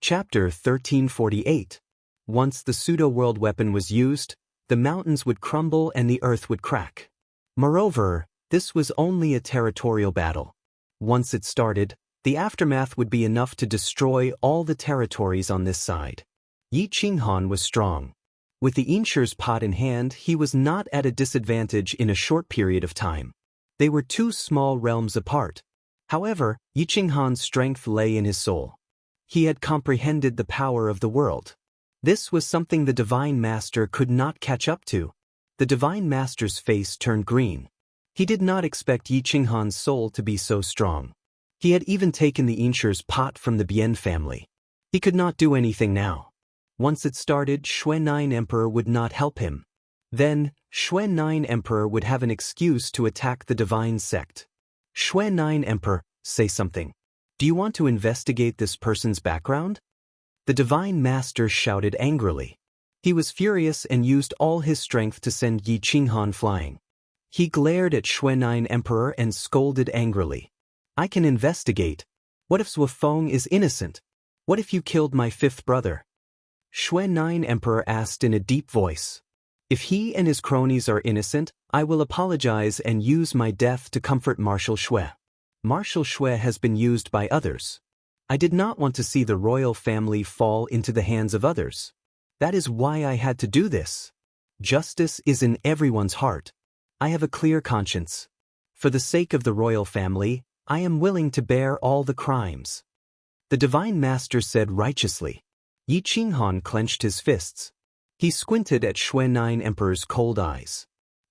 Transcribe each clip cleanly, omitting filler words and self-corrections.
Chapter 1348. Once the pseudo-world weapon was used, the mountains would crumble and the earth would crack. Moreover, this was only a territorial battle. Once it started, the aftermath would be enough to destroy all the territories on this side. Yi Qinghan was strong. With the Inshur's pot in hand, he was not at a disadvantage in a short period of time. They were two small realms apart. However, Yi Qinghan's strength lay in his soul. He had comprehended the power of the world. This was something the Divine Master could not catch up to. The Divine Master's face turned green. He did not expect Yi Qinghan's soul to be so strong. He had even taken the Inshur's pot from the Bian family. He could not do anything now. Once it started, Shui-9 Emperor would not help him. Then, Shui-9 Emperor would have an excuse to attack the Divine Sect. Shui-9 Emperor, say something. Do you want to investigate this person's background? The Divine Master shouted angrily. He was furious and used all his strength to send Yi Qinghan flying. He glared at Shui-9 Emperor and scolded angrily. I can investigate. What if Zhuofeng is innocent? What if you killed my fifth brother? Shui-9 Emperor asked in a deep voice. If he and his cronies are innocent, I will apologize and use my death to comfort Marshal Shui. Marshal Shui has been used by others. I did not want to see the royal family fall into the hands of others. That is why I had to do this. Justice is in everyone's heart. I have a clear conscience. For the sake of the royal family, I am willing to bear all the crimes. The Divine Master said righteously. Yi Qinghan clenched his fists. He squinted at Shui-9 Emperor's cold eyes.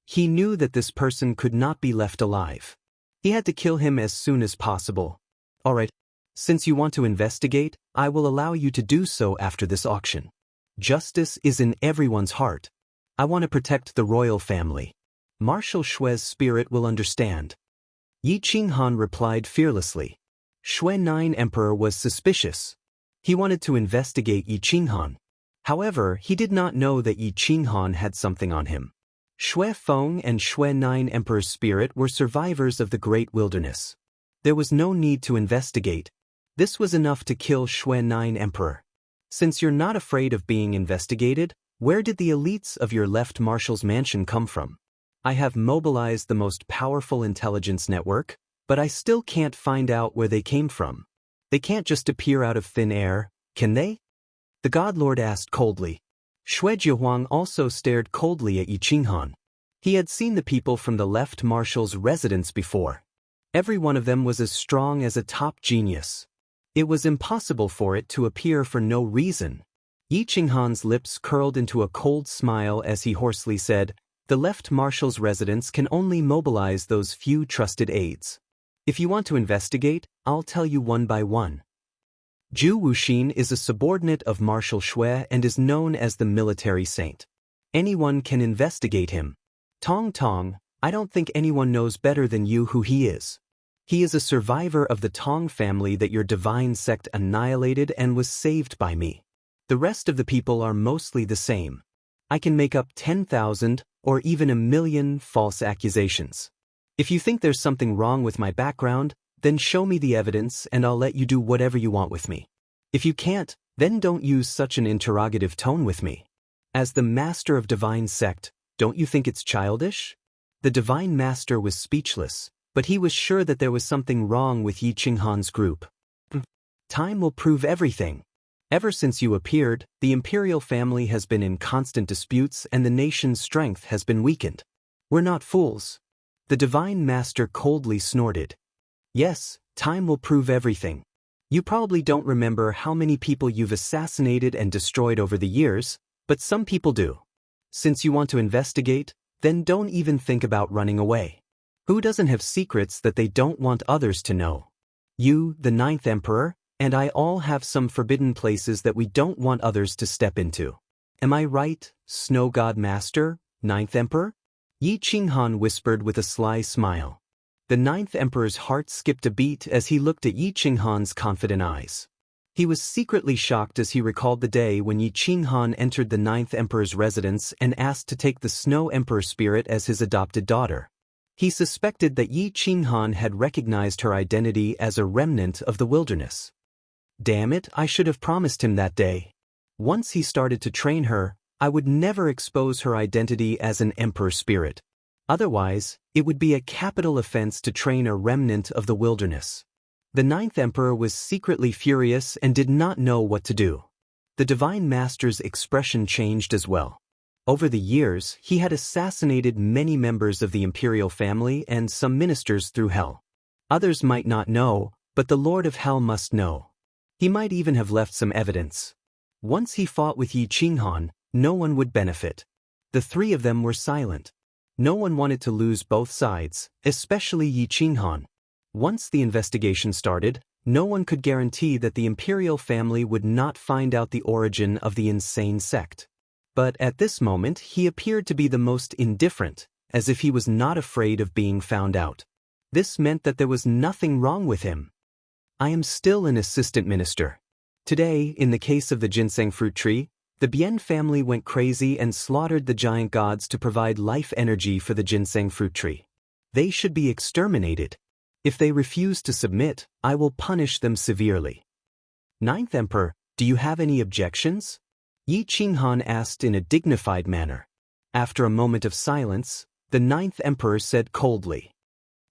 He knew that this person could not be left alive. He had to kill him as soon as possible. All right, since you want to investigate, I will allow you to do so after this auction. Justice is in everyone's heart. I want to protect the royal family. Marshal Shui's spirit will understand. Yi Qinghan replied fearlessly. Shui-9 Emperor was suspicious. He wanted to investigate Yi Qinghan. However, he did not know that Yi Qinghan had something on him. Zhuofeng and Shui-9 Emperor's spirit were survivors of the Great Wilderness. There was no need to investigate. This was enough to kill Shui-9 Emperor. Since you're not afraid of being investigated, where did the elites of your left marshal's mansion come from? I have mobilized the most powerful intelligence network, but I still can't find out where they came from. They can't just appear out of thin air, can they? The God Lord asked coldly. Shui Jiahuang also stared coldly at Yi Qinghan. He had seen the people from the left marshal's residence before. Every one of them was as strong as a top genius. It was impossible for it to appear for no reason. Yi Qinghan's lips curled into a cold smile as he hoarsely said, the left marshal's residence can only mobilize those few trusted aides. If you want to investigate, I'll tell you one by one. Zhu Wuxin is a subordinate of Marshal Shui and is known as the military saint. Anyone can investigate him. Tong Tong, I don't think anyone knows better than you who he is. He is a survivor of the Tong family that your divine sect annihilated and was saved by me. The rest of the people are mostly the same. I can make up 10,000 or even 1,000,000 false accusations. If you think there's something wrong with my background, then show me the evidence and I'll let you do whatever you want with me. If you can't, then don't use such an interrogative tone with me. As the master of divine sect, don't you think it's childish? The Divine Master was speechless, but he was sure that there was something wrong with Yi Qinghan's group. Time will prove everything. Ever since you appeared, the imperial family has been in constant disputes and the nation's strength has been weakened. We're not fools. The Divine Master coldly snorted. Yes, time will prove everything. You probably don't remember how many people you've assassinated and destroyed over the years, but some people do. Since you want to investigate, then don't even think about running away. Who doesn't have secrets that they don't want others to know? You, the 9th Emperor, and I all have some forbidden places that we don't want others to step into. Am I right, Snow God Master, 9th Emperor? Yi Qinghan whispered with a sly smile. The 9th Emperor's heart skipped a beat as he looked at Yi Qinghan's confident eyes. He was secretly shocked as he recalled the day when Yi Qinghan entered the 9th Emperor's residence and asked to take the Snow Emperor spirit as his adopted daughter. He suspected that Yi Qinghan had recognized her identity as a remnant of the wilderness. Damn it, I should have promised him that day. Once he started to train her, I would never expose her identity as an emperor spirit. Otherwise, it would be a capital offense to train a remnant of the wilderness. The ninth emperor was secretly furious and did not know what to do. The divine master's expression changed as well. Over the years, he had assassinated many members of the imperial family and some ministers through hell. Others might not know, but the Lord of Hell must know. He might even have left some evidence. Once he fought with Yi Qinghan, no one would benefit. The three of them were silent. No one wanted to lose both sides, especially Yi Qinghan. Once the investigation started, no one could guarantee that the imperial family would not find out the origin of the insane sect. But at this moment he appeared to be the most indifferent, as if he was not afraid of being found out. This meant that there was nothing wrong with him. I am still an assistant minister. Today, in the case of the ginseng fruit tree, the Bien family went crazy and slaughtered the giant gods to provide life energy for the ginseng fruit tree. They should be exterminated. If they refuse to submit, I will punish them severely. Ninth Emperor, do you have any objections? Yi Qinghan asked in a dignified manner. After a moment of silence, the ninth emperor said coldly,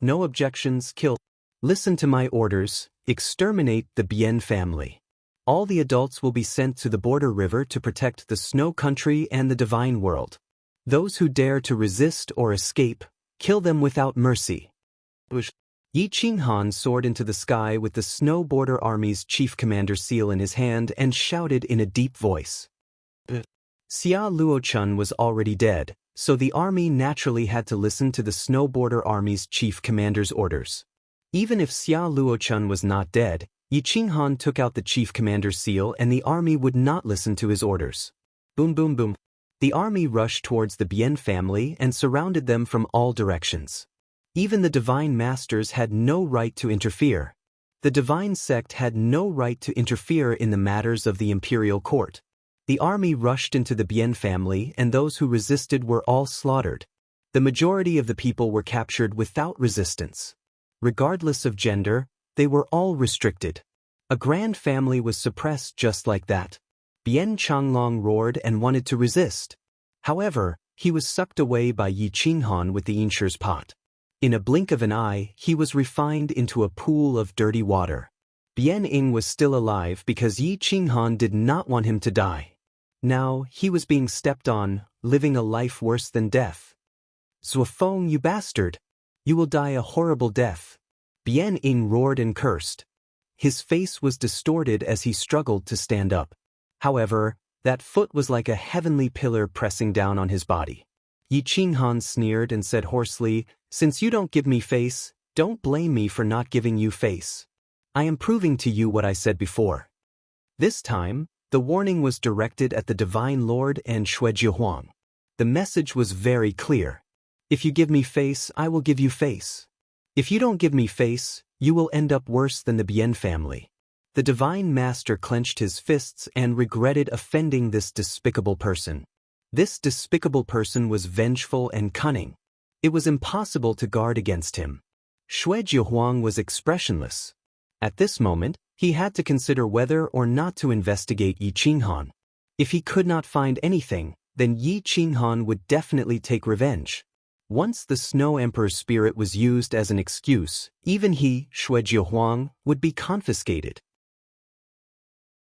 "No objections, kill. Listen to my orders, exterminate the Bien family. All the adults will be sent to the border river to protect the snow country and the divine world. Those who dare to resist or escape, kill them without mercy." Yi Qinghan soared into the sky with the Snow Border Army's chief commander seal in his hand and shouted in a deep voice. Xia Luochun was already dead, so the army naturally had to listen to the Snow Border Army's chief commander's orders. Even if Xia Luochun was not dead, Yi Qinghan took out the chief commander's seal and the army would not listen to his orders. Boom boom boom. The army rushed towards the Bien family and surrounded them from all directions. Even the divine masters had no right to interfere. The divine sect had no right to interfere in the matters of the imperial court. The army rushed into the Bien family and those who resisted were all slaughtered. The majority of the people were captured without resistance. Regardless of gender, they were all restricted. A grand family was suppressed just like that. Bien Changlong roared and wanted to resist. However, he was sucked away by Yi Qinghan with the Yinshir's pot. In a blink of an eye, he was refined into a pool of dirty water. Bien Ying was still alive because Yi Qinghan did not want him to die. Now, he was being stepped on, living a life worse than death. "Zuofeng, you bastard! You will die a horrible death." Bien Ying roared and cursed. His face was distorted as he struggled to stand up. However, that foot was like a heavenly pillar pressing down on his body. Yi Qinghan sneered and said hoarsely, "Since you don't give me face, don't blame me for not giving you face. I am proving to you what I said before." This time, the warning was directed at the Divine Lord and Shuejihuang. The message was very clear. If you give me face, I will give you face. If you don't give me face, you will end up worse than the Bien family. The Divine Master clenched his fists and regretted offending this despicable person. This despicable person was vengeful and cunning. It was impossible to guard against him. Shuejihuang was expressionless. At this moment, he had to consider whether or not to investigate Yi Qinghan. If he could not find anything, then Yi Qinghan would definitely take revenge. Once the Snow Emperor's spirit was used as an excuse, even he, Shuejihuang, would be confiscated.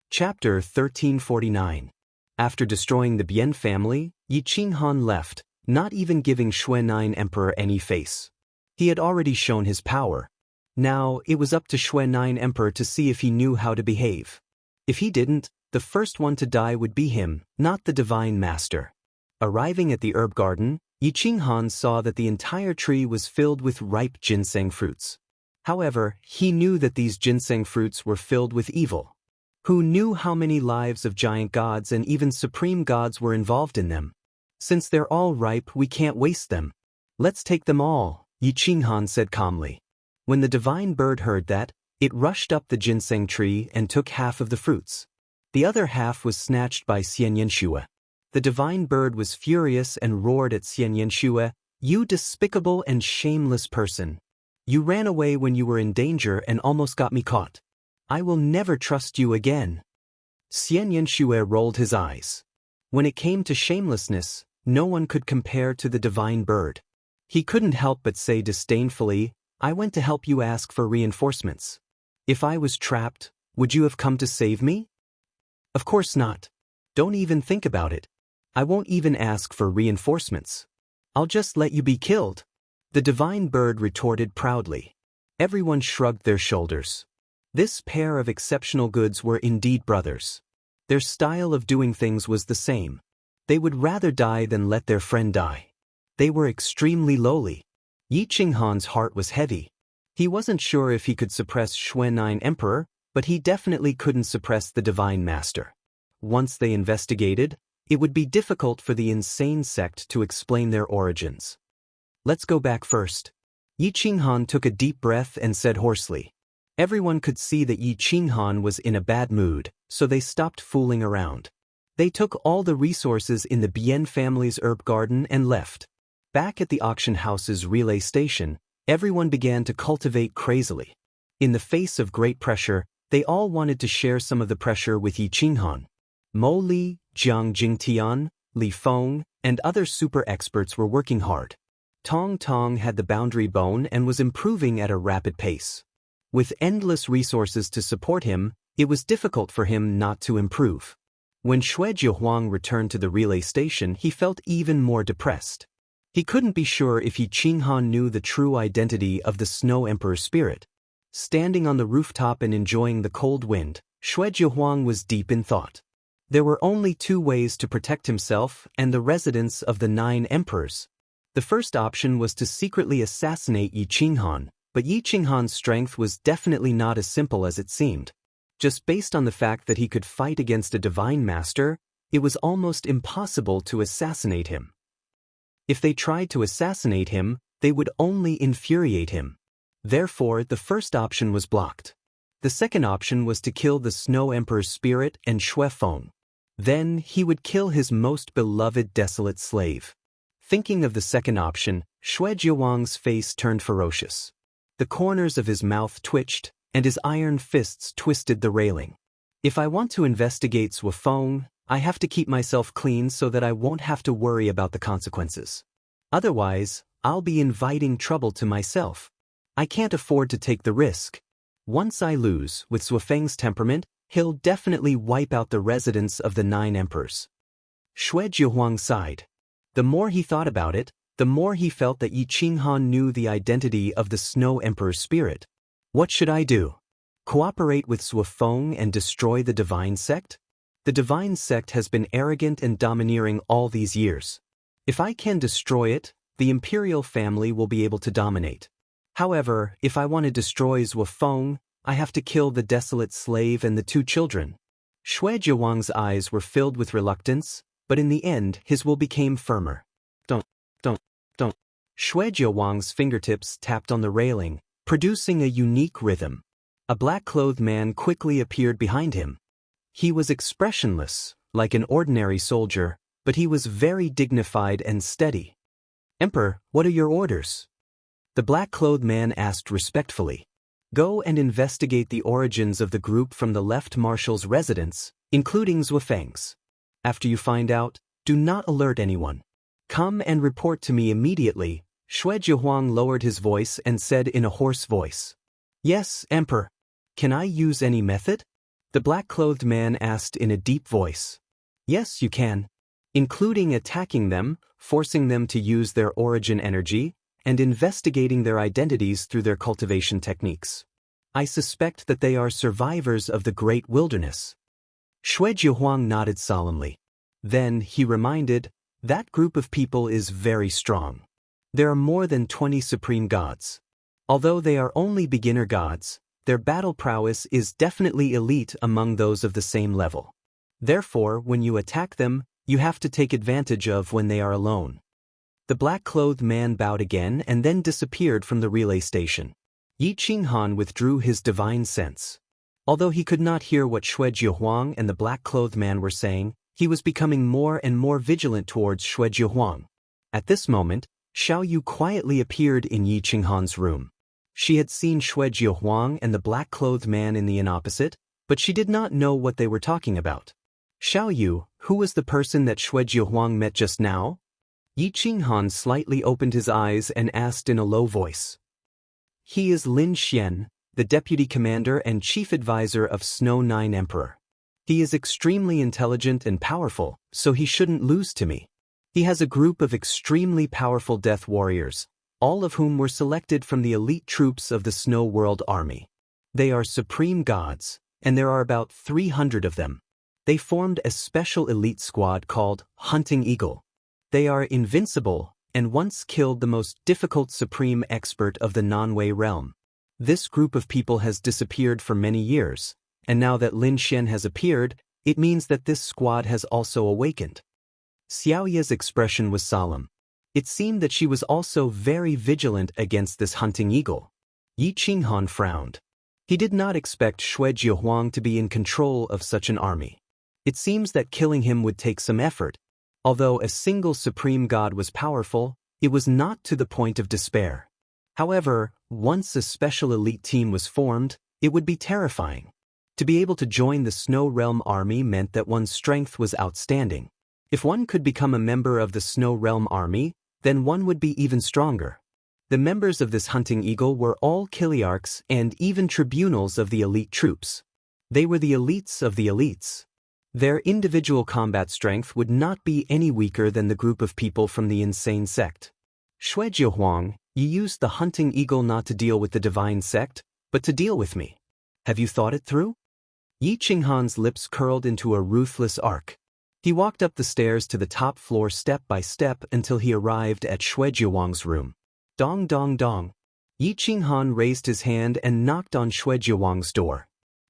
Chapter 1349. After destroying the Bien family, Yi Qinghan left, not even giving Shui-9 Emperor any face. He had already shown his power. Now, it was up to Shui-9 Emperor to see if he knew how to behave. If he didn't, the first one to die would be him, not the Divine Master. Arriving at the herb garden, Yi Qinghan saw that the entire tree was filled with ripe ginseng fruits. However, he knew that these ginseng fruits were filled with evil. Who knew how many lives of giant gods and even supreme gods were involved in them? Since they're all ripe, we can't waste them. Let's take them all, Yi Qinghan said calmly. When the divine bird heard that, it rushed up the ginseng tree and took half of the fruits. The other half was snatched by Xian Yanshue. The divine bird was furious and roared at Xian Yanshue, "You despicable and shameless person! You ran away when you were in danger and almost got me caught. I will never trust you again. Xian Yanxue rolled his eyes. When it came to shamelessness, no one could compare to the divine bird. He couldn't help but say disdainfully, I went to help you ask for reinforcements. If I was trapped, would you have come to save me? Of course not. Don't even think about it. I won't even ask for reinforcements. I'll just let you be killed. The divine bird retorted proudly. Everyone shrugged their shoulders. This pair of exceptional goods were indeed brothers. Their style of doing things was the same. They would rather die than let their friend die. They were extremely lowly. Yi Qinghan's heart was heavy. He wasn't sure if he could suppress Shui Nine Emperor, but he definitely couldn't suppress the Divine Master. Once they investigated, it would be difficult for the insane sect to explain their origins. Let's go back first. Yi Qinghan took a deep breath and said hoarsely. Everyone could see that Yi Qinghan was in a bad mood, so they stopped fooling around. They took all the resources in the Bien family's herb garden and left. Back at the auction house's relay station, everyone began to cultivate crazily. In the face of great pressure, they all wanted to share some of the pressure with Yi Qinghan. Mo Li, Jiang Jingtian, Li Feng, and other super experts were working hard. Tong Tong had the boundary bone and was improving at a rapid pace. With endless resources to support him, it was difficult for him not to improve. When Xue Jiahuang returned to the relay station, he felt even more depressed. He couldn't be sure if Yi Qinghan knew the true identity of the Snow Emperor's spirit. Standing on the rooftop and enjoying the cold wind, Xue Jiahuang was deep in thought. There were only two ways to protect himself and the residents of the 9 emperors. The first option was to secretly assassinate Yi Qinghan, but Yi Qinghan's strength was definitely not as simple as it seemed. Just based on the fact that he could fight against a divine master, it was almost impossible to assassinate him. If they tried to assassinate him, they would only infuriate him. Therefore, the first option was blocked. The second option was to kill the Snow Emperor's spirit and Xue Feng. Then he would kill his most beloved desolate slave. Thinking of the second option, Xue Jiahuang's face turned ferocious. The corners of his mouth twitched, and his iron fists twisted the railing. If I want to investigate Xue Feng, I have to keep myself clean so that I won't have to worry about the consequences. Otherwise, I'll be inviting trouble to myself. I can't afford to take the risk. Once I lose, with Xue Feng's temperament, he'll definitely wipe out the residents of the 9 emperors. Xue Jiahuang sighed. The more he thought about it, the more he felt that Yi Qinghan knew the identity of the Snow Emperor's spirit. What should I do? Cooperate with Xue Feng and destroy the divine sect? The divine sect has been arrogant and domineering all these years. If I can destroy it, the imperial family will be able to dominate. However, if I want to destroy Xue Feng, I have to kill the desolate slave and the 2 children. Xue Jiahuang's eyes were filled with reluctance, but in the end his will became firmer. Don't. Xue Jiahuang's fingertips tapped on the railing, producing a unique rhythm. A black-clothed man quickly appeared behind him. He was expressionless, like an ordinary soldier, but he was very dignified and steady. Emperor, what are your orders? The black-clothed man asked respectfully. Go and investigate the origins of the group from the left marshal's residence, including Xue Feng's. After you find out, do not alert anyone. Come and report to me immediately. Xue Jiahuang lowered his voice and said in a hoarse voice. Yes, Emperor. Can I use any method? The black-clothed man asked in a deep voice. Yes, you can. Including attacking them, forcing them to use their origin energy, and investigating their identities through their cultivation techniques. I suspect that they are survivors of the Great Wilderness. Xue Jiahuang nodded solemnly. Then he reminded, that group of people is very strong. There are more than 20 supreme gods. Although they are only beginner gods, their battle prowess is definitely elite among those of the same level. Therefore, when you attack them, you have to take advantage of when they are alone. The black-clothed man bowed again and then disappeared from the relay station. Yi Qinghan withdrew his divine sense. Although he could not hear what Xue Jiahuang and the black-clothed man were saying, he was becoming more and more vigilant towards Xue Jiahuang. At this moment, Xiao Yu quietly appeared in Yi Qinghan's room. She had seen Xue Jiehuang and the black-clothed man in the inn opposite, but she did not know what they were talking about. Xiao Yu, who was the person that Xue Jiehuang met just now? Yi Qinghan slightly opened his eyes and asked in a low voice. He is Lin Xian, the deputy commander and chief advisor of Snow Nine Emperor. He is extremely intelligent and powerful, so he shouldn't lose to me. He has a group of extremely powerful death warriors, all of whom were selected from the elite troops of the Snow World Army. They are supreme gods, and there are about 300 of them. They formed a special elite squad called Hunting Eagle. They are invincible and once killed the most difficult supreme expert of the Nanwei realm. This group of people has disappeared for many years, and now that Lin Xian has appeared, it means that this squad has also awakened. Xiaoya's expression was solemn. It seemed that she was also very vigilant against this hunting eagle. Yi Qinghan frowned. He did not expect Xue Jiehuang to be in control of such an army. It seems that killing him would take some effort. Although a single supreme god was powerful, it was not to the point of despair. However, once a special elite team was formed, it would be terrifying. To be able to join the Snow Realm Army meant that one's strength was outstanding. If one could become a member of the Snow Realm Army, then one would be even stronger. The members of this hunting eagle were all Kiliarchs and even tribunals of the elite troops. They were the elites of the elites. Their individual combat strength would not be any weaker than the group of people from the insane sect. Xue Jiehuang, you used the hunting eagle not to deal with the divine sect, but to deal with me. Have you thought it through? Yi Qinghan's lips curled into a ruthless arc. He walked up the stairs to the top floor step by step until he arrived at Xue Jiehuang's room. Dong dong dong. Yi Qinghan raised his hand and knocked on Xue Jiehuang's door.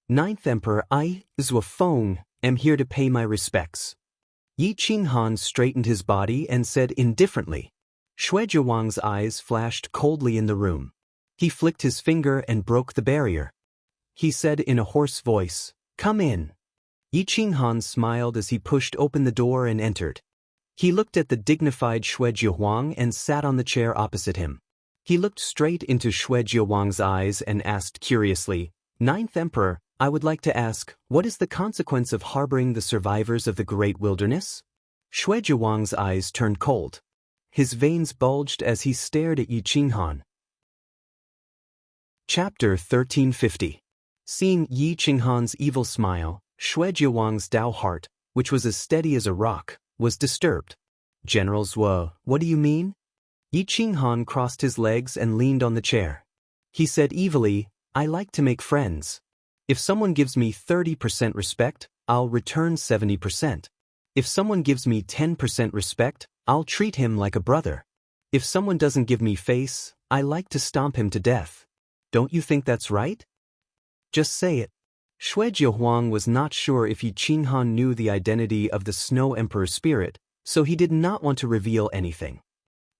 Ninth Emperor, I, Zhuo Feng, am here to pay my respects. Yi Qinghan straightened his body and said indifferently. Xue Jiehuang's eyes flashed coldly in the room. He flicked his finger and broke the barrier. He said in a hoarse voice, "Come in." Yi Qinghan smiled as he pushed open the door and entered. He looked at the dignified Xue Jiehuang and sat on the chair opposite him. He looked straight into Xue Jiehuang's eyes and asked curiously, "Ninth Emperor, I would like to ask, what is the consequence of harboring the survivors of the Great Wilderness?" Xue Jiehuang's eyes turned cold. His veins bulged as he stared at Yi Qinghan. Chapter 1350. Seeing Yi Qinghan's evil smile, Xue Jiehuang's Dao heart, which was as steady as a rock, was disturbed. "General Zhuo, what do you mean?" Yi Qinghan crossed his legs and leaned on the chair. He said evilly, "I like to make friends. If someone gives me 30% respect, I'll return 70%. If someone gives me 10% respect, I'll treat him like a brother. If someone doesn't give me face, I like to stomp him to death. Don't you think that's right? Just say it." Xue Jiehuang was not sure if Yi Qinghan knew the identity of the Snow Emperor's spirit, so he did not want to reveal anything.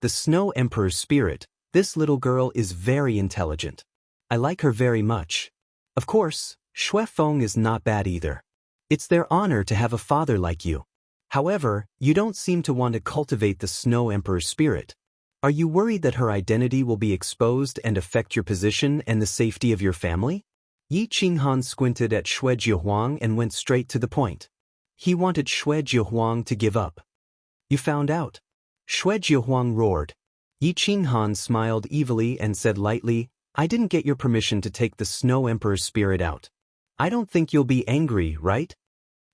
The Snow Emperor's spirit, this little girl is very intelligent. I like her very much. Of course, Xue Feng is not bad either. It's their honor to have a father like you. However, you don't seem to want to cultivate the Snow Emperor's spirit. Are you worried that her identity will be exposed and affect your position and the safety of your family? Yi Qinghan squinted at Xue Jiehuang and went straight to the point. He wanted Xue Jiehuang to give up. "You found out?" Xue Jiehuang roared. Yi Qinghan smiled evilly and said lightly, "I didn't get your permission to take the Snow Emperor's spirit out. I don't think you'll be angry, right?"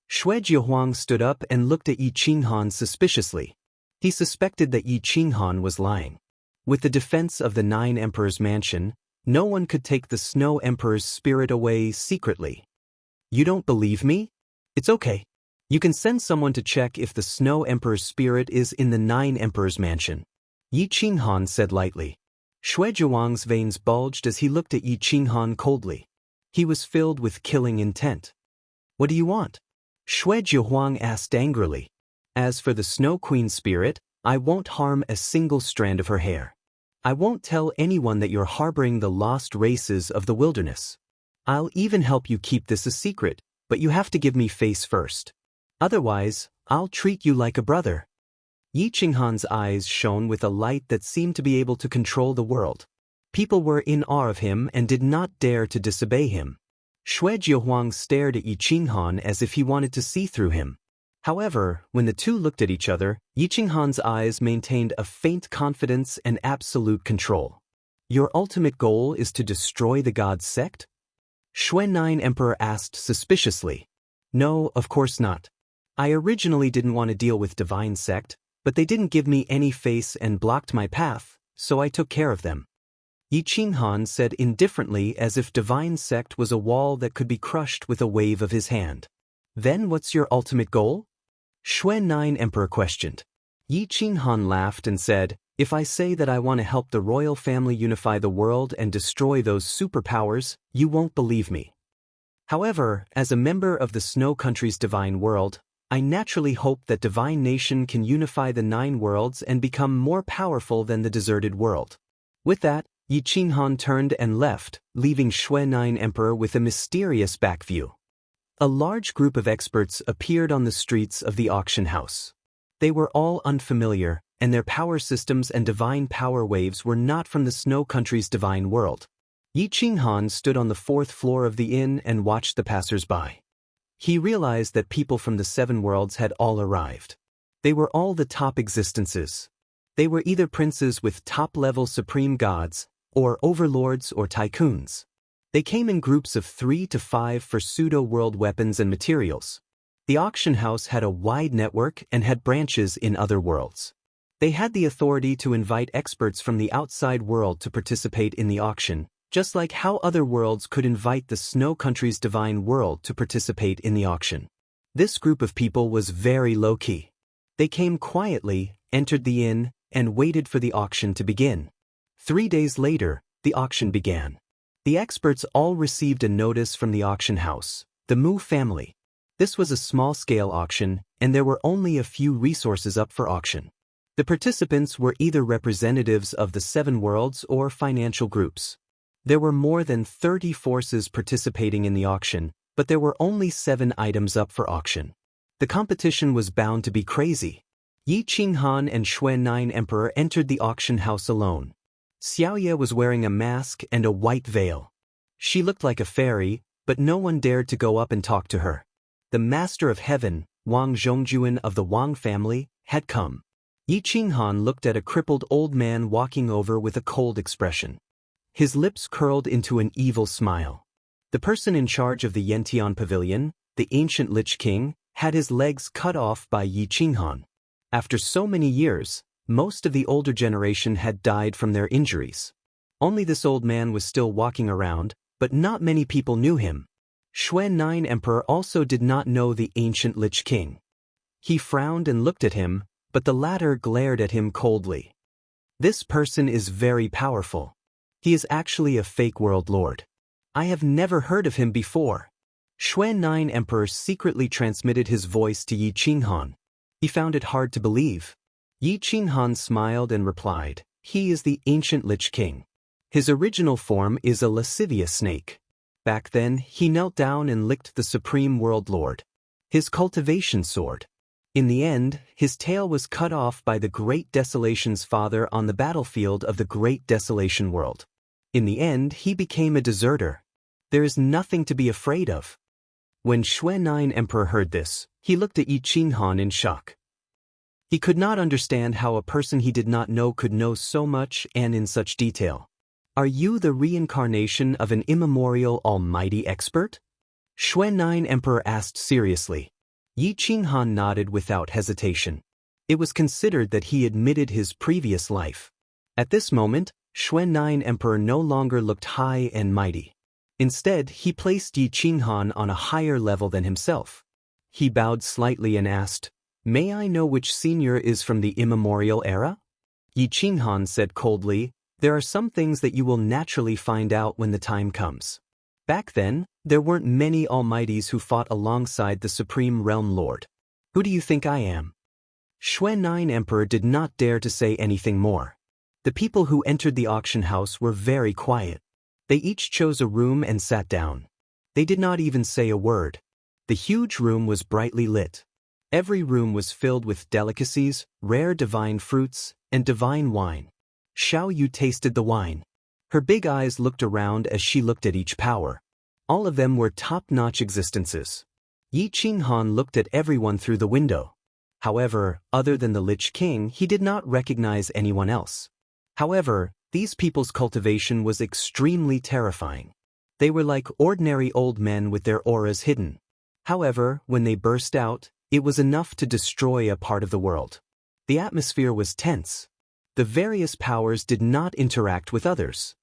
Xue Jiehuang stood up and looked at Yi Qinghan suspiciously. He suspected that Yi Qinghan was lying. With the defense of the Nine Emperors' mansion, no one could take the Snow Emperor's spirit away secretly. "You don't believe me? It's okay. You can send someone to check if the Snow Emperor's spirit is in the Nine Emperors' mansion," Yi Qinghan said lightly. Xue Jiehuang's veins bulged as he looked at Yi Qinghan coldly. He was filled with killing intent. "What do you want?" Xue Jiehuang asked angrily. "As for the Snow Queen's spirit, I won't harm a single strand of her hair. I won't tell anyone that you're harboring the lost races of the wilderness. I'll even help you keep this a secret, but you have to give me face first. Otherwise, I'll treat you like a brother." Yi Qinghan's eyes shone with a light that seemed to be able to control the world. People were in awe of him and did not dare to disobey him. Xue Jiehuang stared at Yi Qinghan as if he wanted to see through him. However, when the two looked at each other, Yi Qinghan's eyes maintained a faint confidence and absolute control. Your ultimate goal is to destroy the god's sect? Xue Nine Emperor asked suspiciously. No, of course not. I originally didn't want to deal with divine sect, but they didn't give me any face and blocked my path, so I took care of them. Yi Qinghan said indifferently as if divine sect was a wall that could be crushed with a wave of his hand. Then what's your ultimate goal? Xue Nine Emperor questioned. Yi Qinghan laughed and said, if I say that I want to help the royal family unify the world and destroy those superpowers, you won't believe me. However, as a member of the Snow Country's divine world, I naturally hope that divine nation can unify the 9 worlds and become more powerful than the deserted world. With that, Yi Qinghan turned and left, leaving Xue Nine Emperor with a mysterious back view. A large group of experts appeared on the streets of the auction house. They were all unfamiliar, and their power systems and divine power waves were not from the Snow Country's divine world. Yi Qinghan stood on the 4th floor of the inn and watched the passers-by. He realized that people from the 7 worlds had all arrived. They were all the top existences. They were either princes with top-level supreme gods, or overlords or tycoons. They came in groups of 3 to 5 for pseudo-world weapons and materials. The auction house had a wide network and had branches in other worlds. They had the authority to invite experts from the outside world to participate in the auction, just like how other worlds could invite the Snow Country's divine world to participate in the auction. This group of people was very low-key. They came quietly, entered the inn, and waited for the auction to begin. 3 days later, the auction began. The experts all received a notice from the auction house, the Mu family. This was a small-scale auction, and there were only a few resources up for auction. The participants were either representatives of the 7 worlds or financial groups. There were more than 30 forces participating in the auction, but there were only 7 items up for auction. The competition was bound to be crazy. Yi Qinghan and Xue Nine Emperor entered the auction house alone. Xiaoye was wearing a mask and a white veil. She looked like a fairy, but no one dared to go up and talk to her. The Master of Heaven, Wang Zhongjuan of the Wang family, had come. Yi Qinghan looked at a crippled old man walking over with a cold expression. His lips curled into an evil smile. The person in charge of the Yantian Pavilion, the ancient Lich King, had his legs cut off by Yi Qinghan. After so many years, most of the older generation had died from their injuries. Only this old man was still walking around, but not many people knew him. Xue Nine Emperor also did not know the ancient Lich King. He frowned and looked at him, but the latter glared at him coldly. This person is very powerful. He is actually a fake world lord. I have never heard of him before. Xue Nine Emperor secretly transmitted his voice to Yi Qinghan. He found it hard to believe. Yi Qinghan smiled and replied, he is the ancient Lich King. His original form is a lascivious snake. Back then, he knelt down and licked the Supreme World Lord. His cultivation sword. In the end, his tail was cut off by the Great Desolation's father on the battlefield of the Great Desolation world. In the end, he became a deserter. There is nothing to be afraid of. When Xue Nine Emperor heard this, he looked at Yi Qinghan in shock. He could not understand how a person he did not know could know so much and in such detail. Are you the reincarnation of an immemorial almighty expert? Xue Nine Emperor asked seriously. Yi Qinghan nodded without hesitation. It was considered that he admitted his previous life. At this moment, Xue Nine Emperor no longer looked high and mighty. Instead, he placed Yi Qinghan on a higher level than himself. He bowed slightly and asked, "May I know which senior is from the immemorial era?" Yi Qinghan said coldly, "There are some things that you will naturally find out when the time comes." Back then, there weren't many almighties who fought alongside the Supreme Realm Lord. Who do you think I am? Xue Nine Emperor did not dare to say anything more. The people who entered the auction house were very quiet. They each chose a room and sat down. They did not even say a word. The huge room was brightly lit. Every room was filled with delicacies, rare divine fruits, and divine wine. Xiao Yu tasted the wine. Her big eyes looked around as she looked at each power. All of them were top-notch existences. Yi Qinghan looked at everyone through the window. However, other than the Lich King, he did not recognize anyone else. However, these people's cultivation was extremely terrifying. They were like ordinary old men with their auras hidden. However, when they burst out, it was enough to destroy a part of the world. The atmosphere was tense. The various powers did not interact with others.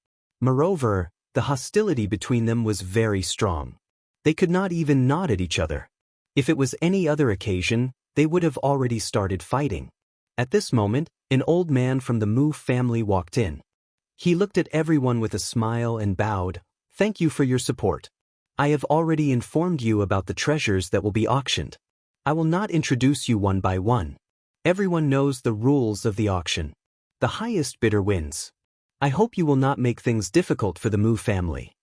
Moreover, the hostility between them was very strong. They could not even nod at each other. If it was any other occasion, they would have already started fighting. At this moment, an old man from the Mu family walked in. He looked at everyone with a smile and bowed. "Thank you for your support. I have already informed you about the treasures that will be auctioned. I will not introduce you one by one. Everyone knows the rules of the auction. The highest bidder wins. I hope you will not make things difficult for the Mu family."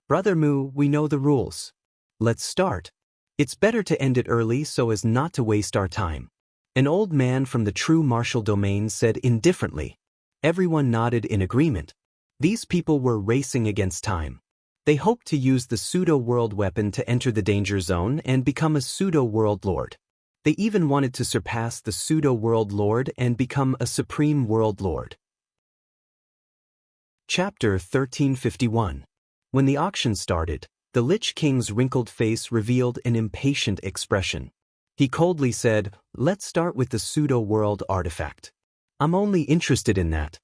"Brother Mu, we know the rules. Let's start. It's better to end it early so as not to waste our time," an old man from the true martial domain said indifferently. Everyone nodded in agreement. These people were racing against time. They hoped to use the pseudo-world weapon to enter the danger zone and become a pseudo-world lord. They even wanted to surpass the pseudo-world lord and become a supreme world lord. Chapter 1351. When the auction started, the Lich King's wrinkled face revealed an impatient expression. He coldly said, "Let's start with the pseudo-world artifact. I'm only interested in that."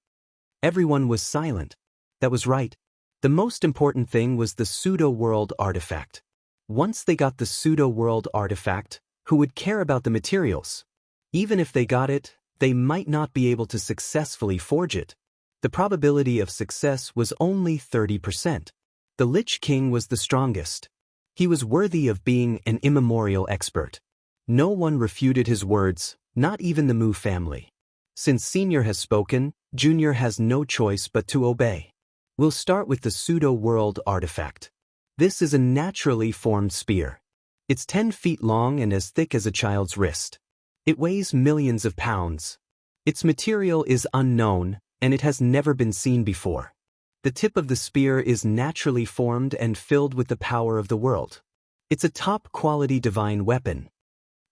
Everyone was silent. That was right. The most important thing was the pseudo-world artifact. Once they got the pseudo-world artifact, who would care about the materials? Even if they got it, they might not be able to successfully forge it. The probability of success was only 30%. The Lich King was the strongest. He was worthy of being an immemorial expert. No one refuted his words, not even the Mu family. Since Senior has spoken, Junior has no choice but to obey. We'll start with the pseudo-world artifact. This is a naturally formed spear. It's 10 feet long and as thick as a child's wrist. It weighs millions of pounds. Its material is unknown, and it has never been seen before. The tip of the spear is naturally formed and filled with the power of the world. It's a top-quality divine weapon.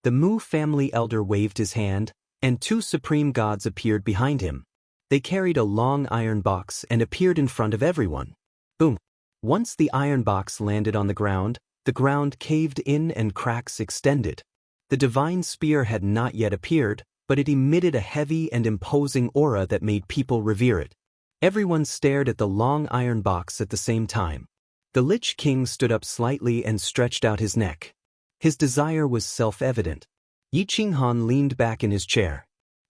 The Mu family elder waved his hand, and 2 supreme gods appeared behind him. They carried a long iron box and appeared in front of everyone. Boom! Once the iron box landed on the ground caved in and cracks extended. The divine spear had not yet appeared, but it emitted a heavy and imposing aura that made people revere it. Everyone stared at the long iron box at the same time. The Lich King stood up slightly and stretched out his neck. His desire was self-evident. Yi Qinghan leaned back in his chair.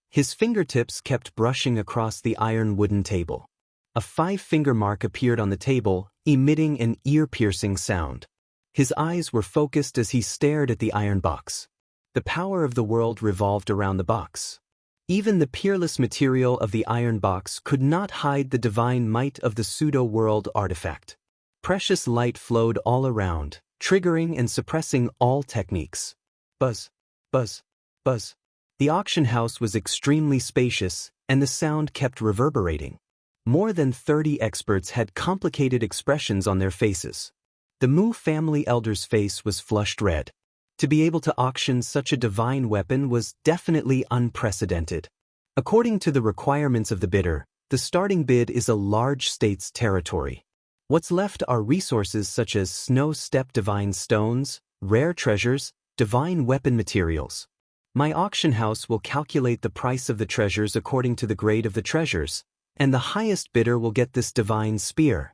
His fingertips kept brushing across the iron wooden table. A 5-finger mark appeared on the table, emitting an ear-piercing sound. His eyes were focused as he stared at the iron box. The power of the world revolved around the box. Even the peerless material of the iron box could not hide the divine might of the pseudo-world artifact. Precious light flowed all around, triggering and suppressing all techniques. Buzz, buzz, buzz. The auction house was extremely spacious, and the sound kept reverberating. More than 30 experts had complicated expressions on their faces. The Mu family elder's face was flushed red. To be able to auction such a divine weapon was definitely unprecedented. According to the requirements of the bidder, the starting bid is a large state's territory. What's left are resources such as snow-step divine stones, rare treasures, divine weapon materials. My auction house will calculate the price of the treasures according to the grade of the treasures, and the highest bidder will get this divine spear.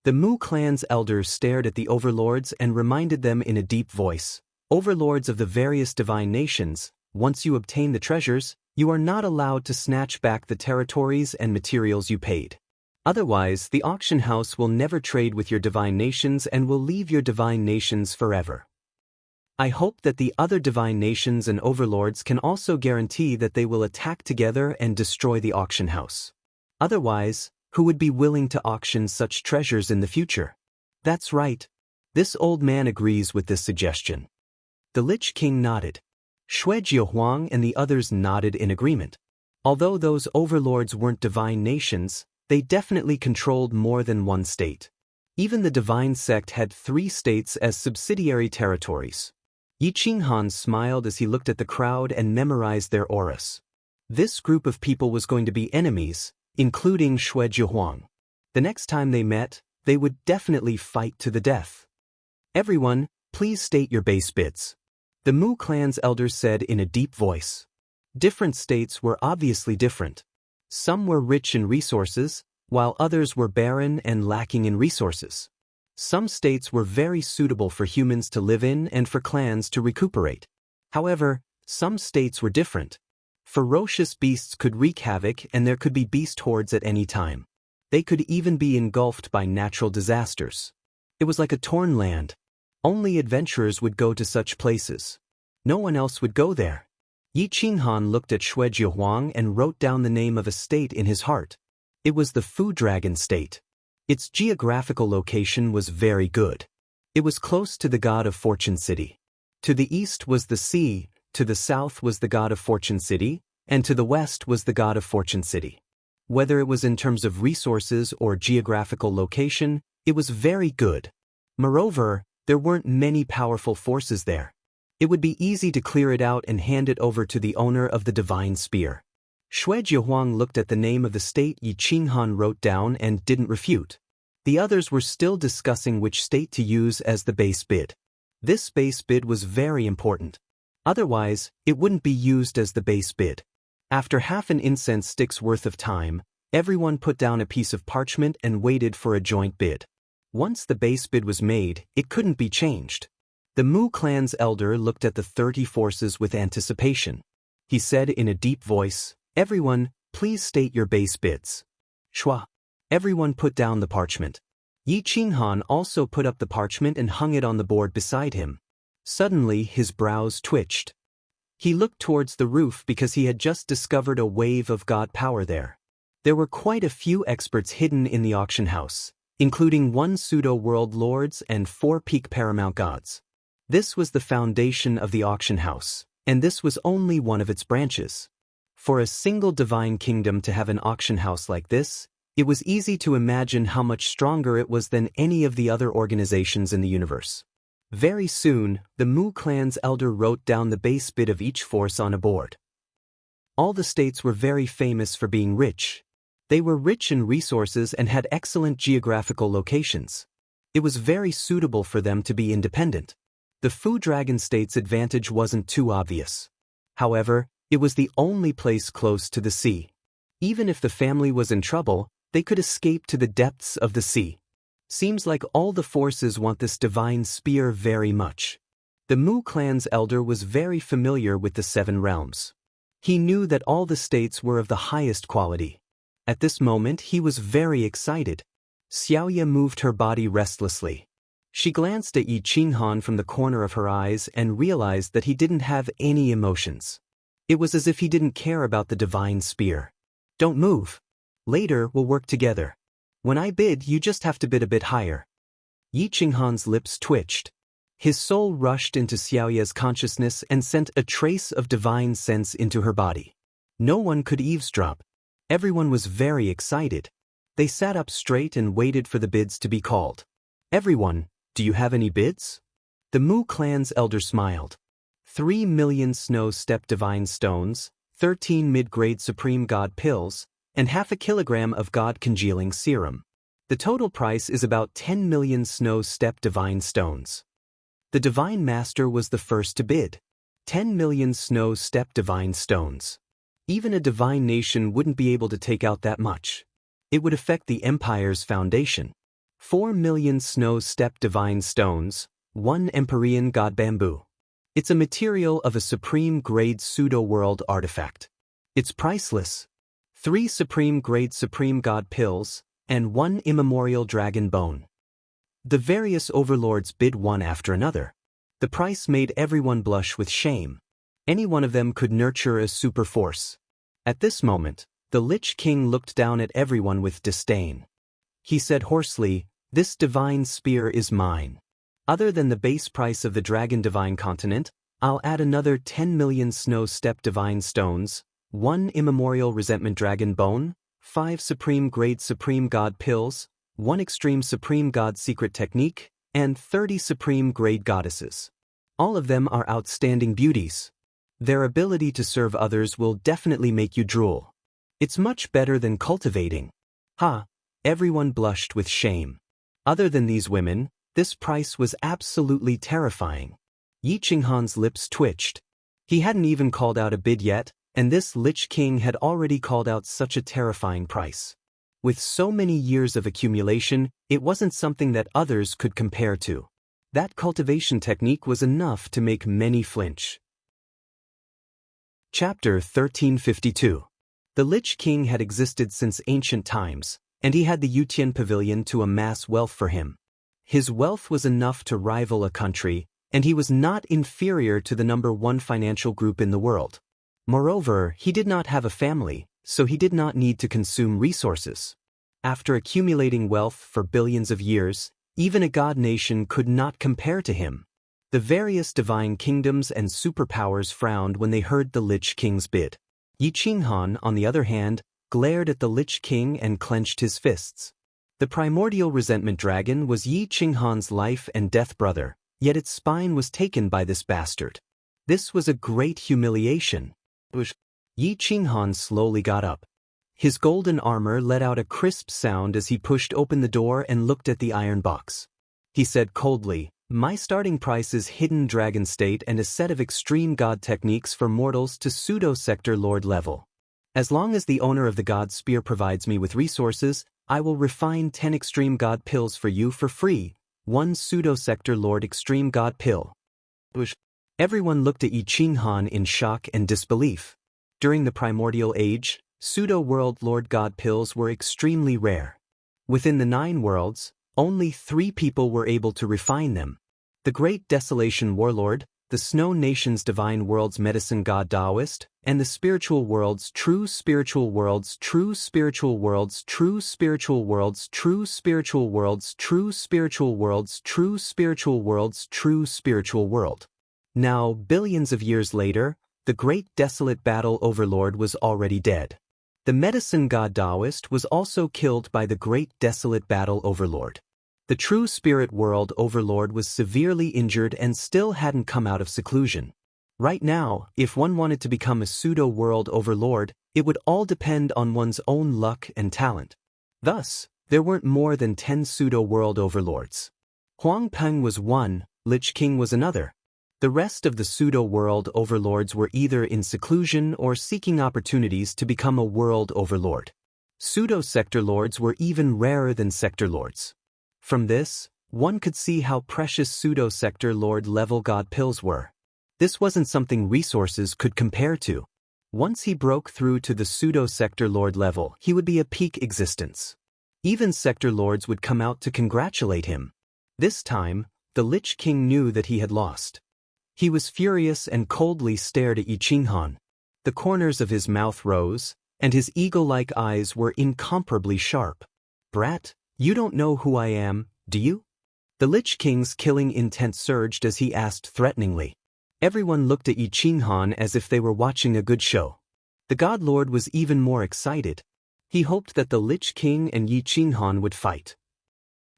The Mu clan's elders stared at the overlords and reminded them in a deep voice. Overlords of the various divine nations, once you obtain the treasures, you are not allowed to snatch back the territories and materials you paid. Otherwise, the auction house will never trade with your divine nations and will leave your divine nations forever. I hope that the other divine nations and overlords can also guarantee that they will attack together and destroy the auction house. Otherwise, who would be willing to auction such treasures in the future? That's right. This old man agrees with this suggestion. The Lich King nodded. Xue Jiehuang and the others nodded in agreement. Although those overlords weren't divine nations, They definitely controlled more than one state. Even the divine sect had 3 states as subsidiary territories. Yi Qinghan smiled as he looked at the crowd and memorized their auras. This group of people was going to be enemies, including Shui Jihuang. The next time they met, they would definitely fight to the death. Everyone, please state your base bids. The Mu clan's elders said in a deep voice. Different states were obviously different. Some were rich in resources, while others were barren and lacking in resources. Some states were very suitable for humans to live in and for clans to recuperate. However, some states were different. Ferocious beasts could wreak havoc and there could be beast hordes at any time. They could even be engulfed by natural disasters. It was like a torn land. Only adventurers would go to such places. No one else would go there. Yi Qinghan looked at Shui Jihuang and wrote down the name of a state in his heart. It was the Fu Dragon State. Its geographical location was very good. It was close to the god of Fortune City. To the east was the sea, to the south was the god of Fortune City, and to the west was the god of Fortune City. Whether it was in terms of resources or geographical location, it was very good. Moreover, there weren't many powerful forces there. It would be easy to clear it out and hand it over to the owner of the divine spear. Shui Jihuang looked at the name of the state Yi Qinghan wrote down and didn't refute. The others were still discussing which state to use as the base bid. This base bid was very important. Otherwise, it wouldn't be used as the base bid. After half an incense stick's worth of time, everyone put down a piece of parchment and waited for a joint bid. Once the base bid was made, it couldn't be changed. The Mu clan's elder looked at the 30 forces with anticipation. He said in a deep voice, "Everyone, please state your base bids." Shua. Everyone put down the parchment. Yi Qinghan also put up the parchment and hung it on the board beside him. Suddenly his brows twitched. He looked towards the roof because he had just discovered a wave of god power there. There were quite a few experts hidden in the auction house, including 1 pseudo-world lords and 4 peak paramount gods. This was the foundation of the auction house, and this was only one of its branches. For a single divine kingdom to have an auction house like this, it was easy to imagine how much stronger it was than any of the other organizations in the universe. Very soon, the Mu clan's elder wrote down the base bid of each force on a board. All the states were very famous for being rich. They were rich in resources and had excellent geographical locations. It was very suitable for them to be independent. The Fu Dragon State's advantage wasn't too obvious. However, it was the only place close to the sea. Even if the family was in trouble, they could escape to the depths of the sea. Seems like all the forces want this divine spear very much. The Mu clan's elder was very familiar with the 7 realms. He knew that all the states were of the highest quality. At this moment he was very excited. Xiaoya moved her body restlessly. She glanced at Yi Qinghan from the corner of her eyes and realized that he didn't have any emotions. It was as if he didn't care about the divine spear. "Don't move. Later we'll work together. When I bid, you just have to bid a bit higher." Yi Qinghan's lips twitched. His soul rushed into Xiaoya's consciousness and sent a trace of divine sense into her body. No one could eavesdrop. Everyone was very excited. They sat up straight and waited for the bids to be called. "Everyone, do you have any bids?" The Mu clan's elder smiled. 3 million snow step divine stones, 13 mid-grade supreme god pills, and half a kilogram of god congealing serum. The total price is about 10 million snow step divine stones. The divine master was the first to bid. 10 million snow step divine stones. Even a divine nation wouldn't be able to take out that much. It would affect the empire's foundation. 4 million snow step divine stones, 1 Empyrean god bamboo. It's a material of a supreme grade pseudo-world artifact. It's priceless. 3 supreme grade supreme god pills, and 1 immemorial dragon bone. The various overlords bid one after another. The price made everyone blush with shame. Any one of them could nurture a super force. At this moment, the Lich King looked down at everyone with disdain. He said hoarsely, "This divine spear is mine. Other than the base price of the Dragon Divine Continent, I'll add another 10 million snow step divine stones, 1 immemorial resentment dragon bone, 5 Supreme Grade Supreme God Pills, 1 Extreme Supreme God Secret Technique, and 30 Supreme Grade Goddesses. All of them are outstanding beauties. Their ability to serve others will definitely make you drool. It's much better than cultivating. Ha! Everyone blushed with shame. Other than these women, this price was absolutely terrifying. Yi Qinghan's lips twitched. He hadn't even called out a bid yet, and this Lich King had already called out such a terrifying price. With so many years of accumulation, it wasn't something that others could compare to. That cultivation technique was enough to make many flinch. Chapter 1352. The Lich King had existed since ancient times, and he had the Yutian Pavilion to amass wealth for him. His wealth was enough to rival a country, and he was not inferior to the #1 financial group in the world. Moreover, he did not have a family, so he did not need to consume resources. After accumulating wealth for billions of years, even a god nation could not compare to him. The various divine kingdoms and superpowers frowned when they heard the Lich King's bid. Yi Qinghan, on the other hand, glared at the Lich King and clenched his fists. The primordial resentment dragon was Yi Qinghan's life and death brother, yet its spine was taken by this bastard. This was a great humiliation. Yi Qinghan slowly got up. His golden armor let out a crisp sound as he pushed open the door and looked at the iron box. He said coldly, "My starting price is Hidden Dragon State and a set of extreme god techniques for mortals to pseudo-sector lord level. As long as the owner of the god spear provides me with resources, I will refine 10 extreme god pills for you for free, 1 pseudo-sector lord extreme god pill." Everyone looked at Yi Qinghan in shock and disbelief. During the primordial age, pseudo-world lord god pills were extremely rare. Within the 9 worlds, only 3 people were able to refine them. The Great Desolation Warlord, the Snow Nation's Divine World's Medicine God Taoist, and the Spiritual World's True Spiritual World's True Spiritual World's True Spiritual World's True Spiritual World's True Spiritual World's True Spiritual World's True Spiritual World. Now, billions of years later, the Great Desolate Battle Overlord was already dead. The Medicine God Taoist was also killed by the Great Desolate Battle Overlord. The True Spirit World Overlord was severely injured and still hadn't come out of seclusion. Right now, if one wanted to become a pseudo-world overlord, it would all depend on one's own luck and talent. Thus, there weren't more than 10 pseudo-world overlords. Huang Peng was one, Lich King was another. The rest of the pseudo-world overlords were either in seclusion or seeking opportunities to become a world overlord. Pseudo-sector lords were even rarer than sector lords. From this, one could see how precious pseudo-sector lord level god pills were. This wasn't something resources could compare to. Once he broke through to the pseudo-sector lord level, he would be a peak existence. Even sector lords would come out to congratulate him. This time, the Lich King knew that he had lost. He was furious and coldly stared at Yi Qinghan. The corners of his mouth rose, and his eagle-like eyes were incomparably sharp. "Brat, you don't know who I am, do you?" The Lich King's killing intent surged as he asked threateningly. Everyone looked at Yi Qinghan as if they were watching a good show. The God Lord was even more excited. He hoped that the Lich King and Yi Qinghan would fight.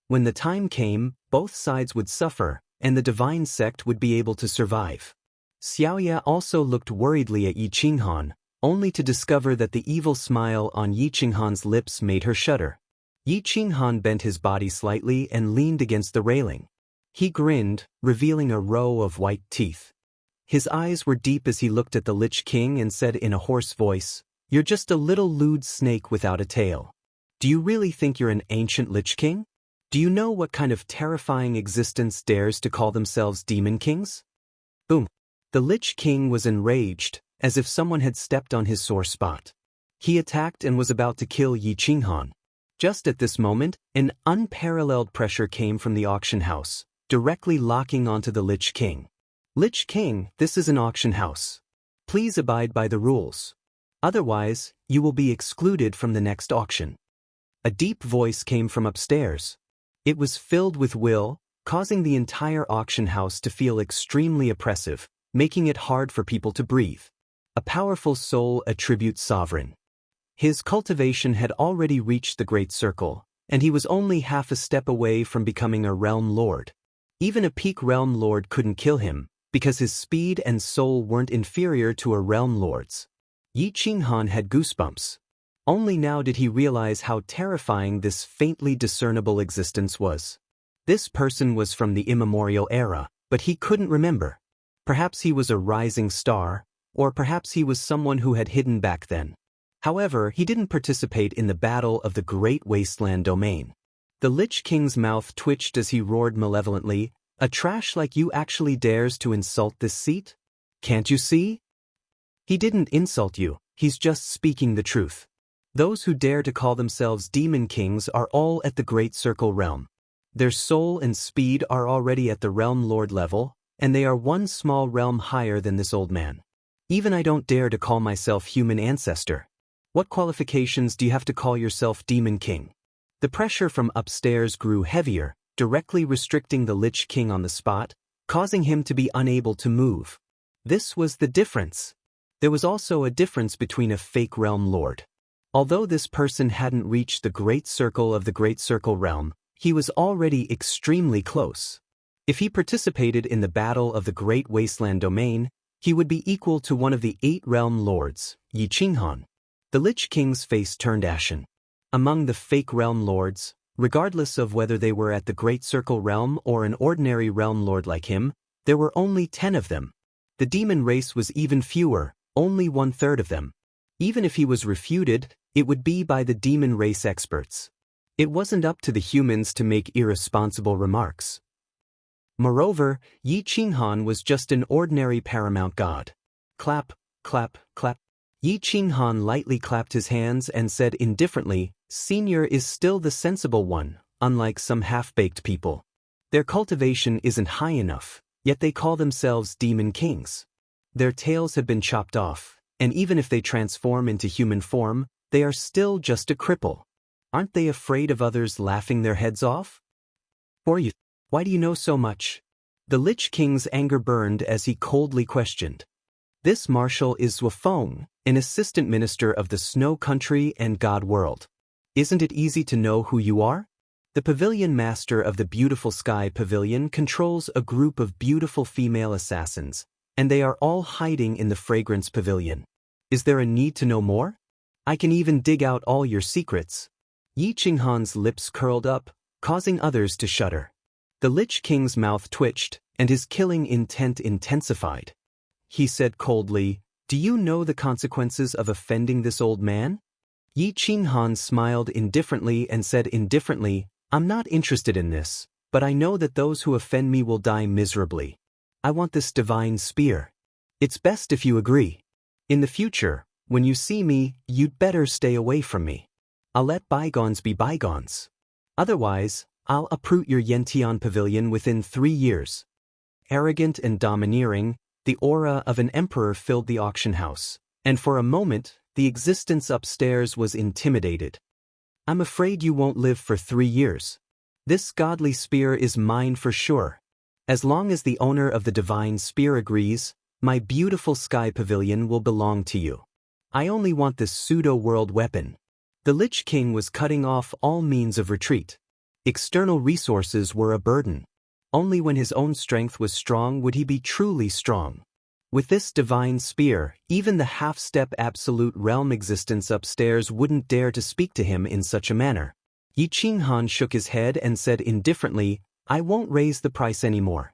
When the time came, both sides would suffer, and the divine sect would be able to survive. Xiaoya also looked worriedly at Yi Qinghan, only to discover that the evil smile on Yi Qinghan's lips made her shudder. Yi Qinghan bent his body slightly and leaned against the railing. He grinned, revealing a row of white teeth. His eyes were deep as he looked at the Lich King and said in a hoarse voice, "You're just a little lewd snake without a tail. Do you really think you're an ancient Lich King? Do you know what kind of terrifying existence dares to call themselves demon kings?" Boom. The Lich King was enraged, as if someone had stepped on his sore spot. He attacked and was about to kill Yi Qinghan. Just at this moment, an unparalleled pressure came from the auction house, directly locking onto the Lich King. "Lich King, this is an auction house. Please abide by the rules. Otherwise, you will be excluded from the next auction." A deep voice came from upstairs. It was filled with will, causing the entire auction house to feel extremely oppressive, making it hard for people to breathe. A powerful soul attribute sovereign. His cultivation had already reached the Great Circle, and he was only half a step away from becoming a realm lord. Even a peak realm lord couldn't kill him, because his speed and soul weren't inferior to a realm lord's. Yi Qinghan had goosebumps. Only now did he realize how terrifying this faintly discernible existence was. This person was from the immemorial era, but he couldn't remember. Perhaps he was a rising star, or perhaps he was someone who had hidden back then. However, he didn't participate in the battle of the Great Wasteland Domain. The Lich King's mouth twitched as he roared malevolently, "A trash like you actually dares to insult this seat? Can't you see? He didn't insult you, he's just speaking the truth. Those who dare to call themselves Demon Kings are all at the Great Circle realm. Their soul and speed are already at the Realm Lord level, and they are one small realm higher than this old man. Even I don't dare to call myself human ancestor. What qualifications do you have to call yourself Demon King?" The pressure from upstairs grew heavier, directly restricting the Lich King on the spot, causing him to be unable to move. This was the difference. There was also a difference between a fake realm lord. Although this person hadn't reached the Great Circle of the Great Circle realm, he was already extremely close. If he participated in the battle of the Great Wasteland Domain, he would be equal to one of the 8 realm lords, Yi Qinghan. The Lich King's face turned ashen. Among the fake realm lords, regardless of whether they were at the Great Circle realm or an ordinary realm lord like him, there were only 10 of them. The demon race was even fewer, only 1/3 of them. Even if he was refuted, it would be by the demon race experts. It wasn't up to the humans to make irresponsible remarks. Moreover, Yi Qinghan was just an ordinary paramount god. Clap, clap, clap. Yi Qinghan lightly clapped his hands and said indifferently, "Senior is still the sensible one, unlike some half-baked people. Their cultivation isn't high enough, yet they call themselves Demon Kings. Their tails have been chopped off, and even if they transform into human form, they are still just a cripple. Aren't they afraid of others laughing their heads off? Or you? Why do you know so much?" The Lich King's anger burned as he coldly questioned. "This marshal is Zwafeng, an assistant minister of the Snow Country and God World. Isn't it easy to know who you are? The pavilion master of the Beautiful Sky Pavilion controls a group of beautiful female assassins, and they are all hiding in the Fragrance Pavilion. Is there a need to know more? I can even dig out all your secrets." Yi Qinghan's lips curled up, causing others to shudder. The Lich King's mouth twitched, and his killing intent intensified. He said coldly, "Do you know the consequences of offending this old man?" Yi Qinghan smiled indifferently and said indifferently, "I'm not interested in this, but I know that those who offend me will die miserably. I want this divine spear. It's best if you agree. In the future, when you see me, you'd better stay away from me. I'll let bygones be bygones. Otherwise, I'll uproot your Yentian Pavilion within 3 years." Arrogant and domineering, the aura of an emperor filled the auction house, and for a moment, the existence upstairs was intimidated. "I'm afraid you won't live for 3 years. This godly spear is mine for sure. As long as the owner of the divine spear agrees, my beautiful sky pavilion will belong to you. I only want this pseudo-world weapon." The Lich King was cutting off all means of retreat. External resources were a burden. Only when his own strength was strong would he be truly strong. With this divine spear, even the half-step absolute realm existence upstairs wouldn't dare to speak to him in such a manner. Yi Qinghan shook his head and said indifferently, "I won't raise the price anymore.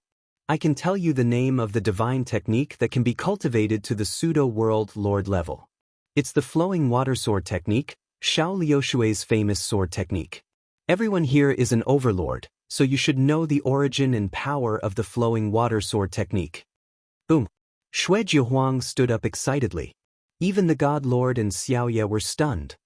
I can tell you the name of the divine technique that can be cultivated to the pseudo-world lord level. It's the flowing water sword technique, Xiao Liushui's famous sword technique. Everyone here is an overlord, so you should know the origin and power of the flowing water sword technique." Boom! Xue Jiahuang stood up excitedly. Even the God Lord and Xiaoye were stunned.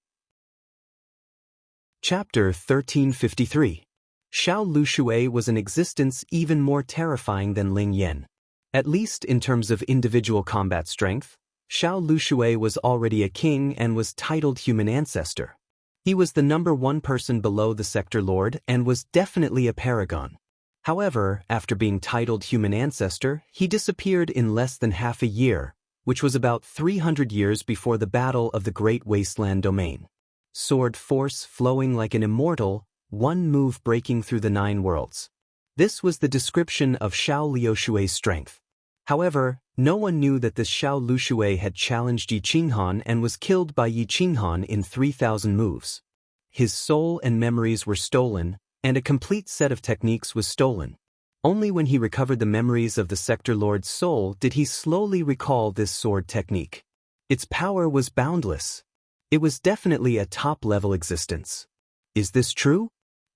Chapter 1353. Xiao Lushui was an existence even more terrifying than Ling Yan. At least in terms of individual combat strength, Xiao Lushui was already a king and was titled human ancestor. He was the #1 person below the sector lord and was definitely a paragon. However, after being titled human ancestor, he disappeared in less than half a year, which was about 300 years before the Battle of the Great Wasteland Domain. Sword force flowing like an immortal, one move breaking through the 9 worlds. This was the description of Xiao Liushui's strength. However, no one knew that this Xiao Liushui had challenged Yi Qinghan and was killed by Yi Qinghan in 3,000 moves. His soul and memories were stolen, and a complete set of techniques was stolen. Only when he recovered the memories of the Sector Lord's soul did he slowly recall this sword technique. Its power was boundless. It was definitely a top-level existence. Is this true?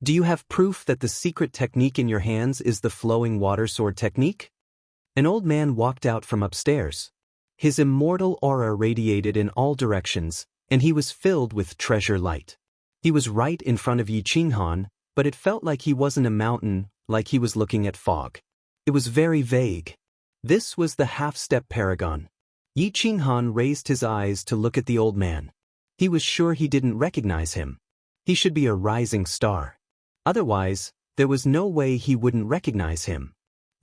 Do you have proof that the secret technique in your hands is the flowing water sword technique? An old man walked out from upstairs. His immortal aura radiated in all directions, and he was filled with treasure light. He was right in front of Yi Qinghan, but it felt like he wasn't a mountain, like he was looking at fog. It was very vague. This was the half-step paragon. Yi Qinghan raised his eyes to look at the old man. He was sure he didn't recognize him. He should be a rising star. Otherwise, there was no way he wouldn't recognize him.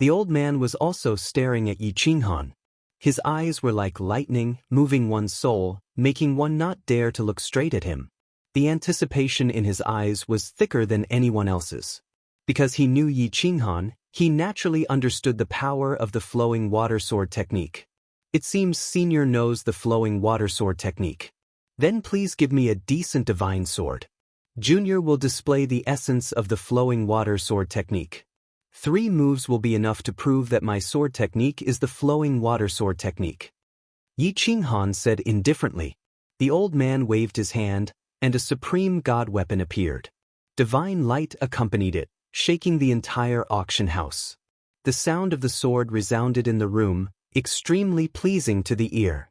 The old man was also staring at Yi Qinghan. His eyes were like lightning, moving one's soul, making one not dare to look straight at him. The anticipation in his eyes was thicker than anyone else's. Because he knew Yi Qinghan, he naturally understood the power of the flowing water sword technique. It seems Senior knows the flowing water sword technique. Then please give me a decent divine sword. Junior will display the essence of the flowing water sword technique. 3 moves will be enough to prove that my sword technique is the flowing water sword technique. Yi Qinghan said indifferently. The old man waved his hand, and a supreme god weapon appeared. Divine light accompanied it, shaking the entire auction house. The sound of the sword resounded in the room, extremely pleasing to the ear.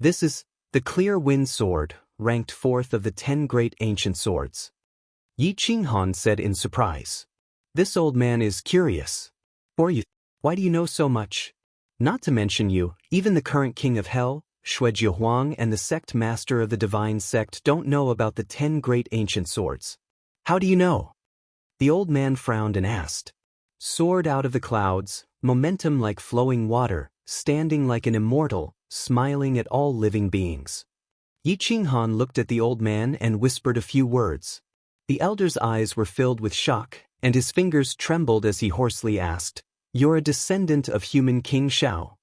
This is the clear wind sword, ranked 4th of the 10 great ancient swords. Yi Qinghan said in surprise. This old man is curious. Why do you know so much? Not to mention you, even the current king of hell, Shuiji Huang, and the sect master of the divine sect don't know about the 10 great ancient swords. How do you know? The old man frowned and asked. Sword out of the clouds, momentum like flowing water, standing like an immortal, smiling at all living beings. Yi Qinghan looked at the old man and whispered a few words. The elder's eyes were filled with shock, and his fingers trembled as he hoarsely asked, You're a descendant of human King Xiao?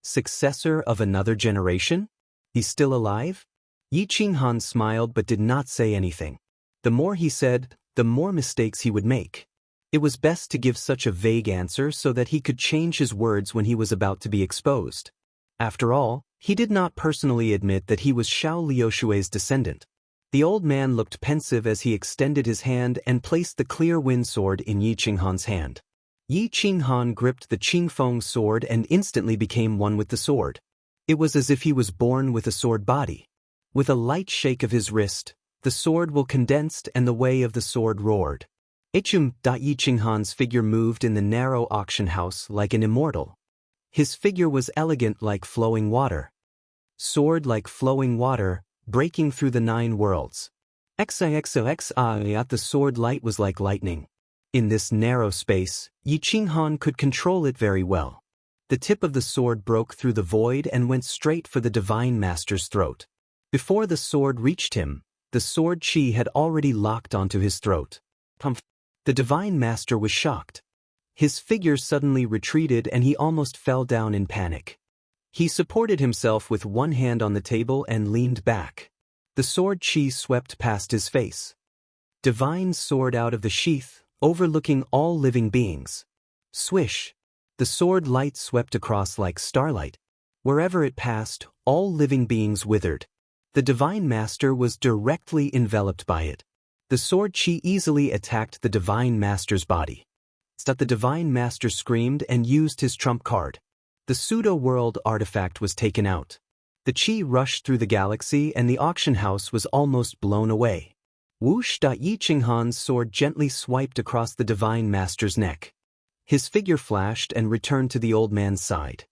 Successor of another generation? He's still alive? Yi Qinghan smiled but did not say anything. The more he said, the more mistakes he would make. It was best to give such a vague answer so that he could change his words when he was about to be exposed. After all, he did not personally admit that he was Xiao Liushui's descendant. The old man looked pensive as he extended his hand and placed the clear wind sword in Yi Qinghan's hand. Yi Qinghan gripped the Qingfeng sword and instantly became one with the sword. It was as if he was born with a sword body. With a light shake of his wrist, the sword will condensed and the way of the sword roared. Yi Qinghan's figure moved in the narrow auction house like an immortal. His figure was elegant like flowing water. Sword like flowing water, breaking through the 9 worlds. XIXOXI, the sword light was like lightning. In this narrow space, Yi Qinghan could control it very well. The tip of the sword broke through the void and went straight for the Divine Master's throat. Before the sword reached him, the sword chi had already locked onto his throat. The Divine Master was shocked. His figure suddenly retreated and he almost fell down in panic. He supported himself with one hand on the table and leaned back. The sword chi swept past his face. Divine sword out of the sheath, overlooking all living beings. Swish! The sword light swept across like starlight. Wherever it passed, all living beings withered. The Divine Master was directly enveloped by it. The sword chi easily attacked the Divine Master's body. The Divine Master screamed and used his trump card. The pseudo-world artifact was taken out. The chi rushed through the galaxy and the auction house was almost blown away. Whoosh! Yi Qinghan's sword gently swiped across the Divine Master's neck. His figure flashed and returned to the old man's side.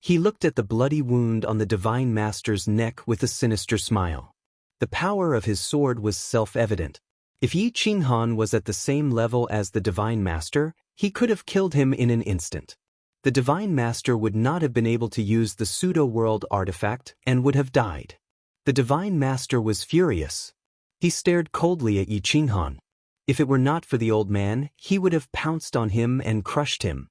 He looked at the bloody wound on the Divine Master's neck with a sinister smile. The power of his sword was self-evident. If Yi Qinghan was at the same level as the Divine Master, he could have killed him in an instant. The Divine Master would not have been able to use the pseudo-world artifact and would have died. The Divine Master was furious. He stared coldly at Yi Qinghan. If it were not for the old man, he would have pounced on him and crushed him.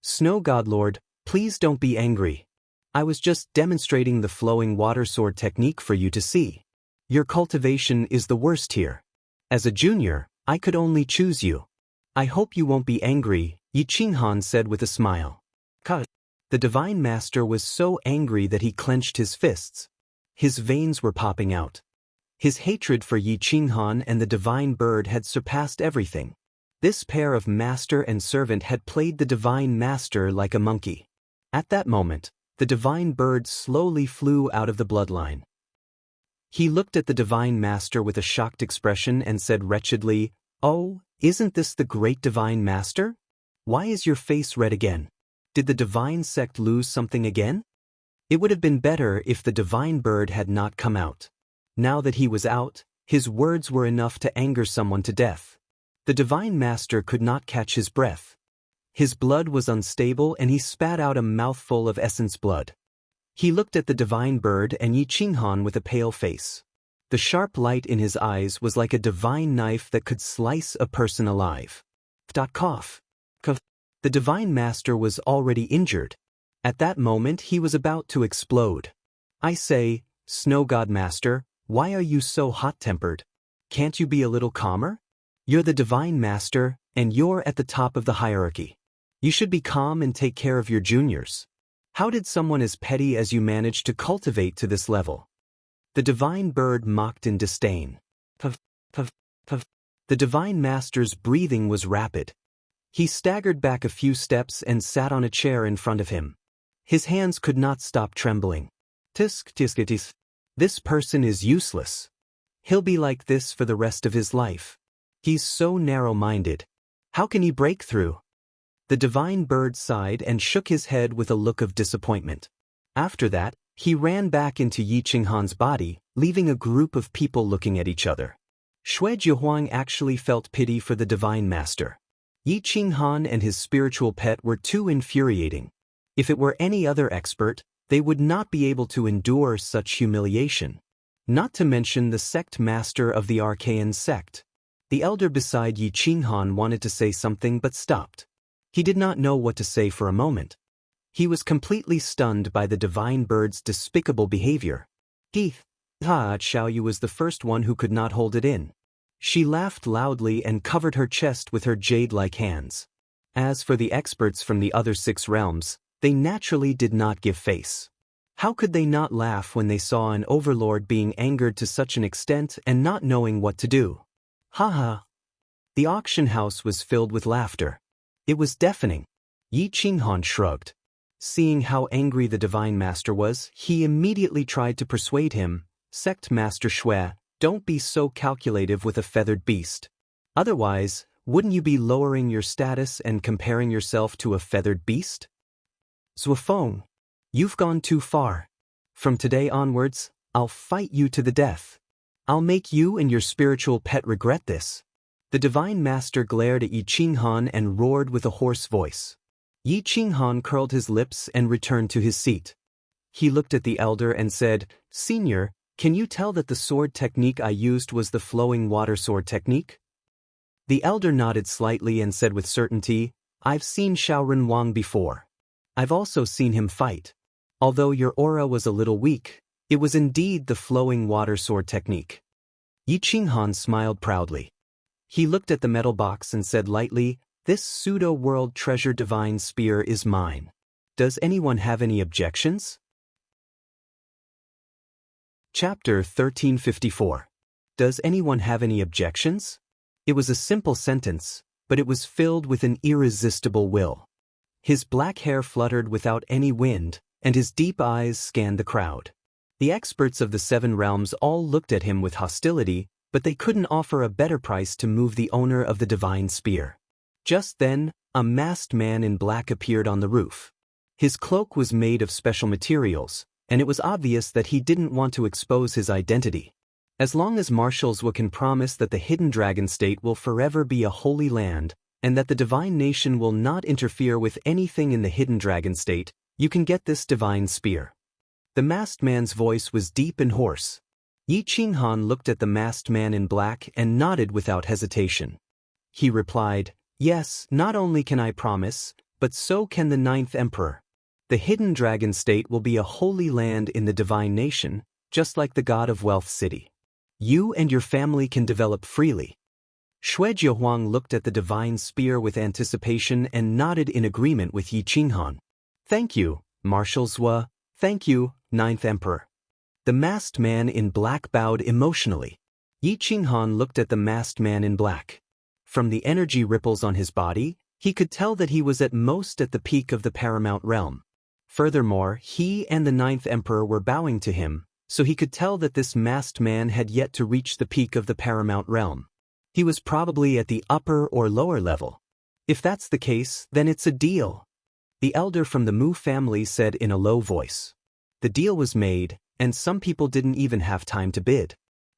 Snow God Lord, please don't be angry. I was just demonstrating the flowing water sword technique for you to see. Your cultivation is the worst here. As a junior, I could only choose you. I hope you won't be angry, Yi Qinghan said with a smile. The Divine Master was so angry that he clenched his fists. His veins were popping out. His hatred for Yi Qinghan and the Divine Bird had surpassed everything. This pair of master and servant had played the Divine Master like a monkey. At that moment, the Divine Bird slowly flew out of the bloodline. He looked at the Divine Master with a shocked expression and said wretchedly, "Oh, isn't this the great Divine Master? Why is your face red again? Did the Divine Sect lose something again?" It would have been better if the Divine Bird had not come out. Now that he was out, his words were enough to anger someone to death. The Divine Master could not catch his breath. His blood was unstable and he spat out a mouthful of essence blood. He looked at the Divine Bird and Yi Qinghan with a pale face. The sharp light in his eyes was like a divine knife that could slice a person alive. Cough. The Divine Master was already injured. At that moment he was about to explode. I say, Snow God Master, why are you so hot-tempered? Can't you be a little calmer? You're the Divine Master, and you're at the top of the hierarchy. You should be calm and take care of your juniors. How did someone as petty as you manage to cultivate to this level? The Divine Bird mocked in disdain. Puff. The Divine Master's breathing was rapid. He staggered back a few steps and sat on a chair in front of him. His hands could not stop trembling. Tisk. This person is useless. He'll be like this for the rest of his life. He's so narrow-minded. How can he break through? The Divine Bird sighed and shook his head with a look of disappointment. After that, he ran back into Yi Qinghan's body, leaving a group of people looking at each other. Shui Jiahuang actually felt pity for the Divine Master. Yi Qinghan and his spiritual pet were too infuriating. If it were any other expert, they would not be able to endure such humiliation. Not to mention the sect master of the Archaean sect. The elder beside Yi Qinghan wanted to say something but stopped. He did not know what to say for a moment. He was completely stunned by the Divine Bird's despicable behavior. Xiaoyu was the first one who could not hold it in. She laughed loudly and covered her chest with her jade-like hands. As for the experts from the other 6 realms, they naturally did not give face. How could they not laugh when they saw an overlord being angered to such an extent and not knowing what to do? Ha. The auction house was filled with laughter. It was deafening. Yi Qinghan shrugged. Seeing how angry the Divine Master was, he immediately tried to persuade him, Sect Master Shui, don't be so calculative with a feathered beast. Otherwise, wouldn't you be lowering your status and comparing yourself to a feathered beast? Zuofeng, you've gone too far. From today onwards, I'll fight you to the death. I'll make you and your spiritual pet regret this. The Divine Master glared at Yi Qinghan and roared with a hoarse voice. Yi Qinghan curled his lips and returned to his seat. He looked at the elder and said, Senior, can you tell that the sword technique I used was the flowing water sword technique? The elder nodded slightly and said with certainty, I've seen Xiaoren Wang before. I've also seen him fight. Although your aura was a little weak, it was indeed the flowing water sword technique. Yi Qinghan smiled proudly. He looked at the metal box and said lightly, This pseudo-world treasure divine spear is mine. Does anyone have any objections? Chapter 1354. Does anyone have any objections? It was a simple sentence, but it was filled with an irresistible will. His black hair fluttered without any wind, and his deep eyes scanned the crowd. The experts of the 7 realms all looked at him with hostility, but they couldn't offer a better price to move the owner of the divine spear. Just then, a masked man in black appeared on the roof. His cloak was made of special materials, and it was obvious that he didn't want to expose his identity. As long as Marshals can promise that the Hidden Dragon State will forever be a holy land, and that the divine nation will not interfere with anything in the hidden dragon state, you can get this divine spear. The masked man's voice was deep and hoarse. Yi Qinghan looked at the masked man in black and nodded without hesitation. He replied, "Yes, not only can I promise, but so can the 9th emperor. The hidden dragon state will be a holy land in the divine nation, just like the god of wealth city. You and your family can develop freely." Xue Jiehuang looked at the divine spear with anticipation and nodded in agreement with Yi Qinghan. "Thank you, Marshal Zhou. Thank you, 9th emperor." The masked man in black bowed emotionally. Yi Qinghan looked at the masked man in black. From the energy ripples on his body, he could tell that he was at most at the peak of the paramount realm. Furthermore, he and the 9th emperor were bowing to him, so he could tell that this masked man had yet to reach the peak of the paramount realm. He was probably at the upper or lower level. If that's the case, then it's a deal. The elder from the Mu family said in a low voice. The deal was made, and some people didn't even have time to bid.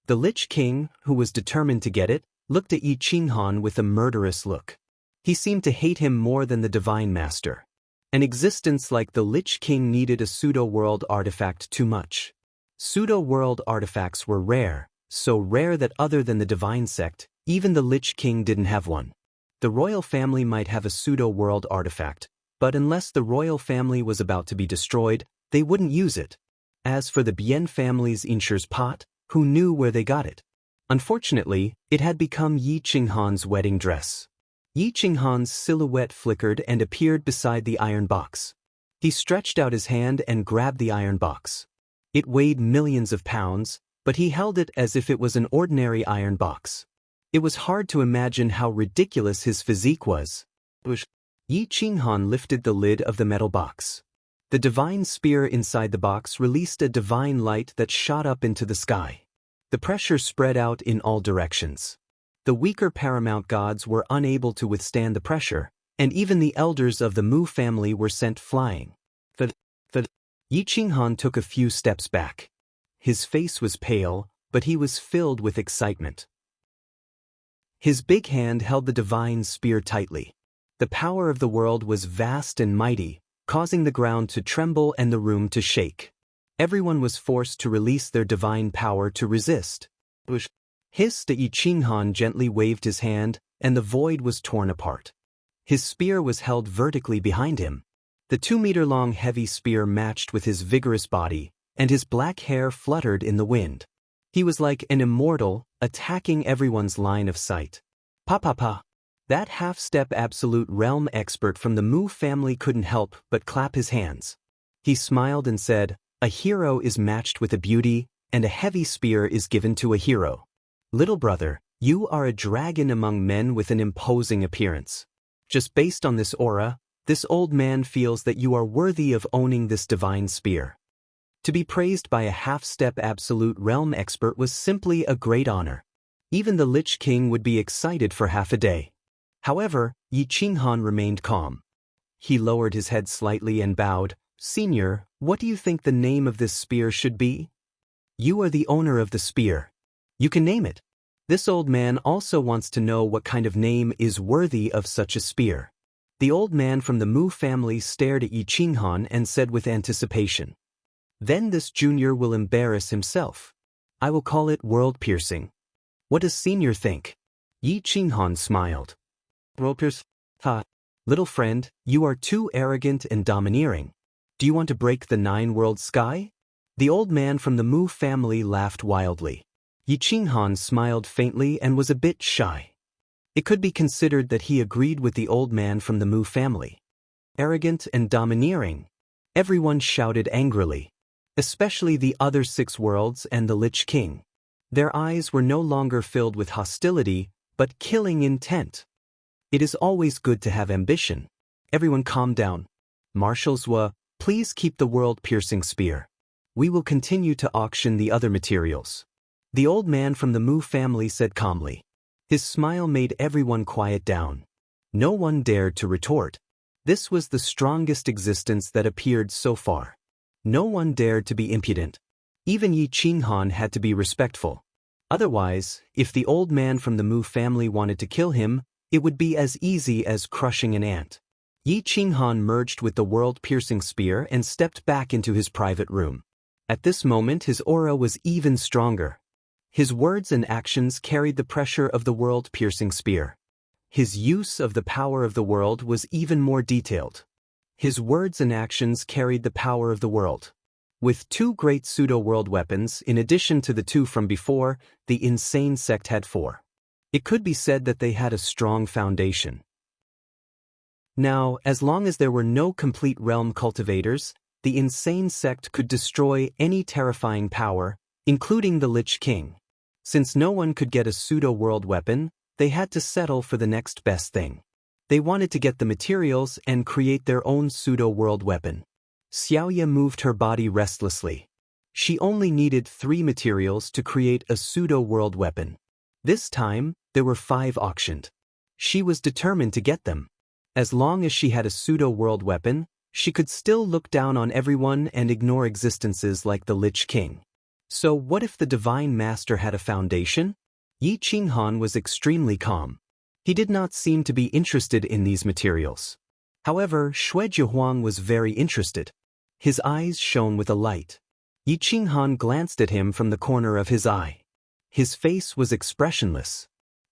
The Lich King, who was determined to get it, looked at Yi Qinghan with a murderous look. He seemed to hate him more than the Divine Master. An existence like the Lich King needed a pseudo-world artifact too much. Pseudo-world artifacts were rare, so rare that other than the Divine Sect, even the Lich King didn't have one. The royal family might have a pseudo-world artifact, but unless the royal family was about to be destroyed, they wouldn't use it. As for the Bien family's Inshur's pot, who knew where they got it? Unfortunately, it had become Yi Qinghan's wedding dress. Yi Qinghan's silhouette flickered and appeared beside the iron box. He stretched out his hand and grabbed the iron box. It weighed millions of pounds, but he held it as if it was an ordinary iron box. It was hard to imagine how ridiculous his physique was. Yi Qinghan lifted the lid of the metal box. The divine spear inside the box released a divine light that shot up into the sky. The pressure spread out in all directions. The weaker paramount gods were unable to withstand the pressure, and even the elders of the Mu family were sent flying. Yi Qinghan took a few steps back. His face was pale, but he was filled with excitement. His big hand held the divine spear tightly. The power of the world was vast and mighty, causing the ground to tremble and the room to shake. Everyone was forced to release their divine power to resist. Hissed, Yi Qinghan gently waved his hand, and the void was torn apart. His spear was held vertically behind him. The 2-meter-long heavy spear matched with his vigorous body, and his black hair fluttered in the wind. He was like an immortal, attacking everyone's line of sight. Pa. That half-step absolute realm expert from the Mu family couldn't help but clap his hands. He smiled and said, "A hero is matched with a beauty, and a heavy spear is given to a hero. Little brother, you are a dragon among men with an imposing appearance. Just based on this aura, this old man feels that you are worthy of owning this divine spear." To be praised by a half-step absolute realm expert was simply a great honor. Even the Lich King would be excited for half a day. However, Yi Qinghan remained calm. He lowered his head slightly and bowed. "Senior, what do you think the name of this spear should be?" "You are the owner of the spear. You can name it." This old man also wants to know what kind of name is worthy of such a spear. The old man from the Mu family stared at Yi Qinghan and said with anticipation, "Then this junior will embarrass himself. I will call it world-piercing. What does senior think?" Yi Qinghan smiled. "World-piercing? Ha. Little friend, you are too arrogant and domineering. Do you want to break the 9-world sky?" The old man from the Mu family laughed wildly. Yi Qinghan smiled faintly and was a bit shy. It could be considered that he agreed with the old man from the Mu family. Arrogant and domineering. Everyone shouted angrily. Especially the other 6 worlds and the Lich King. Their eyes were no longer filled with hostility, but killing intent. It is always good to have ambition. Everyone calm down. Marshal Zhou, please keep the world-piercing spear. We will continue to auction the other materials. The old man from the Mu family said calmly. His smile made everyone quiet down. No one dared to retort. This was the strongest existence that appeared so far. No one dared to be impudent. Even Yi Qinghan had to be respectful. Otherwise, if the old man from the Mu family wanted to kill him, It would be as easy as crushing an ant. Yi Qinghan merged with the world-piercing spear and stepped back into his private room. At this moment his aura was even stronger. His words and actions carried the pressure of the world-piercing spear. His use of the power of the world was even more detailed. His words and actions carried the power of the world. With two great pseudo-world weapons, in addition to the two from before, the insane sect had four. It could be said that they had a strong foundation. Now, as long as there were no complete realm cultivators, the insane sect could destroy any terrifying power, including the Lich King. Since no one could get a pseudo-world weapon, they had to settle for the next best thing. They wanted to get the materials and create their own pseudo-world weapon. Xiaoya moved her body restlessly. She only needed 3 materials to create a pseudo-world weapon. This time, there were 5 auctioned. She was determined to get them. As long as she had a pseudo-world weapon, she could still look down on everyone and ignore existences like the Lich King. So what if the Divine Master had a foundation? Yi Qinghan was extremely calm. He did not seem to be interested in these materials. However, Xue Jihuang was very interested. His eyes shone with a light. Yi Qinghan glanced at him from the corner of his eye. His face was expressionless.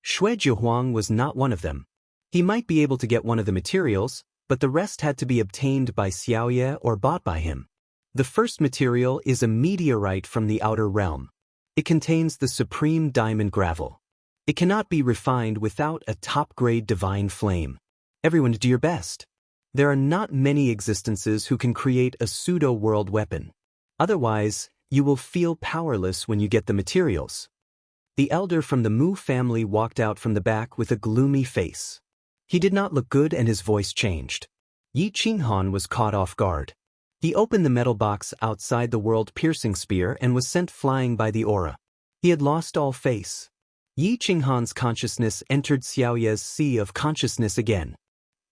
Xue Jihuang was not one of them. He might be able to get one of the materials, but the rest had to be obtained by Xiaoya or bought by him. The first material is a meteorite from the outer realm. It contains the supreme diamond gravel. It cannot be refined without a top-grade divine flame. Everyone do your best. There are not many existences who can create a pseudo-world weapon. Otherwise, you will feel powerless when you get the materials. The elder from the Mu family walked out from the back with a gloomy face. He did not look good and his voice changed. Yi Qinghan was caught off guard. He opened the metal box outside the world-piercing spear and was sent flying by the aura. He had lost all face. Yi Qinghan's consciousness entered Xiaoya's sea of consciousness again.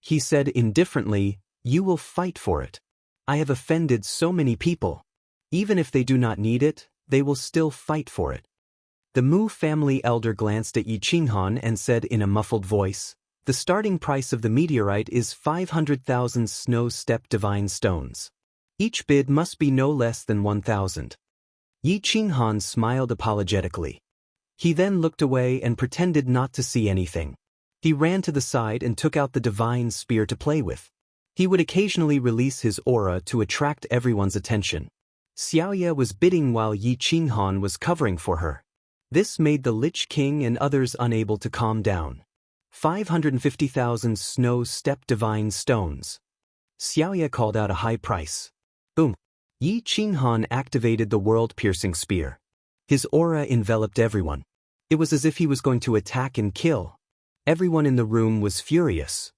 He said indifferently, "You will fight for it. I have offended so many people. Even if they do not need it, they will still fight for it." The Mu family elder glanced at Yi Qinghan and said in a muffled voice, "The starting price of the meteorite is 500,000 snow-step divine stones. Each bid must be no less than 1,000. Yi Qinghan smiled apologetically. He then looked away and pretended not to see anything. He ran to the side and took out the divine spear to play with. He would occasionally release his aura to attract everyone's attention. Xiaoya was bidding while Yi Qinghan was covering for her. This made the Lich King and others unable to calm down. 550,000 snow-step divine stones. Xiaoya called out a high price. Boom! Yi Qinghan activated the world-piercing spear. His aura enveloped everyone. It was as if he was going to attack and kill. Everyone in the room was furious.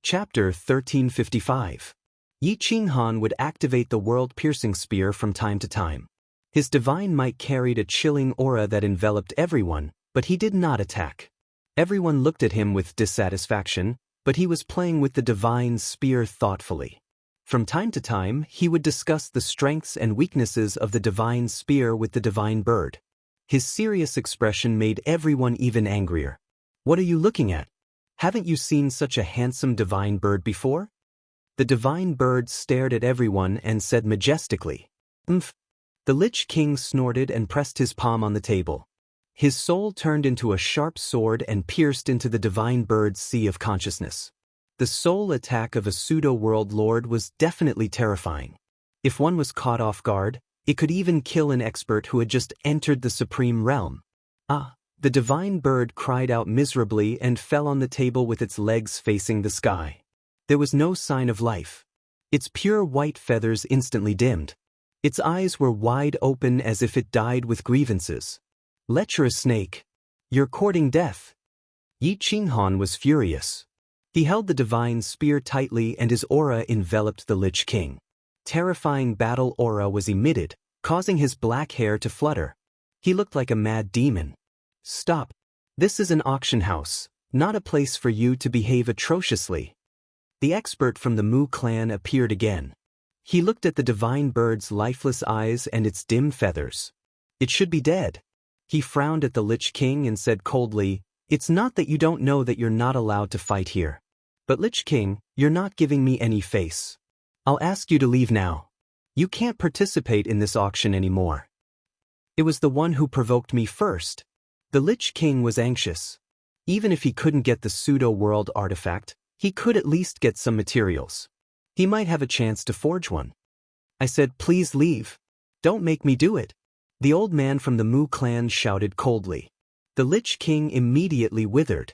Chapter 1355. Yi Qinghan would activate the world-piercing spear from time to time. His divine might carried a chilling aura that enveloped everyone, but he did not attack. Everyone looked at him with dissatisfaction, but he was playing with the divine spear thoughtfully. From time to time, he would discuss the strengths and weaknesses of the divine spear with the divine bird. His serious expression made everyone even angrier. "What are you looking at? Haven't you seen such a handsome divine bird before?" The divine bird stared at everyone and said majestically, "Umph." The Lich King snorted and pressed his palm on the table. His soul turned into a sharp sword and pierced into the divine bird's sea of consciousness. The soul attack of a pseudo-world lord was definitely terrifying. If one was caught off guard, it could even kill an expert who had just entered the supreme realm. Ah! The divine bird cried out miserably and fell on the table with its legs facing the sky. There was no sign of life. Its pure white feathers instantly dimmed. Its eyes were wide open as if it died with grievances. "Lecherous snake! You're courting death." Yi Qinghan was furious. He held the divine spear tightly and his aura enveloped the Lich King. Terrifying battle aura was emitted, causing his black hair to flutter. He looked like a mad demon. "Stop. This is an auction house, not a place for you to behave atrociously." The expert from the Mu clan appeared again. He looked at the divine bird's lifeless eyes and its dim feathers. "It should be dead." He frowned at the Lich King and said coldly, It's not that you don't know that you're not allowed to fight here. But Lich King, you're not giving me any face. I'll ask you to leave now. You can't participate in this auction anymore. It was the one who provoked me first. The Lich King was anxious. Even if he couldn't get the pseudo-world artifact, he could at least get some materials. He might have a chance to forge one. I said, please leave. Don't make me do it. The old man from the Mu clan shouted coldly. The Lich King immediately withered.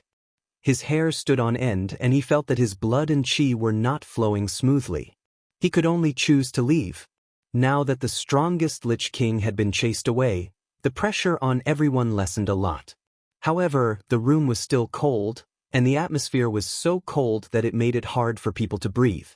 His hair stood on end and he felt that his blood and chi were not flowing smoothly. He could only choose to leave. Now that the strongest Lich King had been chased away, the pressure on everyone lessened a lot. However, the room was still cold, and the atmosphere was so cold that it made it hard for people to breathe.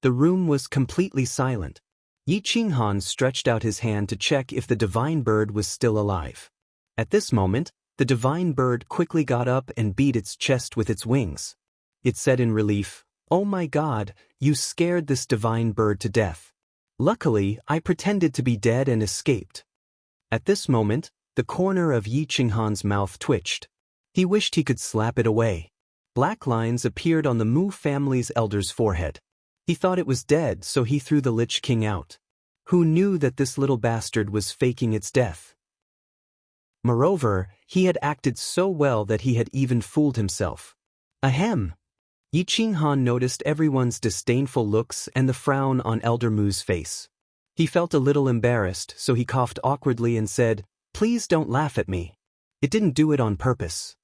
The room was completely silent. Yi Qinghan stretched out his hand to check if the divine bird was still alive. At this moment, the divine bird quickly got up and beat its chest with its wings. It said in relief, "Oh my God, you scared this divine bird to death. Luckily, I pretended to be dead and escaped." At this moment, the corner of Yi Qinghan's mouth twitched. He wished he could slap it away. Black lines appeared on the Mu family's elder's forehead. He thought it was dead, so he threw the Lich King out. Who knew that this little bastard was faking its death? Moreover, he had acted so well that he had even fooled himself. Ahem! Yi Qinghan noticed everyone's disdainful looks and the frown on Elder Mu's face. He felt a little embarrassed, so he coughed awkwardly and said, "Please don't laugh at me. It didn't do it on purpose."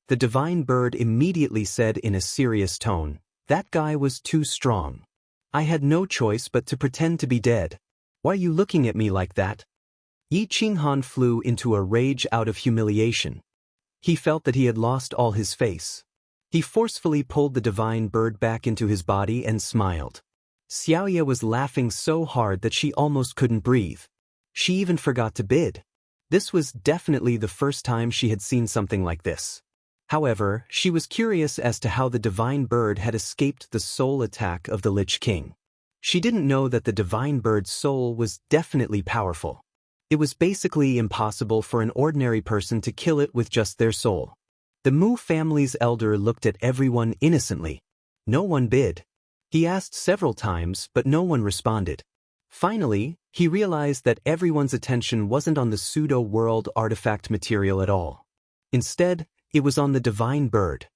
The divine bird immediately said in a serious tone, "That guy was too strong. I had no choice but to pretend to be dead. Why are you looking at me like that?" Yi Qinghan flew into a rage out of humiliation. He felt that he had lost all his face. He forcefully pulled the divine bird back into his body and smiled. Xiaoye was laughing so hard that she almost couldn't breathe. She even forgot to bid. This was definitely the first time she had seen something like this. However, she was curious as to how the divine bird had escaped the soul attack of the Lich King. She didn't know that the divine bird's soul was definitely powerful. It was basically impossible for an ordinary person to kill it with just their soul. The Mu family's elder looked at everyone innocently. No one bid. He asked several times, but no one responded. Finally, he realized that everyone's attention wasn't on the pseudo-world artifact material at all. Instead, it was on the divine bird.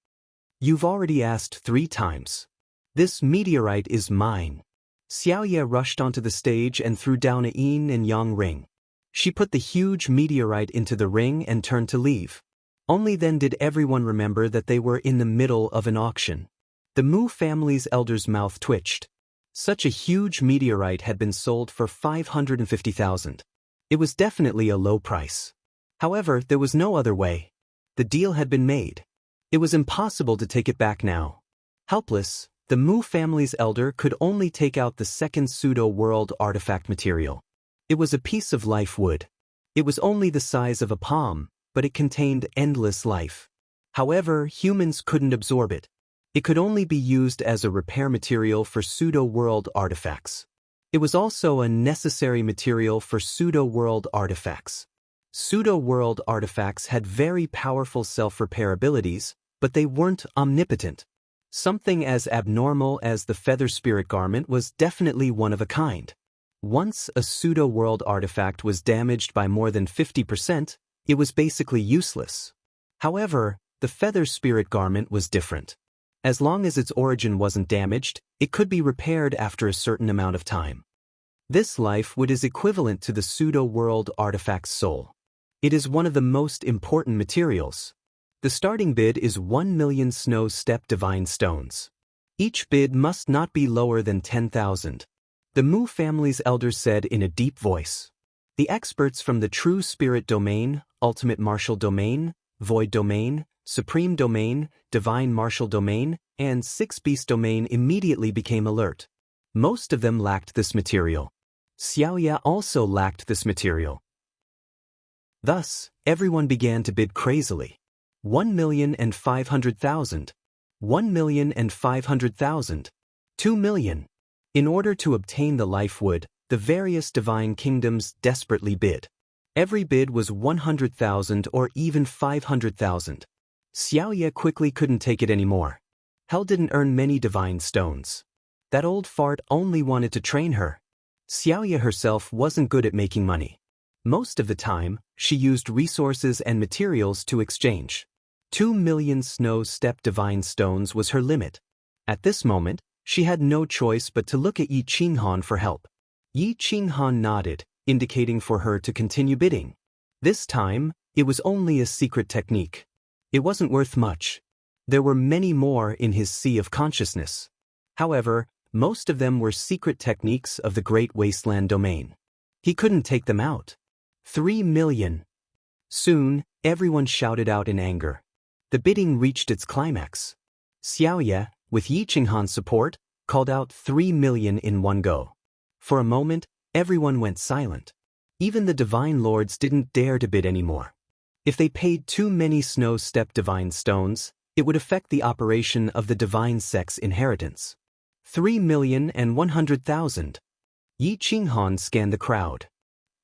"You've already asked 3 times. This meteorite is mine." Xiaoye rushed onto the stage and threw down a yin and yang ring. She put the huge meteorite into the ring and turned to leave. Only then did everyone remember that they were in the middle of an auction. The Mu family's elder's mouth twitched. Such a huge meteorite had been sold for 550,000. It was definitely a low price. However, there was no other way. The deal had been made. It was impossible to take it back now. Helpless, the Mu family's elder could only take out the second pseudo-world artifact material. It was a piece of life wood. It was only the size of a palm, but it contained endless life. However, humans couldn't absorb it. It could only be used as a repair material for pseudo-world artifacts. It was also a necessary material for pseudo-world artifacts. Pseudo-world artifacts had very powerful self-repair abilities, but they weren't omnipotent. Something as abnormal as the feather spirit garment was definitely one of a kind. Once a pseudo-world artifact was damaged by more than 50%, it was basically useless. However, the feather spirit garment was different. As long as its origin wasn't damaged, it could be repaired after a certain amount of time. This life wood is equivalent to the pseudo-world artifact's soul. It is one of the most important materials. The starting bid is 1 million snow step divine stones. Each bid must not be lower than 10,000. The Mu family's elders said in a deep voice. The experts from the True Spirit Domain, Ultimate Martial Domain, Void Domain, Supreme Domain, Divine Martial Domain, and Six Beast Domain immediately became alert. Most of them lacked this material. Xiaoye also lacked this material. Thus, everyone began to bid crazily. 1,500,000. 1,500,000. 2 million. In order to obtain the life wood, the various divine kingdoms desperately bid. Every bid was 100,000 or even 500,000. Xiaoye quickly couldn't take it anymore. Hell didn't earn many divine stones. That old fart only wanted to train her. Xiaoye herself wasn't good at making money. Most of the time, she used resources and materials to exchange. 2 million snow step divine stones was her limit. At this moment, she had no choice but to look at Yi Qinghan for help. Yi Qinghan nodded, indicating for her to continue bidding. This time, it was only a secret technique. It wasn't worth much. There were many more in his sea of consciousness. However, most of them were secret techniques of the Great Wasteland domain. He couldn't take them out. 3 million. Soon, everyone shouted out in anger. The bidding reached its climax. Xiaoye, with Yi Qinghan's support, called out 3 million in one go. For a moment, everyone went silent. Even the divine lords didn't dare to bid anymore. If they paid too many snow step divine stones, it would affect the operation of the divine sex inheritance. 3,100,000. Yi Qinghan scanned the crowd.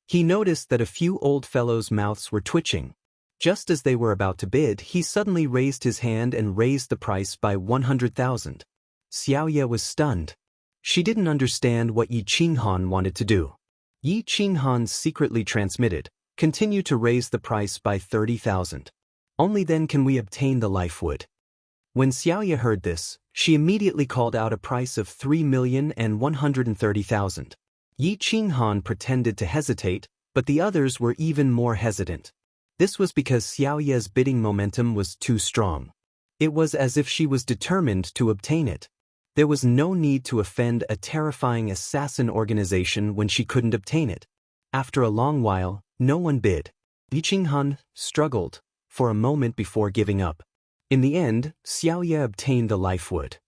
He noticed that a few old fellows' mouths were twitching. Just as they were about to bid, he suddenly raised his hand and raised the price by 100,000. Xiaoye was stunned. She didn't understand what Yi Qinghan wanted to do. Yi Qinghan secretly transmitted, "Continue to raise the price by 30,000. Only then can we obtain the life wood." When Xiaoye heard this, she immediately called out a price of 3,130,000. Yi Qinghan pretended to hesitate, but the others were even more hesitant. This was because Xiaoye's bidding momentum was too strong. It was as if she was determined to obtain it. There was no need to offend a terrifying assassin organization when she couldn't obtain it. After a long while, no one bid. Yi Qinghan struggled for a moment before giving up. In the end, Xiaoye obtained the life wood.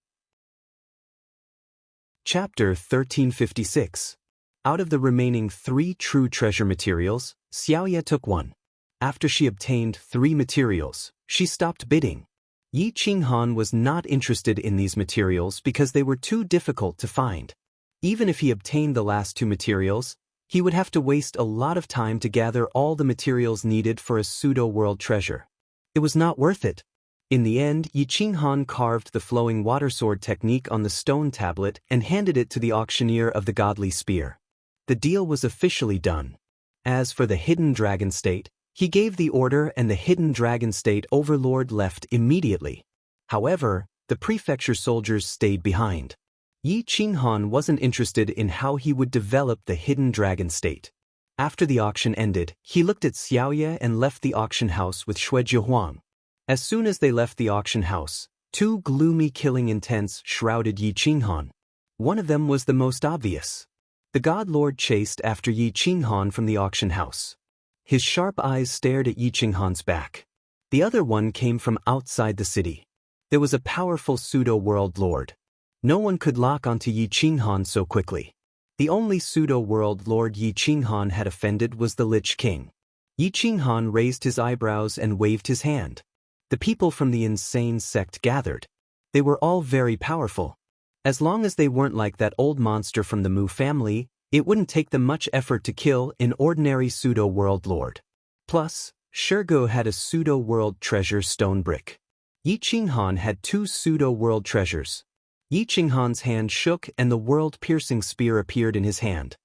Chapter 1356. Out of the remaining 3 true treasure materials, Xiaoye took one. After she obtained 3 materials, she stopped bidding. Yi Qinghan was not interested in these materials because they were too difficult to find. Even if he obtained the last 2 materials, he would have to waste a lot of time to gather all the materials needed for a pseudo-world treasure. It was not worth it. In the end, Yi Qinghan carved the flowing water sword technique on the stone tablet and handed it to the auctioneer of the godly spear. The deal was officially done. As for the hidden dragon state, he gave the order and the hidden dragon state overlord left immediately. However, the prefecture soldiers stayed behind. Yi Qinghan wasn't interested in how he would develop the hidden dragon state. After the auction ended, he looked at Xiaoye and left the auction house with Xue Jihuang. As soon as they left the auction house, 2 gloomy killing intents shrouded Yi Qinghan. One of them was the most obvious. The God Lord chased after Yi Qinghan from the auction house. His sharp eyes stared at Yi Qinghan's back. The other one came from outside the city. There was a powerful pseudo-world lord. No one could lock onto Yi Qinghan so quickly. The only pseudo-world lord Yi Qinghan had offended was the Lich King. Yi Qinghan raised his eyebrows and waved his hand. The people from the insane sect gathered. They were all very powerful. As long as they weren't like that old monster from the Mu family, it wouldn't take them much effort to kill an ordinary pseudo-world lord. Plus, Shirgu had a pseudo-world treasure stone brick. Yi Qinghan had 2 pseudo-world treasures. Yi Qinghan's hand shook and the world-piercing spear appeared in his hand.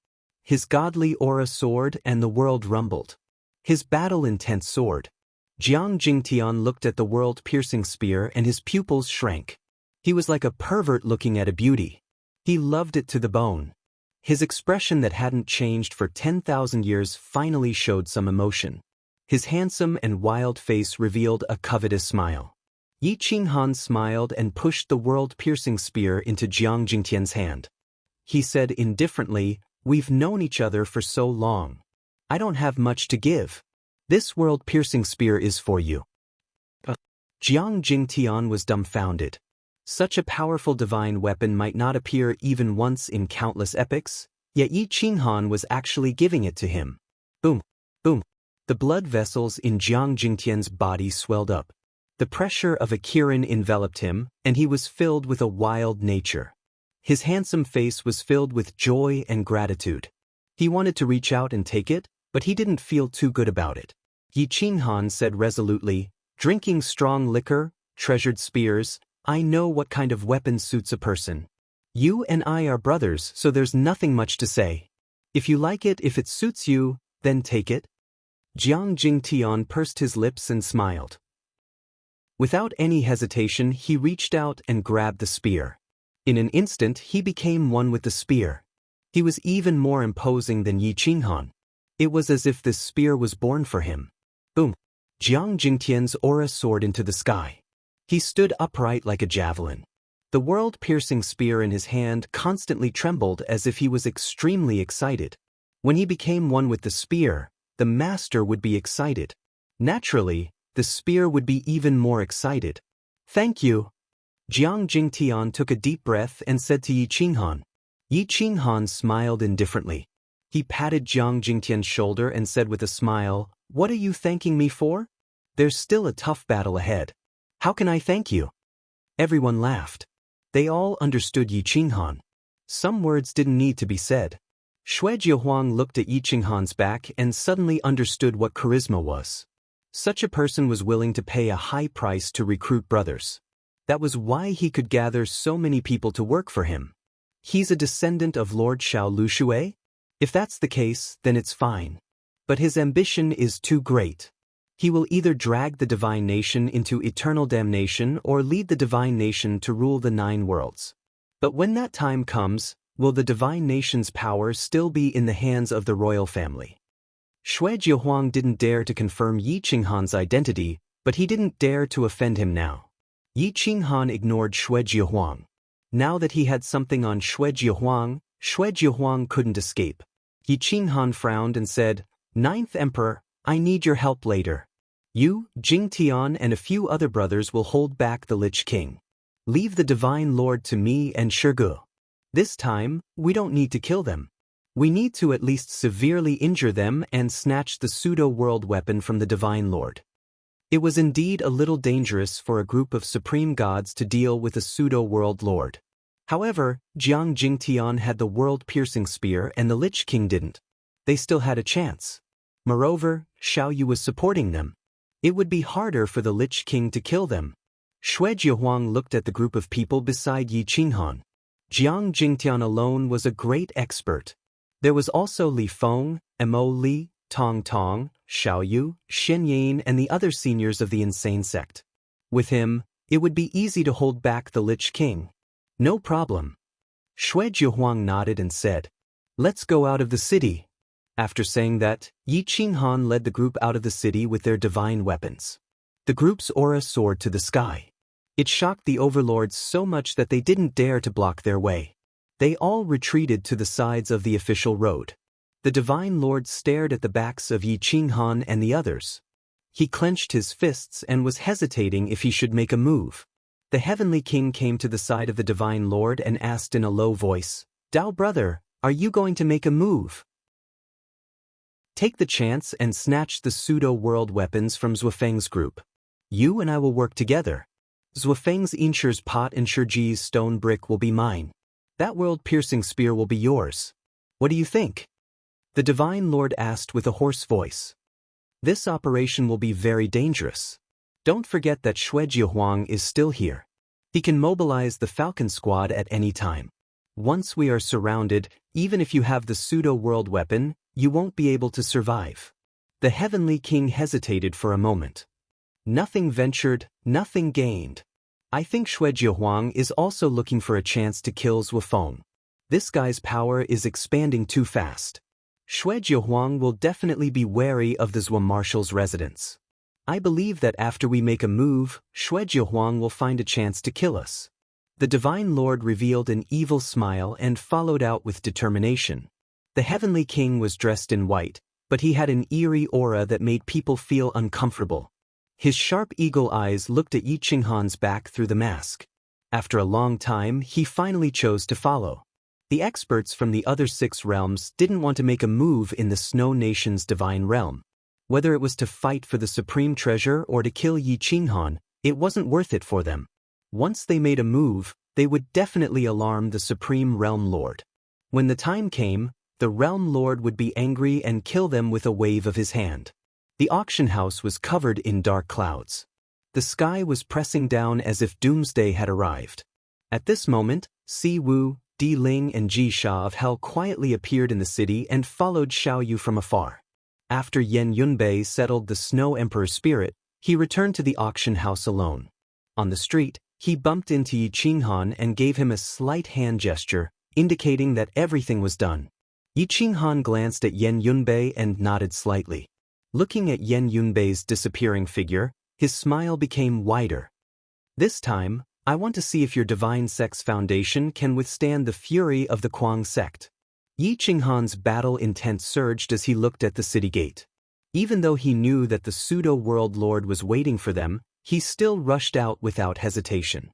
His godly aura soared and the world rumbled. His battle-intense soared. Jiang Jingtian looked at the world-piercing spear and his pupils shrank. He was like a pervert looking at a beauty. He loved it to the bone. His expression that hadn't changed for 10,000 years finally showed some emotion. His handsome and wild face revealed a covetous smile. Yi Qinghan smiled and pushed the world-piercing spear into Jiang Jingtian's hand. He said indifferently, "We've known each other for so long. I don't have much to give. This world-piercing spear is for you." Jiang Jingtian was dumbfounded. Such a powerful divine weapon might not appear even once in countless epics, yet Yi Qinghan was actually giving it to him. Boom, boom. The blood vessels in Jiang Jingtian's body swelled up. The pressure of a Kirin enveloped him, and he was filled with a wild nature. His handsome face was filled with joy and gratitude. He wanted to reach out and take it, but he didn't feel too good about it. Yi Qinghan said resolutely, Drinking strong liquor, treasured spears, I know what kind of weapon suits a person. You and I are brothers, so there's nothing much to say. If you like it, if it suits you, then take it. Jiang Jingtian pursed his lips and smiled. Without any hesitation, he reached out and grabbed the spear. In an instant, he became one with the spear. He was even more imposing than Yi Qinghan. It was as if this spear was born for him. Boom! Jiang Jingtian's aura soared into the sky. He stood upright like a javelin. The world-piercing spear in his hand constantly trembled as if he was extremely excited. When he became one with the spear, the master would be excited. Naturally, the spear would be even more excited. Thank you. Jiang Jingtian took a deep breath and said to Yi Qinghan. Yi Qinghan smiled indifferently. He patted Jiang Jingtian's shoulder and said with a smile, "What are you thanking me for? There's still a tough battle ahead. How can I thank you?" Everyone laughed. They all understood Yi Qinghan. Some words didn't need to be said. Xue Jiehuang looked at Yi Qinghan's back and suddenly understood what charisma was. Such a person was willing to pay a high price to recruit brothers. That was why he could gather so many people to work for him. He's a descendant of Lord Xiao Lushui? If that's the case, then it's fine. But his ambition is too great. He will either drag the divine nation into eternal damnation or lead the divine nation to rule the 9 worlds. But when that time comes, will the divine nation's power still be in the hands of the royal family? Xue Jiehuang didn't dare to confirm Yi Qinghan's identity, but he didn't dare to offend him now. Yi Qinghan ignored Xue Jiehuang. Now that he had something on Xue Jiehuang couldn't escape. Yi Qinghan frowned and said, "Ninth Emperor, I need your help later. You, Jingtian and a few other brothers will hold back the Lich King. Leave the Divine Lord to me and Shirgu. This time, we don't need to kill them. We need to at least severely injure them and snatch the pseudo-world weapon from the Divine Lord." It was indeed a little dangerous for a group of supreme gods to deal with a pseudo-world lord. However, Jiang Jingtian had the world-piercing spear and the Lich King didn't. They still had a chance. Moreover, Xiaoyu was supporting them. It would be harder for the Lich King to kill them. Xue Jiehuang looked at the group of people beside Yi Qinghan. Jiang Jingtian alone was a great expert. There was also Li Feng, Mo Li, Tong Tong, Xiaoyu, Shen Yan and the other seniors of the insane sect. With him, it would be easy to hold back the Lich King. No problem. Xue Jiehuang nodded and said, "Let's go out of the city." After saying that, Yi Qinghan led the group out of the city with their divine weapons. The group's aura soared to the sky. It shocked the overlords so much that they didn't dare to block their way. They all retreated to the sides of the official road. The Divine Lord stared at the backs of Yi Qinghan and the others. He clenched his fists and was hesitating if he should make a move. The Heavenly King came to the side of the Divine Lord and asked in a low voice, "Dao brother, are you going to make a move? Take the chance and snatch the pseudo-world weapons from Zhuofeng's group. You and I will work together. Zhuofeng's Inshur's pot and Shurji's stone brick will be mine. That world-piercing spear will be yours. What do you think?" The Divine Lord asked with a hoarse voice. "This operation will be very dangerous. Don't forget that Xue Jiehuang is still here. He can mobilize the Falcon Squad at any time. Once we are surrounded, even if you have the pseudo-world weapon, you won't be able to survive." The Heavenly King hesitated for a moment. Nothing ventured, nothing gained. I think Xue Jiehuang is also looking for a chance to kill Zhuofeng. This guy's power is expanding too fast. Xue Jiehuang will definitely be wary of the Zhuo Marshal's residence. I believe that after we make a move, Xue Jiehuang will find a chance to kill us. The Divine Lord revealed an evil smile and followed out with determination. The Heavenly King was dressed in white, but he had an eerie aura that made people feel uncomfortable. His sharp eagle eyes looked at Yi Qinghan's back through the mask. After a long time, he finally chose to follow. The experts from the other 6 realms didn't want to make a move in the Snow Nation's divine realm. Whether it was to fight for the supreme treasure or to kill Yi Qinghan, it wasn't worth it for them. Once they made a move, they would definitely alarm the Supreme Realm Lord. When the time came, the Realm Lord would be angry and kill them with a wave of his hand. The auction house was covered in dark clouds. The sky was pressing down as if doomsday had arrived. At this moment, Si Wu, Di Ling and Ji Sha of Hell quietly appeared in the city and followed Xiao Yu from afar. After Yan Yunbei settled the Snow Emperor's spirit, he returned to the auction house alone. On the street, he bumped into Yi Qinghan and gave him a slight hand gesture, indicating that everything was done. Yi Qinghan glanced at Yan Yunbei and nodded slightly. Looking at Yan Yunbei's disappearing figure, his smile became wider. This time, I want to see if your divine sect's foundation can withstand the fury of the Kuang sect. Yi Qinghan's battle intent surged as he looked at the city gate. Even though he knew that the pseudo-world lord was waiting for them, he still rushed out without hesitation.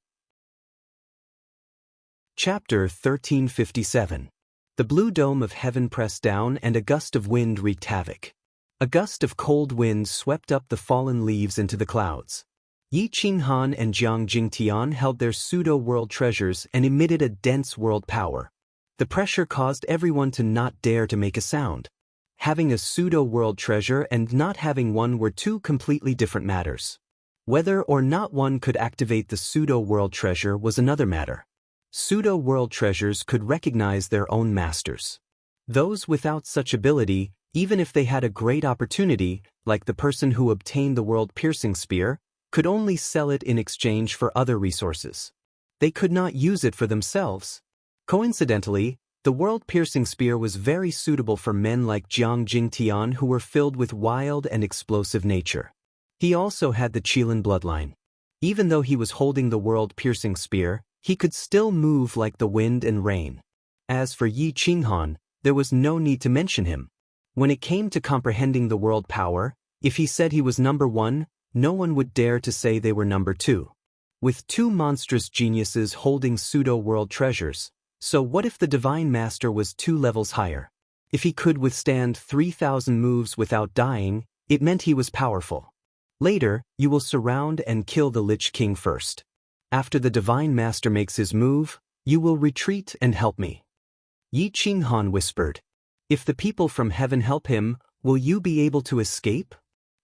Chapter 1357. The blue dome of heaven pressed down and a gust of wind wreaked havoc. A gust of cold wind swept up the fallen leaves into the clouds. Yi Qinghan and Jiang Jingtian held their pseudo-world treasures and emitted a dense world power. The pressure caused everyone to not dare to make a sound. Having a pseudo-world treasure and not having one were two completely different matters. Whether or not one could activate the pseudo-world treasure was another matter. Pseudo-world treasures could recognize their own masters. Those without such ability, even if they had a great opportunity, like the person who obtained the world-piercing spear, could only sell it in exchange for other resources. They could not use it for themselves. Coincidentally, the world-piercing spear was very suitable for men like Jiang Jingtian who were filled with wild and explosive nature. He also had the Qilin bloodline. Even though he was holding the world-piercing spear, he could still move like the wind and rain. As for Yi Qinghan, there was no need to mention him. When it came to comprehending the world power, if he said he was number one, no one would dare to say they were number two. With two monstrous geniuses holding pseudo-world treasures, so what if the Divine Master was 2 levels higher? If he could withstand 3,000 moves without dying, it meant he was powerful. Later, you will surround and kill the Lich King first. After the Divine Master makes his move, you will retreat and help me. Yi Qinghan whispered. If the people from heaven help him, will you be able to escape?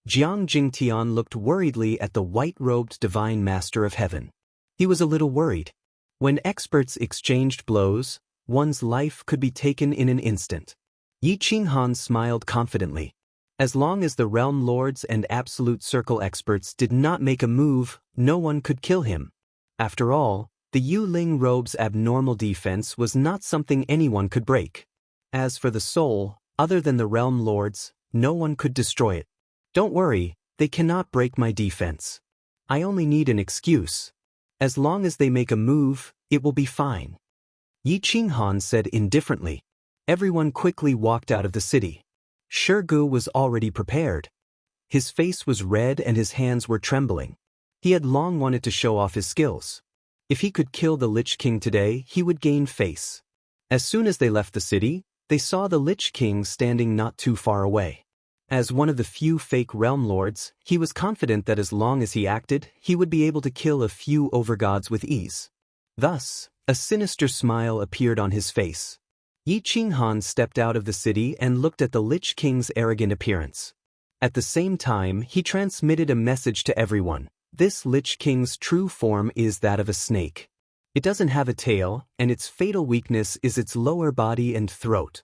Jiang Jingtian looked worriedly at the white-robed Divine Master of Heaven. He was a little worried. When experts exchanged blows, one's life could be taken in an instant. Yi Qinghan smiled confidently. As long as the Realm Lords and Absolute Circle experts did not make a move, no one could kill him. After all, the Yu Ling robe's abnormal defense was not something anyone could break. As for the soul, other than the Realm Lords, no one could destroy it. Don't worry, they cannot break my defense. I only need an excuse. As long as they make a move, it will be fine. Yi Qinghan said indifferently. Everyone quickly walked out of the city. Shirgu was already prepared. His face was red and his hands were trembling. He had long wanted to show off his skills. If he could kill the Lich King today, he would gain face. As soon as they left the city, they saw the Lich King standing not too far away. As one of the few fake Realm Lords, he was confident that as long as he acted, he would be able to kill a few overgods with ease. Thus, a sinister smile appeared on his face. Yi Qinghan stepped out of the city and looked at the Lich King's arrogant appearance. At the same time, he transmitted a message to everyone. This Lich King's true form is that of a snake. It doesn't have a tail, and its fatal weakness is its lower body and throat.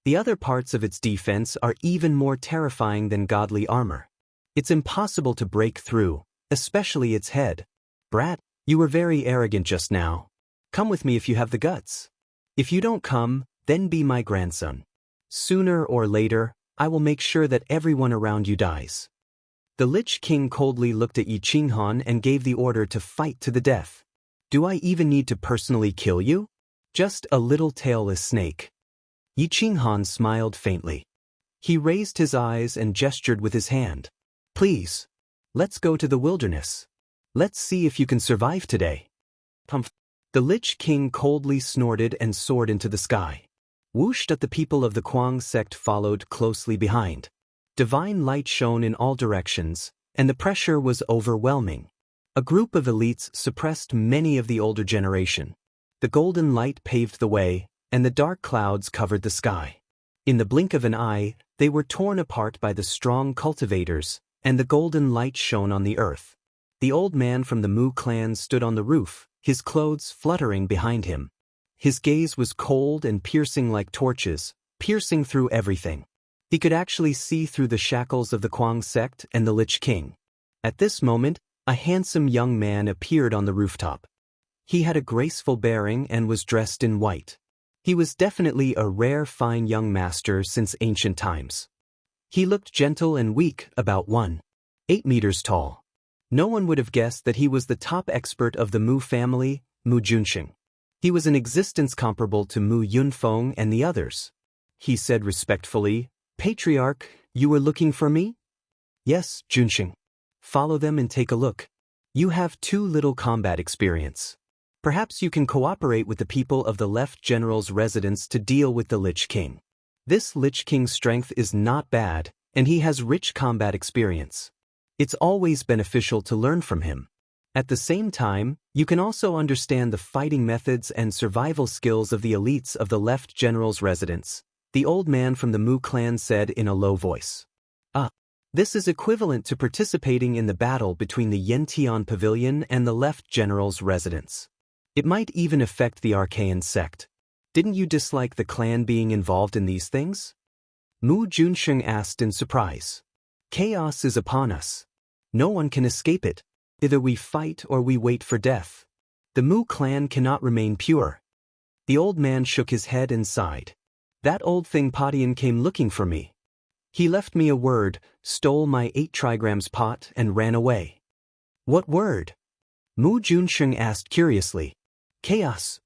The other parts of its defense are even more terrifying than godly armor. It's impossible to break through, especially its head. Brat, you were very arrogant just now. Come with me if you have the guts. If you don't come, then be my grandson. Sooner or later, I will make sure that everyone around you dies. The Lich King coldly looked at Yi Qinghan and gave the order to fight to the death. Do I even need to personally kill you? Just a little tailless snake. Yi Qinghan smiled faintly. He raised his eyes and gestured with his hand. Please, let's go to the wilderness. Let's see if you can survive today. Pumph. The Lich King coldly snorted and soared into the sky. Whooshed at the people of the Kuang sect followed closely behind. Divine light shone in all directions, and the pressure was overwhelming. A group of elites suppressed many of the older generation. The golden light paved the way, and the dark clouds covered the sky. In the blink of an eye, they were torn apart by the strong cultivators, and the golden light shone on the earth. The old man from the Mu clan stood on the roof, his clothes fluttering behind him. His gaze was cold and piercing like torches, piercing through everything. He could actually see through the shackles of the Kwang sect and the Lich King. At this moment, a handsome young man appeared on the rooftop. He had a graceful bearing and was dressed in white. He was definitely a rare fine young master since ancient times. He looked gentle and weak, about 1.8 meters tall. No one would have guessed that he was the top expert of the Mu family, Mu Junsheng. He was an existence comparable to Mu Yunfeng and the others. He said respectfully, "Patriarch, you were looking for me?" "Yes, Junsheng." "Follow them and take a look. You have too little combat experience. Perhaps you can cooperate with the people of the Left General's residence to deal with the Lich King. This Lich King's strength is not bad, and he has rich combat experience. It's always beneficial to learn from him. At the same time, you can also understand the fighting methods and survival skills of the elites of the Left General's residence," the old man from the Mu clan said in a low voice. This is equivalent to participating in the battle between the Yantian Pavilion and the Left General's residence. It might even affect the Archaean sect. Didn't you dislike the clan being involved in these things?" Mu Junsheng asked in surprise. "Chaos is upon us. No one can escape it. Either we fight or we wait for death. The Mu clan cannot remain pure." The old man shook his head and sighed. "That old thing Padian came looking for me. He left me a word, stole my 8 trigrams pot and ran away." "What word?" Mu Junsheng asked curiously. "Chaos."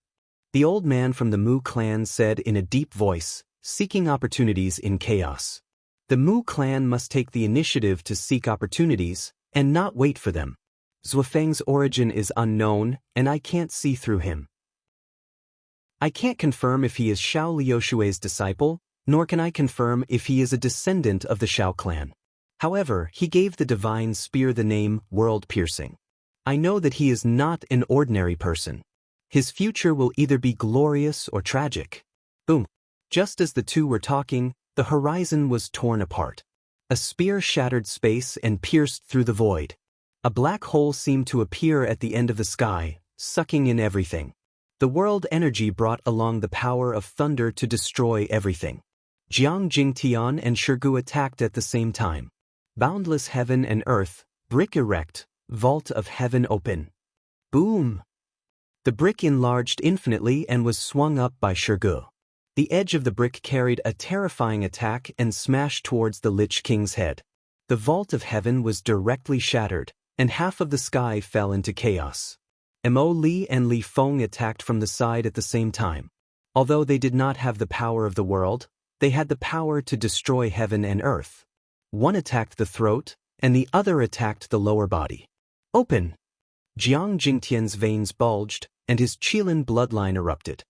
The old man from the Mu clan said in a deep voice, "Seeking opportunities in chaos. The Mu clan must take the initiative to seek opportunities, and not wait for them. Zhuofeng's origin is unknown, and I can't see through him. I can't confirm if he is Xiao Liushui's disciple, nor can I confirm if he is a descendant of the Xiao clan. However, he gave the divine spear the name World-Piercing. I know that he is not an ordinary person. His future will either be glorious or tragic." Boom. Just as the two were talking, the horizon was torn apart. A spear shattered space and pierced through the void. A black hole seemed to appear at the end of the sky, sucking in everything. The world energy brought along the power of thunder to destroy everything. Jiang Jingtian and Shirgu attacked at the same time. Boundless heaven and earth, brick erect, vault of heaven open. Boom! The brick enlarged infinitely and was swung up by Shirgu. The edge of the brick carried a terrifying attack and smashed towards the Lich King's head. The vault of heaven was directly shattered, and half of the sky fell into chaos. Mo Li and Li Feng attacked from the side at the same time. Although they did not have the power of the world, they had the power to destroy heaven and earth. One attacked the throat, and the other attacked the lower body. Open! Jiang Jingtian's veins bulged, and his Qilin bloodline erupted.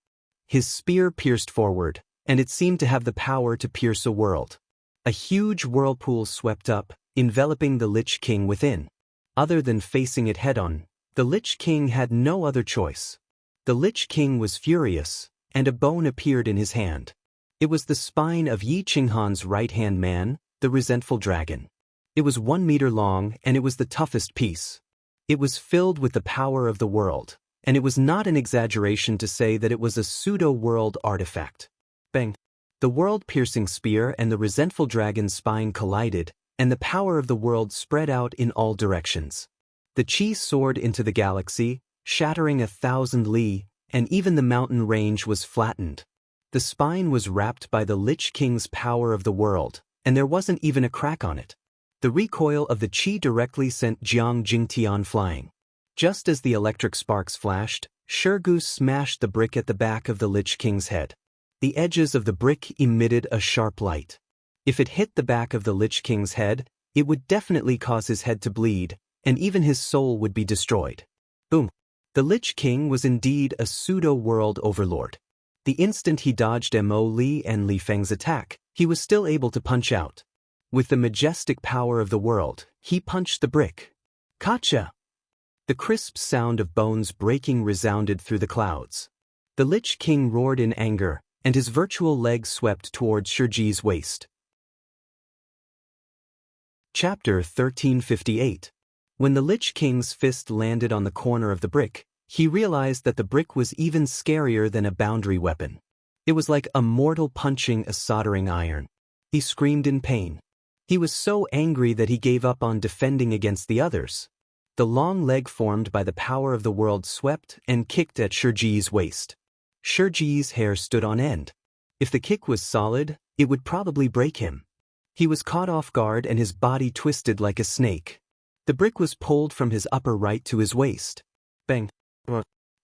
His spear pierced forward, and it seemed to have the power to pierce a world. A huge whirlpool swept up, enveloping the Lich King within. Other than facing it head-on, the Lich King had no other choice. The Lich King was furious, and a bone appeared in his hand. It was the spine of Yi Qinghan's right-hand man, the resentful dragon. It was 1 meter long, and it was the toughest piece. It was filled with the power of the world, and it was not an exaggeration to say that it was a pseudo-world artifact. Bang! The world-piercing spear and the resentful dragon's spine collided, and the power of the world spread out in all directions. The qi soared into the galaxy, shattering 1,000 li, and even the mountain range was flattened. The spine was wrapped by the Lich King's power of the world, and there wasn't even a crack on it. The recoil of the qi directly sent Jiang Jingtian flying. Just as the electric sparks flashed, Shirgu smashed the brick at the back of the Lich King's head. The edges of the brick emitted a sharp light. If it hit the back of the Lich King's head, it would definitely cause his head to bleed, and even his soul would be destroyed. Boom! The Lich King was indeed a pseudo-world overlord. The instant he dodged Mo Li and Li Feng's attack, he was still able to punch out. With the majestic power of the world, he punched the brick. Kacha! The crisp sound of bones breaking resounded through the clouds. The Lich King roared in anger, and his virtual leg swept towards Shirji's waist. Chapter 1358. When the Lich King's fist landed on the corner of the brick, he realized that the brick was even scarier than a boundary weapon. It was like a mortal punching a soldering iron. He screamed in pain. He was so angry that he gave up on defending against the others. The long leg formed by the power of the world swept and kicked at Shurji's waist. Shurji's hair stood on end. If the kick was solid, it would probably break him. He was caught off guard and his body twisted like a snake. The brick was pulled from his upper right to his waist. Bang.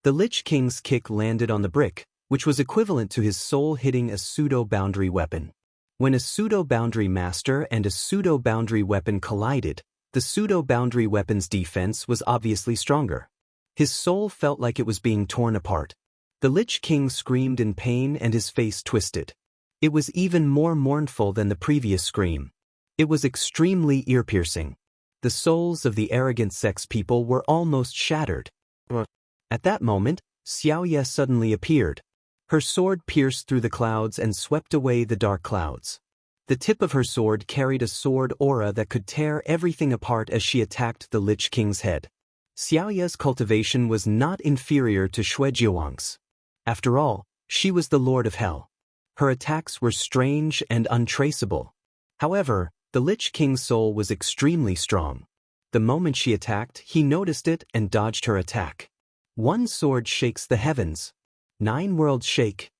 The Lich King's kick landed on the brick, which was equivalent to his soul hitting a pseudo-boundary weapon. When a pseudo-boundary master and a pseudo-boundary weapon collided, the pseudo-boundary weapon's defense was obviously stronger. His soul felt like it was being torn apart. The Lich King screamed in pain and his face twisted. It was even more mournful than the previous scream. It was extremely ear-piercing. The souls of the arrogant sex people were almost shattered. At that moment, Xiaoye suddenly appeared. Her sword pierced through the clouds and swept away the dark clouds. The tip of her sword carried a sword aura that could tear everything apart as she attacked the Lich King's head. Xiaoye's cultivation was not inferior to Shuejiawang's. After all, she was the Lord of Hell. Her attacks were strange and untraceable. However, the Lich King's soul was extremely strong. The moment she attacked, he noticed it and dodged her attack. One sword shakes the heavens. 9 worlds shake.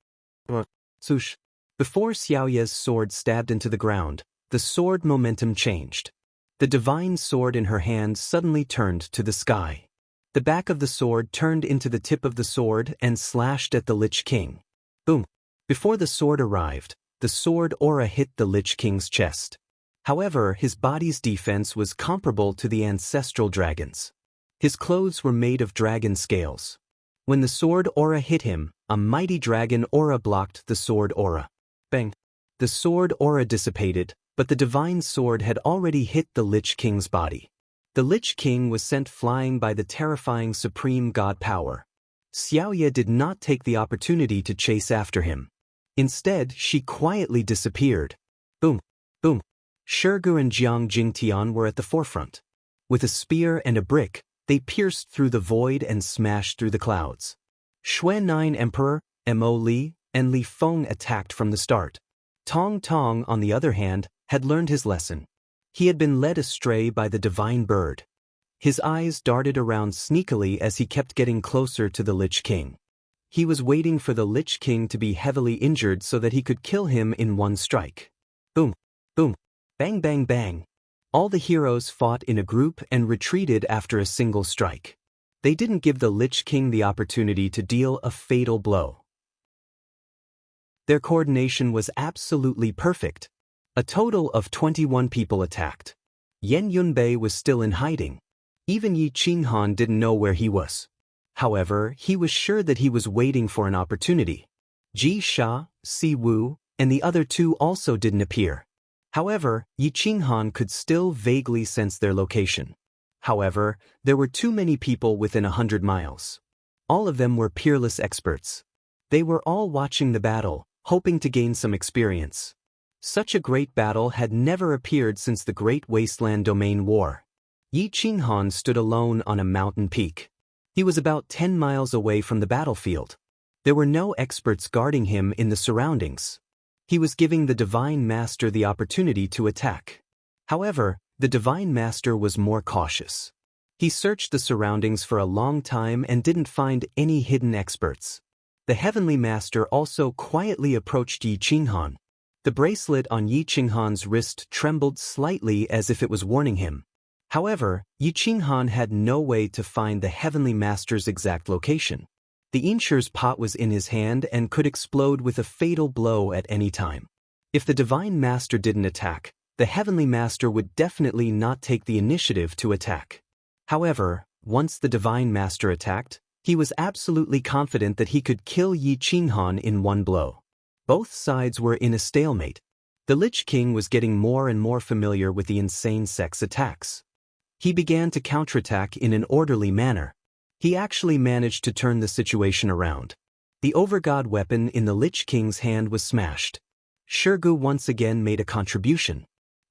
Swoosh. Before Xiaoye's sword stabbed into the ground, the sword momentum changed. The divine sword in her hand suddenly turned to the sky. The back of the sword turned into the tip of the sword and slashed at the Lich King. Boom. Before the sword arrived, the sword aura hit the Lich King's chest. However, his body's defense was comparable to the ancestral dragon's. His clothes were made of dragon scales. When the sword aura hit him, a mighty dragon aura blocked the sword aura. Bang! The sword aura dissipated, but the divine sword had already hit the Lich King's body. The Lich King was sent flying by the terrifying supreme god power. Xiaoye did not take the opportunity to chase after him. Instead, she quietly disappeared. Boom! Boom! Shurgu and Jiang Jingtian were at the forefront. With a spear and a brick, they pierced through the void and smashed through the clouds. Shui 9 Emperor, Mo Li, and Li Feng attacked from the start. Tong Tong, on the other hand, had learned his lesson. He had been led astray by the divine bird. His eyes darted around sneakily as he kept getting closer to the Lich King. He was waiting for the Lich King to be heavily injured so that he could kill him in one strike. Boom! Boom! Bang bang bang! All the heroes fought in a group and retreated after a single strike. They didn't give the Lich King the opportunity to deal a fatal blow. Their coordination was absolutely perfect. A total of 21 people attacked. Yan Yunbei was still in hiding. Even Yi Qinghan didn't know where he was. However, he was sure that he was waiting for an opportunity. Ji Sha, Si Wu, and the other 2 also didn't appear. However, Yi Qinghan could still vaguely sense their location. However, there were too many people within 100 miles. All of them were peerless experts. They were all watching the battle, hoping to gain some experience. Such a great battle had never appeared since the Great Wasteland Domain War. Yi Qinghan stood alone on a mountain peak. He was about 10 miles away from the battlefield. There were no experts guarding him in the surroundings. He was giving the Divine Master the opportunity to attack. However, the Divine Master was more cautious. He searched the surroundings for a long time and didn't find any hidden experts. The Heavenly Master also quietly approached Yi Qinghan. The bracelet on Yi Qinghan's wrist trembled slightly as if it was warning him. However, Yi Qinghan had no way to find the Heavenly Master's exact location. The Inshur's pot was in his hand and could explode with a fatal blow at any time. If the Divine Master didn't attack, the Heavenly Master would definitely not take the initiative to attack. However, once the Divine Master attacked, he was absolutely confident that he could kill Yi Qinghan in one blow. Both sides were in a stalemate. The Lich King was getting more and more familiar with the insane sex attacks. He began to counterattack in an orderly manner. He actually managed to turn the situation around. The Overgod weapon in the Lich King's hand was smashed. Shurgu once again made a contribution.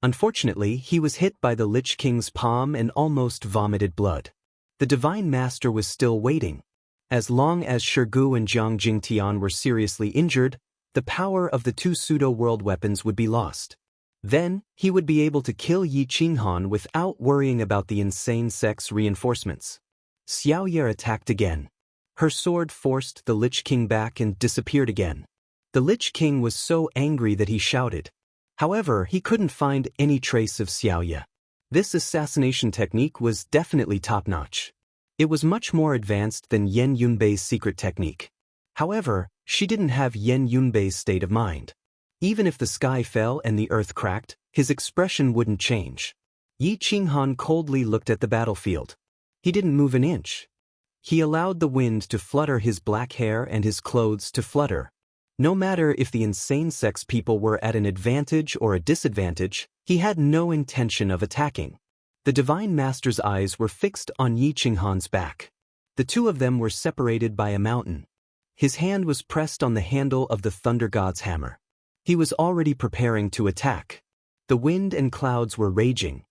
Unfortunately, he was hit by the Lich King's palm and almost vomited blood. The Divine Master was still waiting. As long as Shirgu and Jiang Jingtian were seriously injured, the power of the two pseudo-world weapons would be lost. Then, he would be able to kill Yi Qinghan without worrying about the insane sex reinforcements. Xiaoye attacked again. Her sword forced the Lich King back and disappeared again. The Lich King was so angry that he shouted. However, he couldn't find any trace of Xiaoye. This assassination technique was definitely top-notch. It was much more advanced than Yan Yunbei's secret technique. However, she didn't have Yan Yunbei's state of mind. Even if the sky fell and the earth cracked, his expression wouldn't change. Yi Qinghan coldly looked at the battlefield. He didn't move an inch. He allowed the wind to flutter his black hair and his clothes to flutter. No matter if the insane sex people were at an advantage or a disadvantage, he had no intention of attacking. The Divine Master's eyes were fixed on Yi Qinghan's back. The two of them were separated by a mountain. His hand was pressed on the handle of the Thunder God's hammer. He was already preparing to attack. The wind and clouds were raging.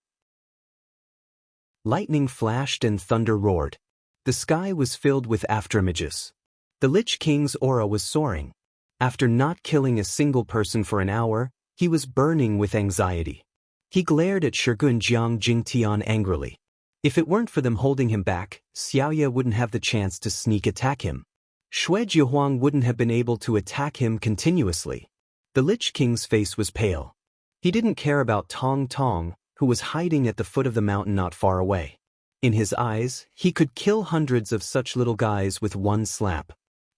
Lightning flashed and thunder roared. The sky was filled with afterimages. The Lich King's aura was soaring. After not killing a single person for an hour, he was burning with anxiety. He glared at Shirgu and Jiang Jingtian angrily. If it weren't for them holding him back, Xiaoye wouldn't have the chance to sneak attack him. Xue Jiahuang wouldn't have been able to attack him continuously. The Lich King's face was pale. He didn't care about Tong Tong, who was hiding at the foot of the mountain not far away. In his eyes, he could kill hundreds of such little guys with one slap.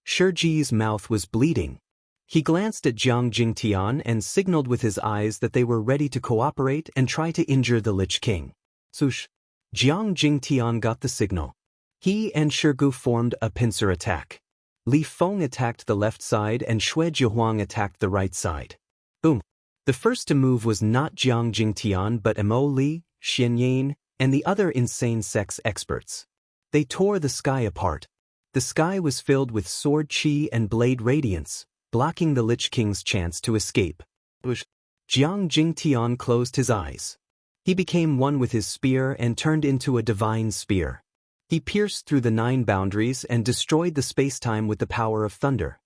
Shiji's mouth was bleeding. He glanced at Jiang Jingtian and signaled with his eyes that they were ready to cooperate and try to injure the Lich King. Swoosh! Jiang Jingtian got the signal. He and Shirgu formed a pincer attack. Li Feng attacked the left side and Xue Jiahuang attacked the right side. Boom! The first to move was not Jiang Jingtian but Mo Li, Xian Yan, and the other insane sex experts. They tore the sky apart. The sky was filled with sword chi and blade radiance, blocking the Lich King's chance to escape. Jiang Jingtian closed his eyes. He became one with his spear and turned into a divine spear. He pierced through the 9 boundaries and destroyed the space-time with the power of thunder.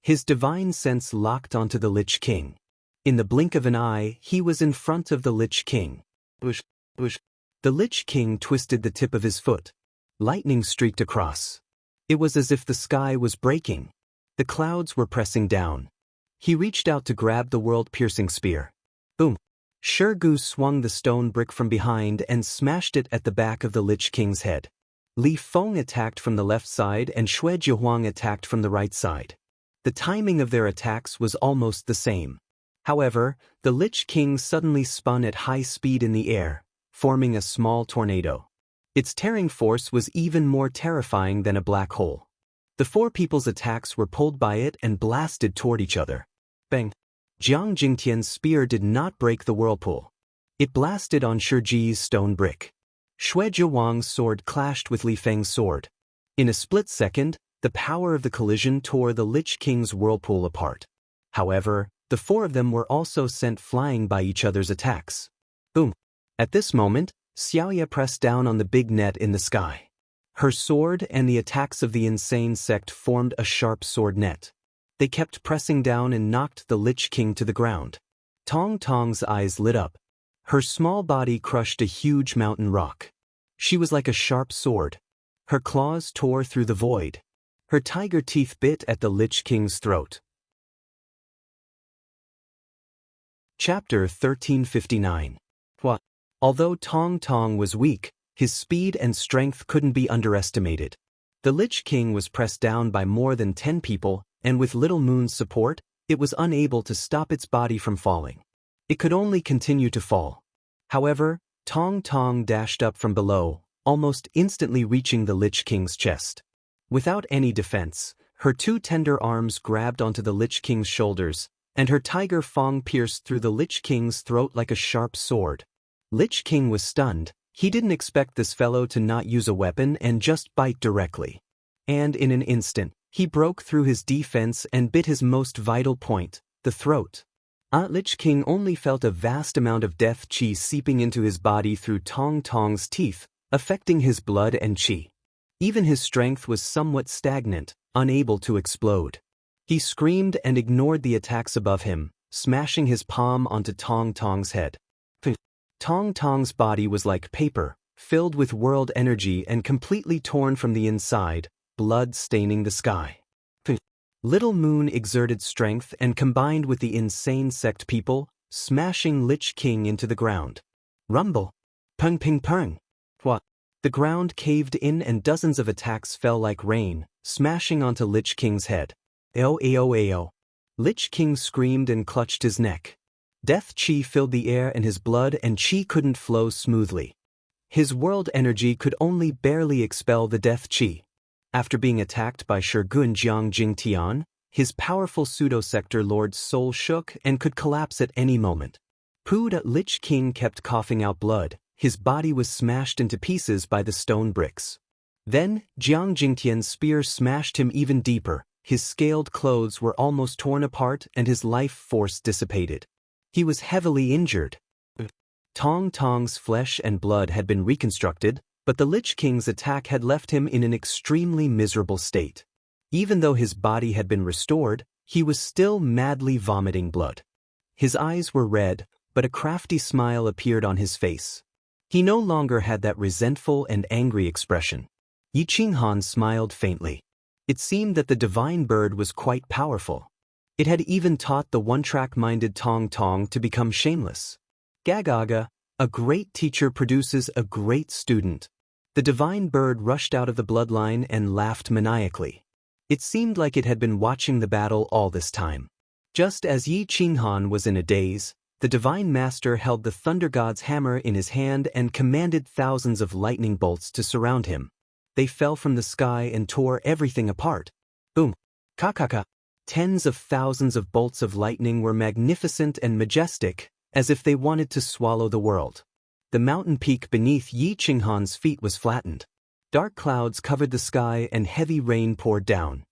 His divine sense locked onto the Lich King. In the blink of an eye, he was in front of the Lich King. The Lich King twisted the tip of his foot. Lightning streaked across. It was as if the sky was breaking. The clouds were pressing down. He reached out to grab the world-piercing spear. Boom! Shirgu swung the stone brick from behind and smashed it at the back of the Lich King's head. Li Feng attacked from the left side and Xue Jiahuang attacked from the right side. The timing of their attacks was almost the same. However, the Lich King suddenly spun at high speed in the air, forming a small tornado. Its tearing force was even more terrifying than a black hole. The 4 people's attacks were pulled by it and blasted toward each other. Bang! Jiang Jingtian's spear did not break the whirlpool. It blasted on Shiji's stone brick. Xue Jiahuang's sword clashed with Li Feng's sword. In a split second, the power of the collision tore the Lich King's whirlpool apart. However, the 4 of them were also sent flying by each other's attacks. Boom! At this moment, Xiaoye pressed down on the big net in the sky. Her sword and the attacks of the insane sect formed a sharp sword net. They kept pressing down and knocked the Lich King to the ground. Tong Tong's eyes lit up. Her small body crushed a huge mountain rock. She was like a sharp sword. Her claws tore through the void. Her tiger teeth bit at the Lich King's throat. Chapter 1359. Although Tong Tong was weak, his speed and strength couldn't be underestimated. The Lich King was pressed down by more than 10 people, and with Little Moon's support, it was unable to stop its body from falling. It could only continue to fall. However, Tong Tong dashed up from below, almost instantly reaching the Lich King's chest. Without any defense, her 2 tender arms grabbed onto the Lich King's shoulders, and her tiger fang pierced through the Lich King's throat like a sharp sword. Lich King was stunned. He didn't expect this fellow to not use a weapon and just bite directly. And in an instant, he broke through his defense and bit his most vital point, the throat. Lich King only felt a vast amount of death qi seeping into his body through Tong Tong's teeth, affecting his blood and qi. Even his strength was somewhat stagnant, unable to explode. He screamed and ignored the attacks above him, smashing his palm onto Tong Tong's head. Tong Tong's body was like paper, filled with world energy and completely torn from the inside, blood staining the sky. Little Moon exerted strength and combined with the insane sect people, smashing Lich King into the ground. Rumble. Pung ping pung. What? The ground caved in and dozens of attacks fell like rain, smashing onto Lich King's head. Ao ao ao. Lich King screamed and clutched his neck. Death chi filled the air and his blood and chi couldn't flow smoothly. His world energy could only barely expel the death chi. After being attacked by Shogun Jiang Jingtian, his powerful pseudo-sector lord's soul shook and could collapse at any moment. Lich King kept coughing out blood, his body was smashed into pieces by the stone bricks. Then, Jiang Jingtian's spear smashed him even deeper, his scaled clothes were almost torn apart and his life force dissipated. He was heavily injured. Tong Tong's flesh and blood had been reconstructed, but the Lich King's attack had left him in an extremely miserable state. Even though his body had been restored, he was still madly vomiting blood. His eyes were red, but a crafty smile appeared on his face. He no longer had that resentful and angry expression. Yi Qinghan smiled faintly. It seemed that the divine bird was quite powerful. It had even taught the one-track-minded Tong Tong to become shameless. Gagaga, a great teacher produces a great student. The divine bird rushed out of the bloodline and laughed maniacally. It seemed like it had been watching the battle all this time. Just as Yi Qinghan was in a daze, the divine master held the thunder god's hammer in his hand and commanded thousands of lightning bolts to surround him. They fell from the sky and tore everything apart. Boom! Kakaka! Tens of thousands of bolts of lightning were magnificent and majestic, as if they wanted to swallow the world. The mountain peak beneath Yi Qinghan's feet was flattened. Dark clouds covered the sky and heavy rain poured down.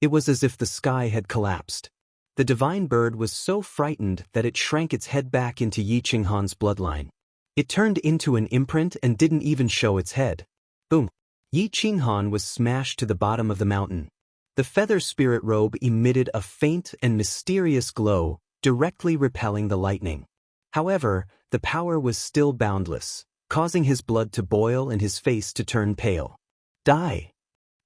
It was as if the sky had collapsed. The divine bird was so frightened that it shrank its head back into Yi Qinghan's bloodline. It turned into an imprint and didn't even show its head. Boom! Yi Qinghan was smashed to the bottom of the mountain. The feather spirit robe emitted a faint and mysterious glow, directly repelling the lightning. However, the power was still boundless, causing his blood to boil and his face to turn pale. Die!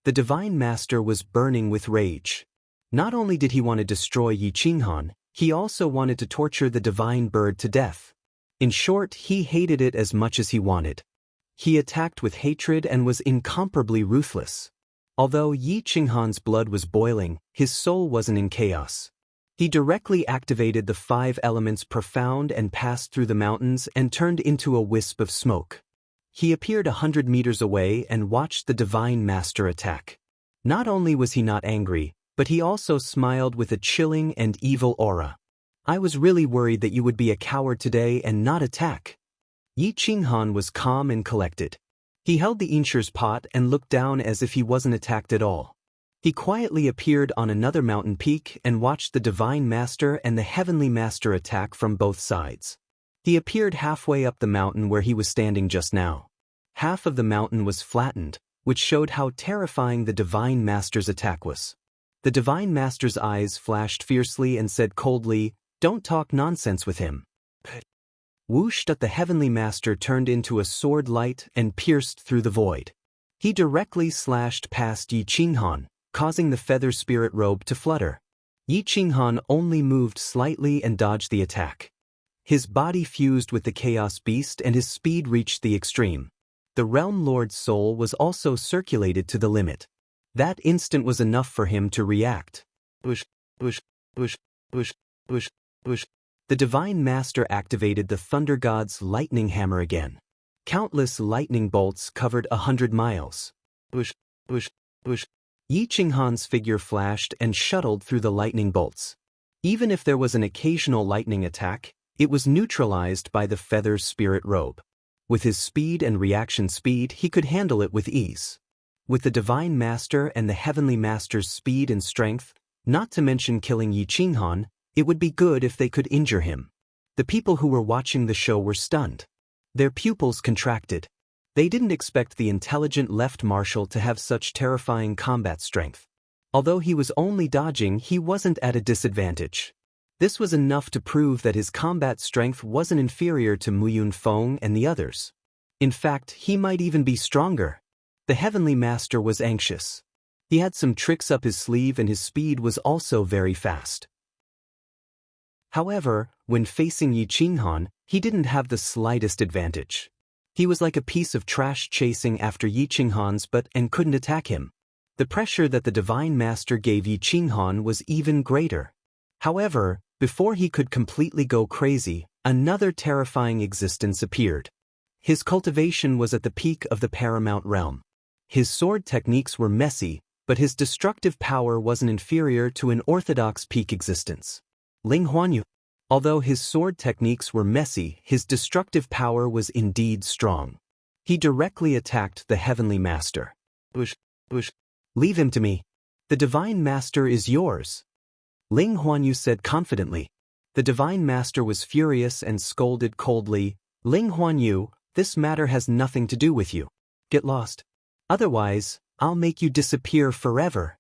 The divine master was burning with rage. Not only did he want to destroy Yi Qinghan, he also wanted to torture the divine bird to death. In short, he hated it as much as he wanted. He attacked with hatred and was incomparably ruthless. Although Yi Qinghan's blood was boiling, his soul wasn't in chaos. He directly activated the 5 elements profound and passed through the mountains and turned into a wisp of smoke. He appeared 100 meters away and watched the divine master attack. Not only was he not angry, but he also smiled with a chilling and evil aura. I was really worried that you would be a coward today and not attack. Yi Qinghan was calm and collected. He held the Inshur's pot and looked down as if he wasn't attacked at all. He quietly appeared on another mountain peak and watched the divine master and the heavenly master attack from both sides. He appeared halfway up the mountain where he was standing just now. Half of the mountain was flattened, which showed how terrifying the divine master's attack was. The divine master's eyes flashed fiercely and said coldly, "Don't talk nonsense with him." Whoosh! The heavenly master turned into a sword light and pierced through the void. He directly slashed past Yi Qinghan, causing the feather spirit robe to flutter. Yi Qinghan only moved slightly and dodged the attack. His body fused with the chaos beast and his speed reached the extreme. The realm lord's soul was also circulated to the limit. That instant was enough for him to react. Bush, bush, bush, bush, bush, bush. The divine master activated the thunder god's lightning hammer again. Countless lightning bolts covered 100 miles. Bush, bush, bush. Yi Qinghan's figure flashed and shuttled through the lightning bolts. Even if there was an occasional lightning attack, it was neutralized by the feather spirit robe. With his speed and reaction speed, he could handle it with ease. With the divine master and the heavenly master's speed and strength, not to mention killing Yi Qinghan, It would be good if they could injure him. The people who were watching the show were stunned. Their pupils contracted. They didn't expect the intelligent left marshal to have such terrifying combat strength. Although he was only dodging, he wasn't at a disadvantage. This was enough to prove that his combat strength wasn't inferior to Mu Yunfeng and the others. In fact, he might even be stronger. The Heavenly Master was anxious. He had some tricks up his sleeve and his speed was also very fast. However, when facing Yi Qinghan, he didn't have the slightest advantage. He was like a piece of trash chasing after Yi Qinghan's and couldn't attack him. The pressure that the Divine Master gave Yi Qinghan was even greater. However, before he could completely go crazy, another terrifying existence appeared. His cultivation was at the peak of the paramount realm. His sword techniques were messy, but his destructive power wasn't inferior to an orthodox peak existence. Ling Huanyu. Although his sword techniques were messy, his destructive power was indeed strong. He directly attacked the Heavenly Master. Bush. Leave him to me. The Divine Master is yours. Ling Huanyu said confidently. The Divine Master was furious and scolded coldly. Ling Huanyu, this matter has nothing to do with you. Get lost. Otherwise, I'll make you disappear forever.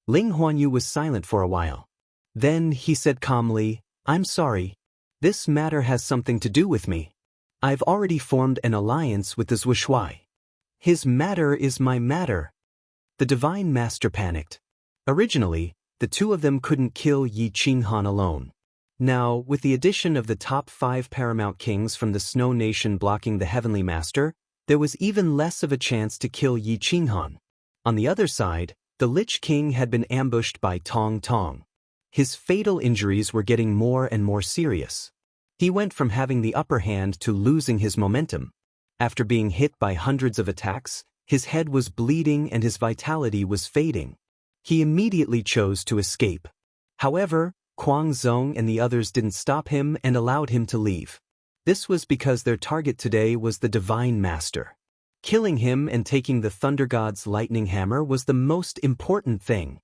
Ling Huanyu was silent for a while. Then he said calmly, I'm sorry. This matter has something to do with me. I've already formed an alliance with the Zhuoshui. His matter is my matter. The Divine Master panicked. Originally, the two of them couldn't kill Yi Qinghan alone. Now, with the addition of the top 5 paramount kings from the Snow Nation blocking the Heavenly Master, there was even less of a chance to kill Yi Qinghan. On the other side, the Lich King had been ambushed by Tong Tong. His fatal injuries were getting more and more serious. He went from having the upper hand to losing his momentum. After being hit by hundreds of attacks, his head was bleeding and his vitality was fading. He immediately chose to escape. However, Kuang Zong and the others didn't stop him and allowed him to leave. This was because their target today was the Divine Master. Killing him and taking the Thunder God's lightning hammer was the most important thing.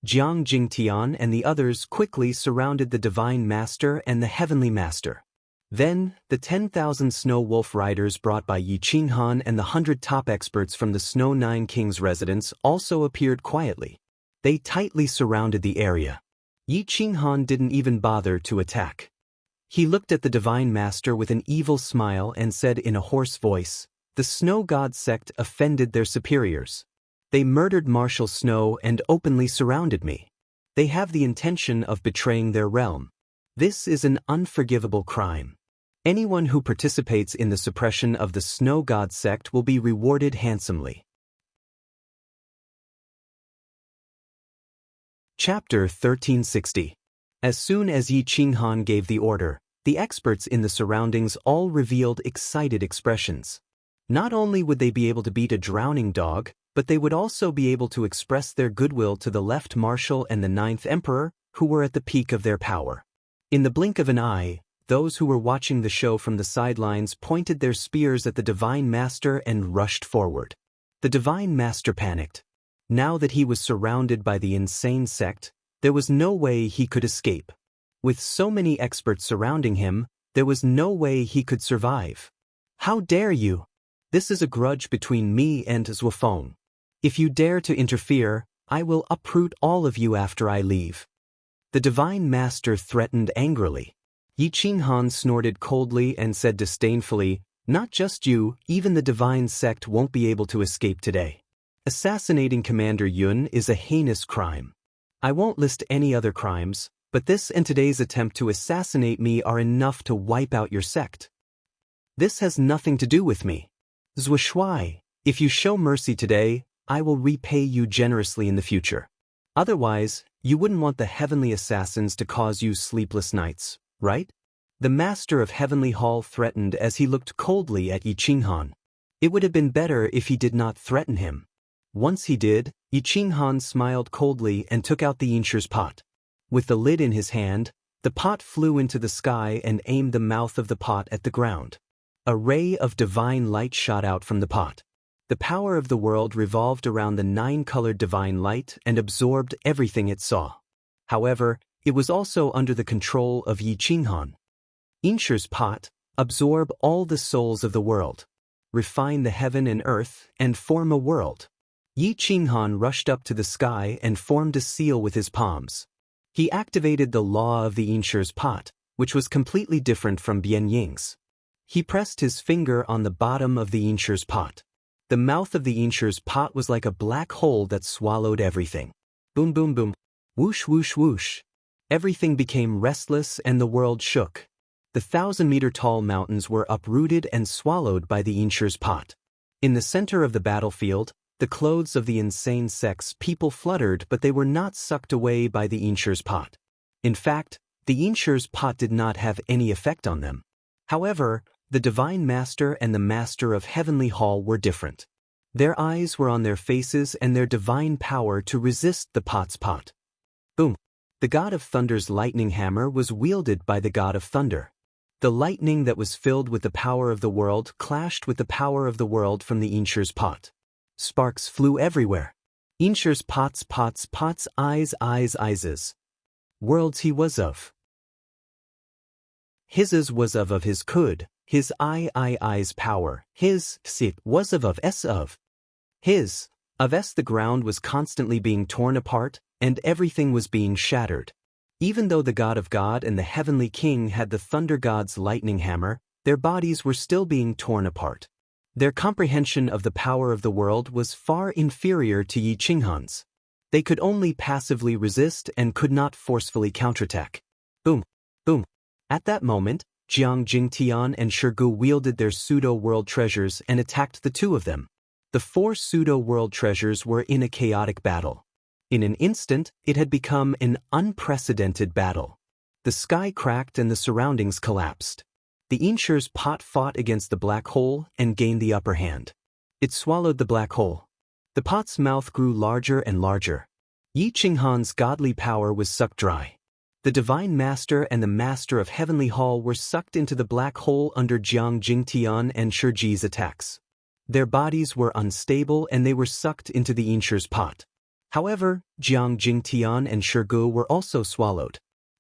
Jiang Jingtian and the others quickly surrounded the Divine Master and the Heavenly Master. Then, the 10,000 Snow Wolf Riders brought by Yi Qinghan and the 100 top experts from the Snow Nine Kings' residence also appeared quietly. They tightly surrounded the area. Yi Qinghan didn't even bother to attack. He looked at the Divine Master with an evil smile and said in a hoarse voice, the Snow God sect offended their superiors. They murdered Marshal Snow and openly surrounded me. They have the intention of betraying their realm. This is an unforgivable crime. Anyone who participates in the suppression of the Snow God sect will be rewarded handsomely. Chapter 1360. As soon as Yi Qinghan gave the order, the experts in the surroundings all revealed excited expressions. Not only would they be able to beat a drowning dog, but they would also be able to express their goodwill to the left marshal and the 9th emperor, who were at the peak of their power. In the blink of an eye, those who were watching the show from the sidelines pointed their spears at the Divine Master and rushed forward. The Divine Master panicked. Now that he was surrounded by the insane sect, there was no way he could escape. With so many experts surrounding him, there was no way he could survive. How dare you? This is a grudge between me and Zhuofeng. If you dare to interfere, I will uproot all of you after I leave. The Divine Master threatened angrily. Yi Qinghan snorted coldly and said disdainfully, not just you, even the Divine Sect won't be able to escape today. Assassinating Commander Yun is a heinous crime. I won't list any other crimes, but this and today's attempt to assassinate me are enough to wipe out your sect. This has nothing to do with me. Zhuoshui, if you show mercy today, I will repay you generously in the future. Otherwise, you wouldn't want the heavenly assassins to cause you sleepless nights, right? The Master of Heavenly Hall threatened as he looked coldly at Yi Qinghan. It would have been better if he did not threaten him. Once he did, Yi Qinghan smiled coldly and took out the Yinshi's pot. With the lid in his hand, the pot flew into the sky and aimed the mouth of the pot at the ground. A ray of divine light shot out from the pot. The power of the world revolved around the 9-colored divine light and absorbed everything it saw. However, It was also under the control of Yi Qinghan. Inshur's pot, absorb all the souls of the world, refine the heaven and earth, and form a world. Yi Qinghan rushed up to the sky and formed a seal with his palms. He activated the law of the Inshur's pot, which was completely different from Bian Ying's. He pressed his finger on the bottom of the Inshur's pot. The mouth of the Inshur's pot was like a black hole that swallowed everything. Boom boom boom. Whoosh whoosh whoosh. Everything became restless and the world shook. The 1,000-meter-tall mountains were uprooted and swallowed by the Inshur's pot. In the center of the battlefield, the clothes of the insane sex people fluttered, but they were not sucked away by the Inshur's pot. In fact, the Inshur's pot did not have any effect on them. However, the Divine Master and the Master of Heavenly Hall were different. Their eyes were on their faces and their divine power to resist the pot's pot. Boom! The God of Thunder's lightning hammer was wielded by the God of Thunder. The lightning that was filled with the power of the world clashed with the power of the world from the Inshur's pot. Sparks flew everywhere. Inshur's pot's eyes. Worlds he was of. His's was of his could, his eyes power, his sit was of s of. His, of s the ground was constantly being torn apart, and everything was being shattered. Even though the God of God and the Heavenly King had the Thunder God's lightning hammer, their bodies were still being torn apart. Their comprehension of the power of the world was far inferior to Yi Qinghan's. They could only passively resist and could not forcefully counterattack. Boom! Boom! At that moment, Jiang Jingtian and Shirgu wielded their pseudo-world treasures and attacked the two of them. The 4 pseudo-world treasures were in a chaotic battle. In an instant, it had become an unprecedented battle. The sky cracked and the surroundings collapsed. The Inshur's pot fought against the black hole and gained the upper hand. It swallowed the black hole. The pot's mouth grew larger and larger. Yi Qinghan's godly power was sucked dry. The Divine Master and the Master of Heavenly Hall were sucked into the black hole under Jiang Jingtian and Shirji's attacks. Their bodies were unstable and they were sucked into the Inshur's pot. However, Jiang Jingtian and Shirgu were also swallowed.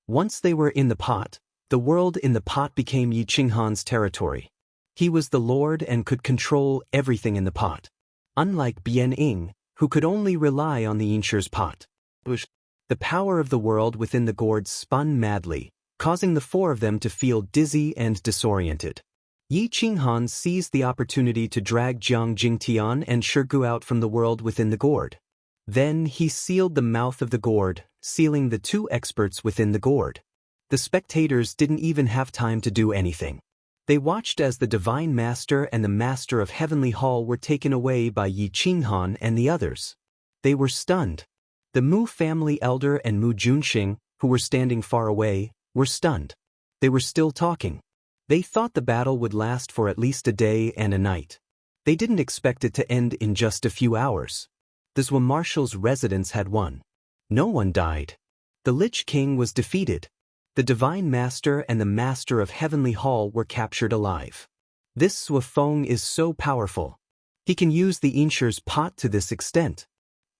Once they were in the pot, the world in the pot became Yi Qinghan's territory. He was the Lord and could control everything in the pot. Unlike Bian Ying, who could only rely on the Inshur's pot. The power of the world within the gourd spun madly, causing the 4 of them to feel dizzy and disoriented. Yi Qinghan seized the opportunity to drag Jiang Jingtian and Shirgu out from the world within the gourd. Then he sealed the mouth of the gourd, sealing the 2 experts within the gourd. The spectators didn't even have time to do anything. They watched as the Divine Master and the Master of Heavenly Hall were taken away by Yi Qinghan and the others. They were stunned. The Mu family elder and Mu Junxing, who were standing far away, were stunned. They were still talking. They thought the battle would last for at least a day and a night. They didn't expect it to end in just a few hours. The Zhou Marshal's residence had won. No one died. The Lich King was defeated. The Divine Master and the Master of Heavenly Hall were captured alive. This Zhou Feng is so powerful. He can use the Inshur's pot to this extent.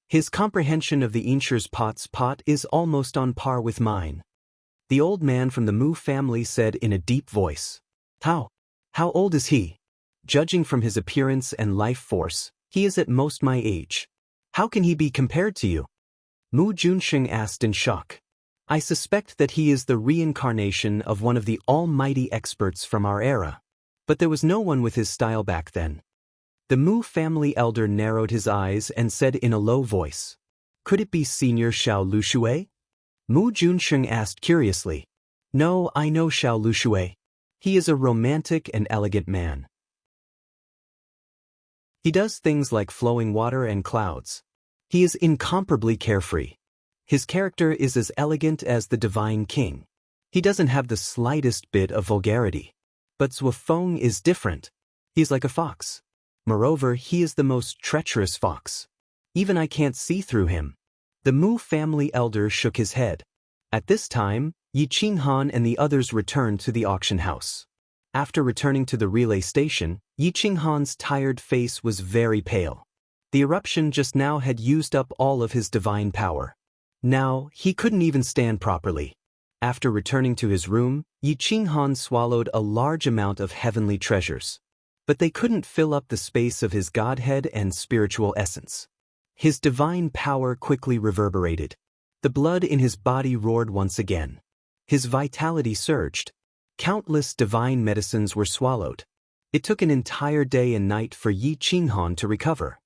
His comprehension of the Inshur's pot's pot is almost on par with mine. The old man from the Mu family said in a deep voice. How old is he? Judging from his appearance and life force, he is at most my age. How can he be compared to you? Mu Junxing asked in shock. I suspect that he is the reincarnation of one of the almighty experts from our era. But there was no one with his style back then. The Mu family elder narrowed his eyes and said in a low voice. Could it be Senior Xiao Lushui? Mu Junxing asked curiously. No, I know Xiao Lushui. He is a romantic and elegant man. He does things like flowing water and clouds. He is incomparably carefree. His character is as elegant as the Divine King. He doesn't have the slightest bit of vulgarity. But Zhou Feng is different. He is like a fox. Moreover, he is the most treacherous fox. Even I can't see through him. The Mu family elder shook his head. At this time, Yi Qinghan and the others returned to the auction house. After returning to the relay station, Yi Qinghan's tired face was very pale. The eruption just now had used up all of his divine power. Now, he couldn't even stand properly. After returning to his room, Yi Qinghan swallowed a large amount of heavenly treasures. But they couldn't fill up the space of his godhead and spiritual essence. His divine power quickly reverberated. The blood in his body roared once again. His vitality surged. Countless divine medicines were swallowed. It took an entire day and night for Yi Qinghan to recover.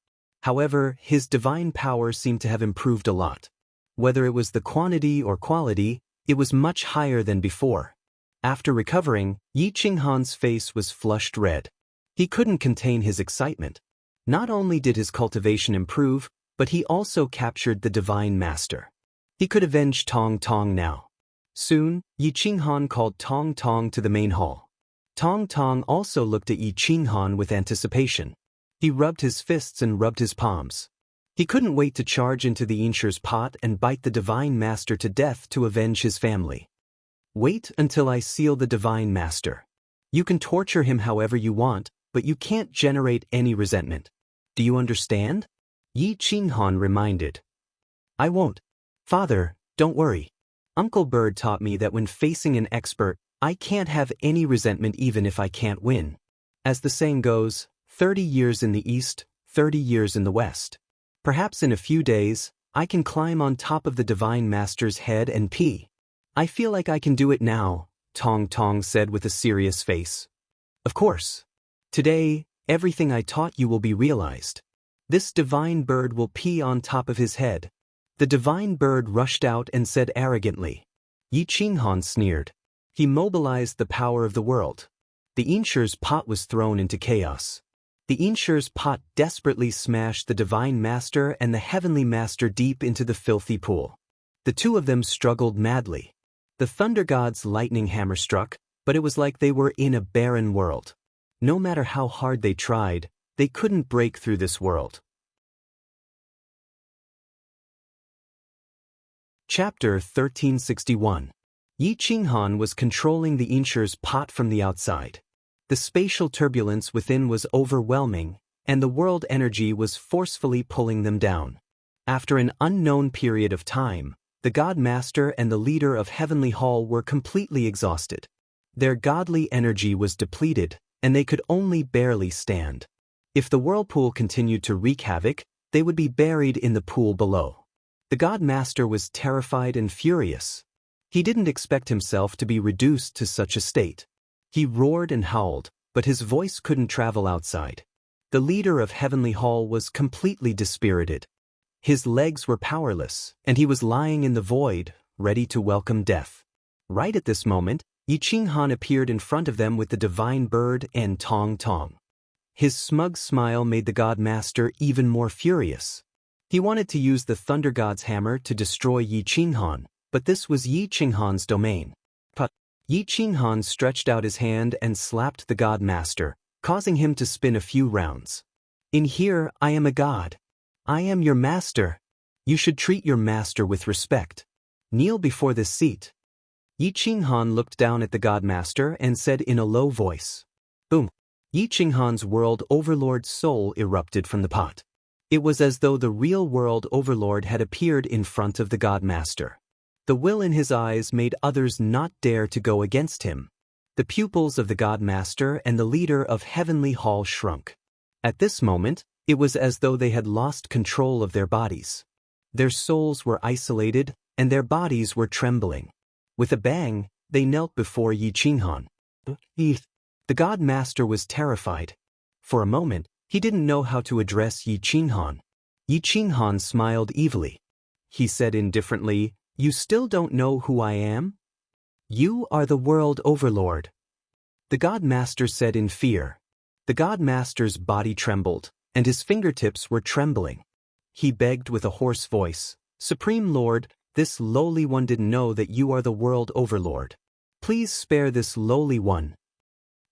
However, his divine power seemed to have improved a lot. Whether it was the quantity or quality, it was much higher than before. After recovering, Yi Qinghan's face was flushed red. He couldn't contain his excitement. Not only did his cultivation improve, but he also captured the Divine Master. He could avenge Tong Tong now. Soon, Yi Qinghan called Tong Tong to the main hall. Tong Tong also looked at Yi Qinghan with anticipation. He rubbed his fists and rubbed his palms. He couldn't wait to charge into the Inshur's pot and bite the Divine Master to death to avenge his family. Wait until I seal the Divine Master. You can torture him however you want, but you can't generate any resentment. Do you understand? Yi Qinghan reminded. I won't. Father, don't worry. Uncle Bird taught me that when facing an expert, I can't have any resentment even if I can't win. As the saying goes, 30 years in the east, 30 years in the west. Perhaps in a few days, I can climb on top of the Divine Master's head and pee. I feel like I can do it now, Tong Tong said with a serious face. Of course. Today, everything I taught you will be realized. This divine bird will pee on top of his head. The divine bird rushed out and said arrogantly. Yi Qinghan sneered. He mobilized the power of the world. The Inshur's pot was thrown into chaos. The Inshur's pot desperately smashed the Divine Master and the Heavenly Master deep into the filthy pool. The two of them struggled madly. The Thunder God's lightning hammer struck, but it was like they were in a barren world. No matter how hard they tried, they couldn't break through this world. Chapter 1361. Yi Qinghan was controlling the Inshur's pot from the outside. The spatial turbulence within was overwhelming, and the world energy was forcefully pulling them down. After an unknown period of time, the God Master and the leader of Heavenly Hall were completely exhausted. Their godly energy was depleted, and they could only barely stand. If the whirlpool continued to wreak havoc, they would be buried in the pool below. The God Master was terrified and furious. He didn't expect himself to be reduced to such a state. He roared and howled, but his voice couldn't travel outside. The leader of Heavenly Hall was completely dispirited. His legs were powerless, and he was lying in the void, ready to welcome death. Right at this moment, Yi Qinghan appeared in front of them with the Divine Bird and Tong Tong. His smug smile made the God Master even more furious. He wanted to use the Thunder God's hammer to destroy Yi Qinghan, but this was Yi Qinghan's domain. But Yi Qinghan stretched out his hand and slapped the God Master, causing him to spin a few rounds. In here, I am a god. I am your master. You should treat your master with respect. Kneel before this seat. Yi Qinghan looked down at the God Master and said in a low voice. Boom. Yi Qinghan's world overlord's soul erupted from the pot. It was as though the real world overlord had appeared in front of the God Master. The will in his eyes made others not dare to go against him. The pupils of the God Master and the leader of Heavenly Hall shrunk. At this moment, it was as though they had lost control of their bodies. Their souls were isolated, and their bodies were trembling. With a bang, they knelt before Yi Qinghan. The God Master was terrified. For a moment, he didn't know how to address Yi Qinghan. Yi Qinghan smiled evilly. He said indifferently, You still don't know who I am? You are the world overlord. The God Master said in fear. The God Master's body trembled, and his fingertips were trembling. He begged with a hoarse voice, Supreme Lord, this lowly one didn't know that you are the world overlord. Please spare this lowly one.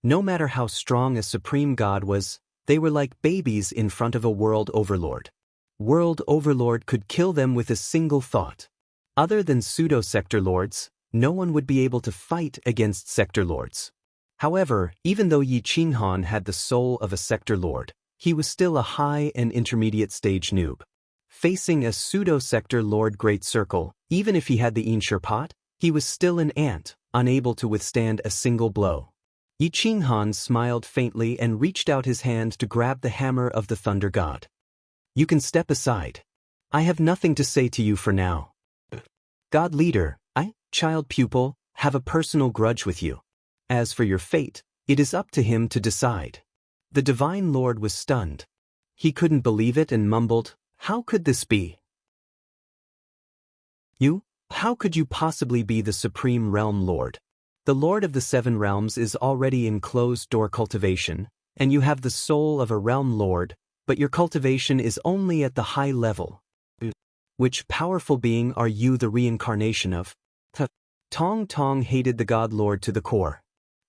No matter how strong a supreme god was, they were like babies in front of a world overlord. World overlord could kill them with a single thought. Other than pseudo-sector lords, no one would be able to fight against sector lords. However, even though Yi Qinghan had the soul of a sector lord, he was still a high and intermediate stage noob. Facing a pseudo-sector Lord Great Circle, even if he had the Einshur pot, he was still an ant, unable to withstand a single blow. Yi Qinghan smiled faintly and reached out his hand to grab the hammer of the Thunder God. You can step aside. I have nothing to say to you for now. God leader, I, child pupil, have a personal grudge with you. As for your fate, it is up to him to decide. The Divine Lord was stunned. He couldn't believe it and mumbled, how could this be? You? How could you possibly be the Supreme Realm Lord? The Lord of the Seven Realms is already in closed-door cultivation, and you have the soul of a Realm Lord, but your cultivation is only at the high level. Which powerful being are you the reincarnation of? Tong Tong hated the God Lord to the core.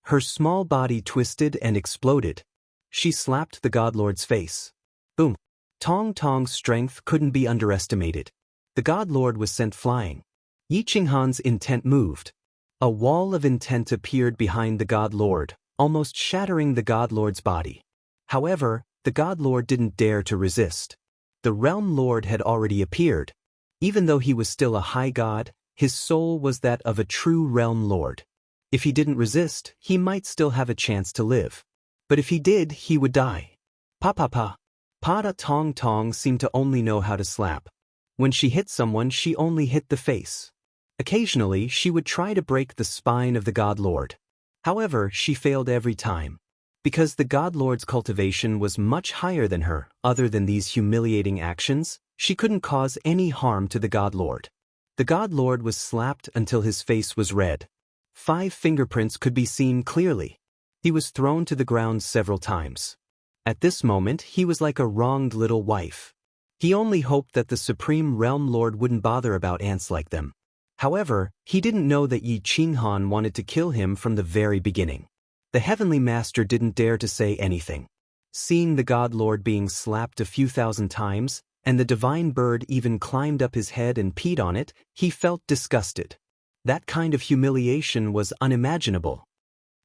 Her small body twisted and exploded. She slapped the God Lord's face. Boom. Tong Tong's strength couldn't be underestimated. The God Lord was sent flying. Yi Qinghan's intent moved. A wall of intent appeared behind the God Lord, almost shattering the God Lord's body. However, the God Lord didn't dare to resist. The Realm Lord had already appeared. Even though he was still a high god, his soul was that of a true Realm Lord. If he didn't resist, he might still have a chance to live. But if he did, he would die. Pa. Pada Tong Tong seemed to only know how to slap. When she hit someone, she only hit the face. Occasionally, she would try to break the spine of the God Lord. However, she failed every time. Because the God Lord's cultivation was much higher than her, other than these humiliating actions, she couldn't cause any harm to the God Lord. The God Lord was slapped until his face was red. 5 fingerprints could be seen clearly. He was thrown to the ground several times. At this moment, he was like a wronged little wife. He only hoped that the Supreme Realm Lord wouldn't bother about ants like them. However, he didn't know that Yi Qinghan wanted to kill him from the very beginning. The Heavenly Master didn't dare to say anything. Seeing the God Lord being slapped a few thousand times, and the Divine Bird even climbed up his head and peed on it, he felt disgusted. That kind of humiliation was unimaginable.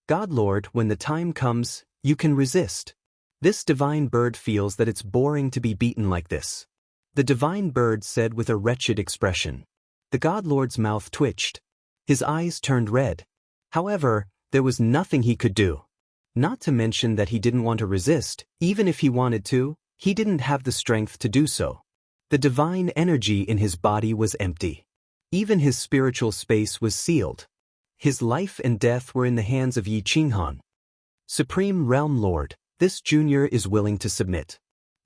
God Lord, when the time comes, you can resist. This Divine Bird feels that it's boring to be beaten like this. The Divine Bird said with a wretched expression. The God Lord's mouth twitched. His eyes turned red. However, there was nothing he could do. Not to mention that he didn't want to resist, even if he wanted to, he didn't have the strength to do so. The divine energy in his body was empty. Even his spiritual space was sealed. His life and death were in the hands of Yi Qinghan. Supreme Realm Lord, this junior is willing to submit.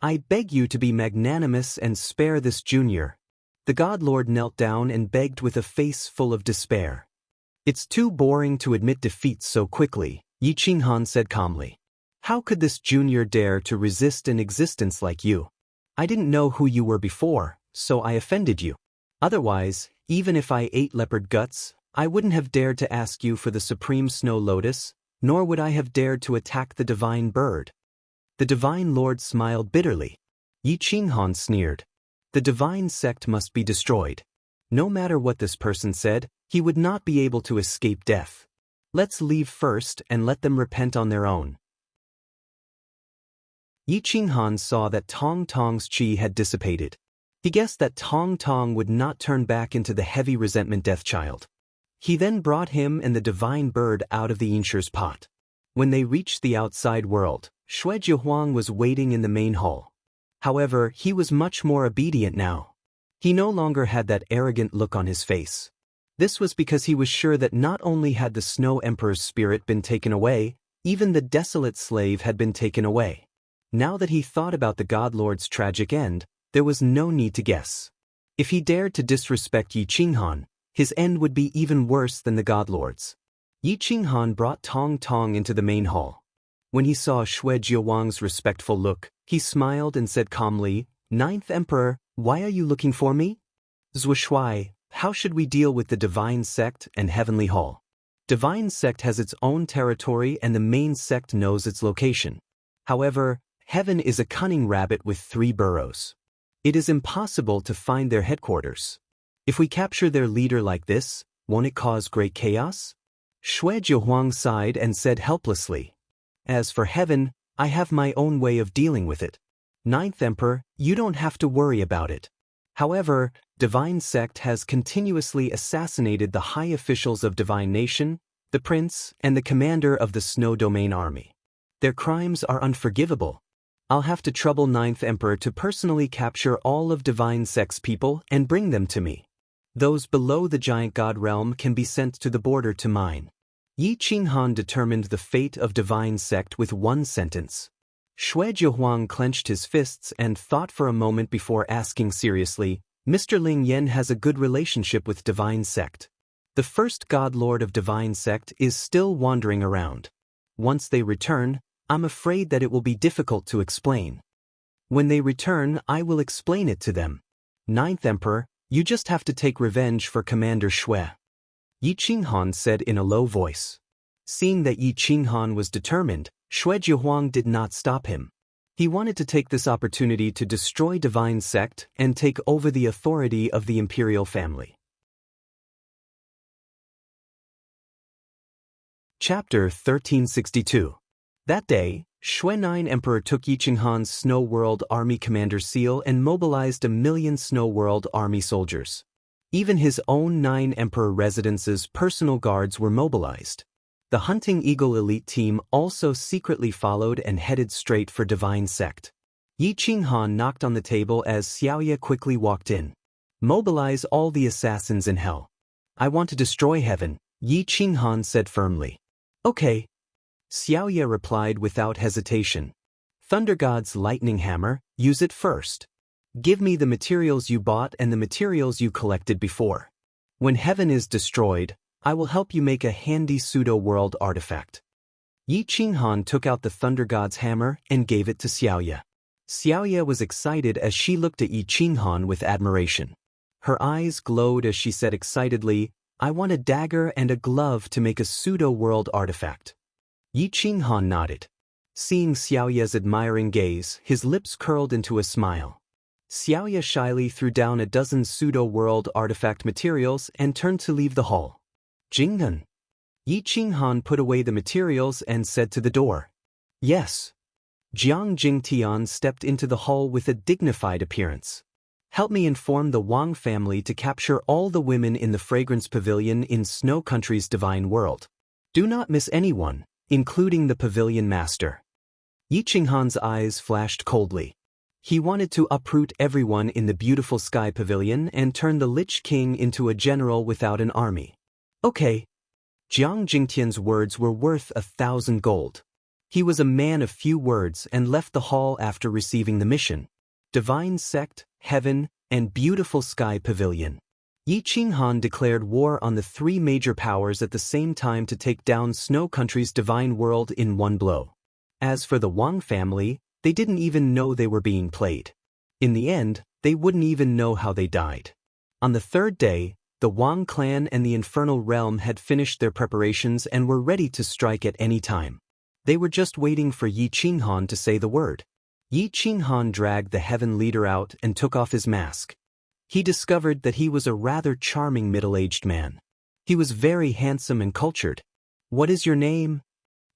I beg you to be magnanimous and spare this junior. The God Lord knelt down and begged with a face full of despair. It's too boring to admit defeat so quickly, Yi Qinghan said calmly. How could this junior dare to resist an existence like you? I didn't know who you were before, so I offended you. Otherwise, even if I ate leopard guts, I wouldn't have dared to ask you for the Supreme Snow Lotus, nor would I have dared to attack the Divine Bird. The Divine Lord smiled bitterly. Yi Qinghan sneered. The divine sect must be destroyed. No matter what this person said, he would not be able to escape death. Let's leave first and let them repent on their own. Yi Qinghan saw that Tong Tong's chi had dissipated. He guessed that Tong Tong would not turn back into the heavy resentment death child. He then brought him and the Divine Bird out of the Einshur's pot. When they reached the outside world, Shui Jiahuang was waiting in the main hall. However, he was much more obedient now. He no longer had that arrogant look on his face. This was because he was sure that not only had the Snow Emperor's spirit been taken away, even the desolate slave had been taken away. Now that he thought about the God Lord's tragic end, there was no need to guess. If he dared to disrespect Yi Qinghan, his end would be even worse than the God Lord's. Yi Qinghan brought Tong Tong into the main hall. When he saw Shui Jiahuang's respectful look, he smiled and said calmly, "Ninth Emperor, why are you looking for me?" Zhou Shui, how should we deal with the Divine Sect and Heavenly Hall? Divine Sect has its own territory and the main sect knows its location. However, Heaven is a cunning rabbit with 3 burrows. It is impossible to find their headquarters. If we capture their leader like this, won't it cause great chaos? Shui Jiahuang sighed and said helplessly, "As for Heaven, I have my own way of dealing with it. Ninth Emperor, you don't have to worry about it. However, Divine Sect has continuously assassinated the high officials of Divine Nation, the Prince, and the commander of the Snow Domain Army. Their crimes are unforgivable. I'll have to trouble Ninth Emperor to personally capture all of Divine Sect's people and bring them to me. Those below the giant god realm can be sent to the border to mine. Yi Qinghan determined the fate of Divine Sect with one sentence. Xue Zhihuang clenched his fists and thought for a moment before asking seriously, Mr. Ling Yan has a good relationship with Divine Sect. The first God Lord of Divine Sect is still wandering around. Once they return, I'm afraid that it will be difficult to explain. When they return, I will explain it to them. Ninth Emperor, you just have to take revenge for Commander Xue. Yi Qinghan said in a low voice. Seeing that Yi Qinghan was determined, Xue Zhihuang did not stop him. He wanted to take this opportunity to destroy Divine Sect and take over the authority of the imperial family. Chapter 1362. That day, Xue Nine Emperor took Yi Qinghan's Snow World Army commander seal and mobilized 1 million Snow World Army soldiers. Even his own 9 Emperor residence's personal guards were mobilized. The Hunting Eagle elite team also secretly followed and headed straight for Divine Sect. Yi Qinghan knocked on the table as Xiaoye quickly walked in. Mobilize all the assassins in hell. I want to destroy heaven, Yi Qinghan said firmly. Okay. Xiaoye replied without hesitation. Thunder God's lightning hammer, use it first. Give me the materials you bought and the materials you collected before. When heaven is destroyed, I will help you make a handy pseudo-world artifact. Yi Qinghan took out the Thunder God's hammer and gave it to Xiaoye. Xiaoye was excited as she looked at Yi Qinghan with admiration. Her eyes glowed as she said excitedly, I want a dagger and a glove to make a pseudo-world artifact. Yi Qinghan nodded. Seeing Xiaoye's admiring gaze, his lips curled into a smile. Xiaoye shyly threw down a dozen pseudo-world artifact materials and turned to leave the hall. Jinghan. Yi Qinghan put away the materials and said to the door. Yes. Jiang Jingtian stepped into the hall with a dignified appearance. Help me inform the Wang family to capture all the women in the Fragrance Pavilion in Snow Country's Divine World. Do not miss anyone, including the Pavilion Master. Yi Qinghan's eyes flashed coldly. He wanted to uproot everyone in the beautiful Sky Pavilion and turn the Lich King into a general without an army. Okay. Jiang Jingtian's words were worth 1,000 gold. He was a man of few words and left the hall after receiving the mission. Divine Sect, Heaven, and Beautiful Sky Pavilion. Yi Qinghan declared war on the 3 major powers at the same time to take down Snow Country's Divine World in one blow. As for the Wang family, they didn't even know they were being played. In the end, they wouldn't even know how they died. On the 3rd day, the Wang clan and the Infernal Realm had finished their preparations and were ready to strike at any time. They were just waiting for Yi Qinghan to say the word. Yi Qinghan dragged the Heaven leader out and took off his mask. He discovered that he was a rather charming middle-aged man. He was very handsome and cultured. What is your name?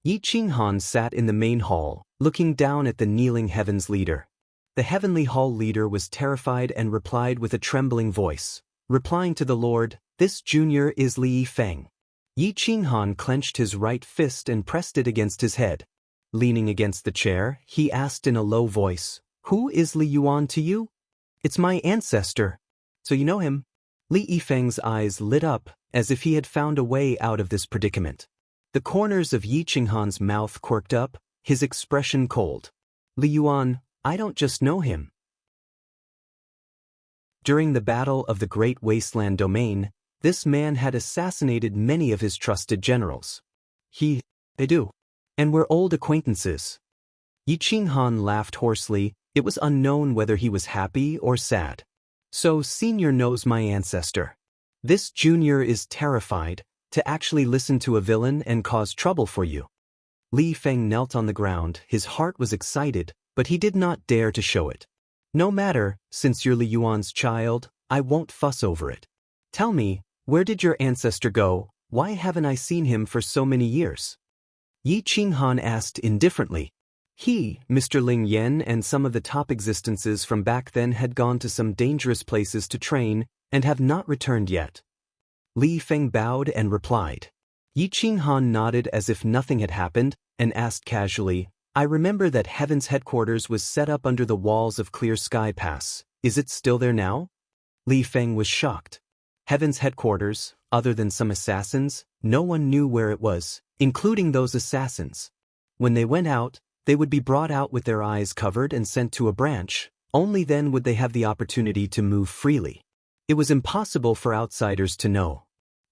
Yi Qinghan sat in the main hall, looking down at the kneeling Heaven's leader. The Heavenly Hall leader was terrified and replied with a trembling voice. Replying to the Lord, this junior is Li Yifeng. Yi Qinghan clenched his right fist and pressed it against his head. Leaning against the chair, he asked in a low voice, Who is Li Yuan to you? It's my ancestor. So you know him? Li Yifeng's eyes lit up, as if he had found a way out of this predicament. The corners of Yi Qinghan's mouth quirked up, his expression cold. Li Yuan, I don't just know him. During the Battle of the Great Wasteland Domain, this man had assassinated many of his trusted generals. They do. And we're old acquaintances. Yi Qinghan laughed hoarsely. It was unknown whether he was happy or sad. So senior knows my ancestor. This junior is terrified to actually listen to a villain and cause trouble for you. Li Feng knelt on the ground. His heart was excited, but he did not dare to show it. No matter, since you're Li Yuan's child, I won't fuss over it. Tell me, where did your ancestor go? Why haven't I seen him for so many years? Yi Qinghan asked indifferently. He, Mr. Ling Yen, and some of the top existences from back then had gone to some dangerous places to train and have not returned yet. Li Feng bowed and replied. Yi Qinghan nodded as if nothing had happened and asked casually, I remember that Heaven's headquarters was set up under the walls of Clear Sky Pass. Is it still there now? Li Feng was shocked. Heaven's headquarters, other than some assassins, no one knew where it was, including those assassins. When they went out, they would be brought out with their eyes covered and sent to a branch. Only then would they have the opportunity to move freely. It was impossible for outsiders to know.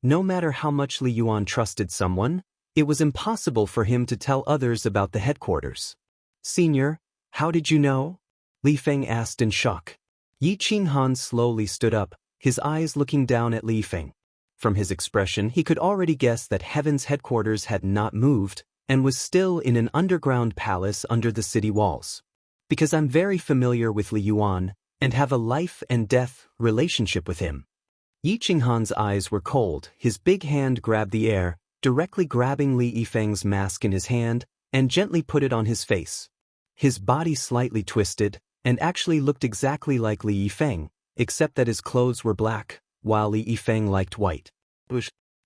No matter how much Li Yuan trusted someone, it was impossible for him to tell others about the headquarters. Senior, how did you know? Li Feng asked in shock. Yi Qinghan slowly stood up, his eyes looking down at Li Feng. From his expression he could already guess that Heaven's headquarters had not moved and was still in an underground palace under the city walls. Because I'm very familiar with Li Yuan and have a life and death relationship with him. Yi Qinghan's eyes were cold, his big hand grabbed the air, directly grabbing Li Yifeng's mask in his hand and gently put it on his face. His body slightly twisted and actually looked exactly like Li Yifeng, except that his clothes were black, while Li Yifeng liked white.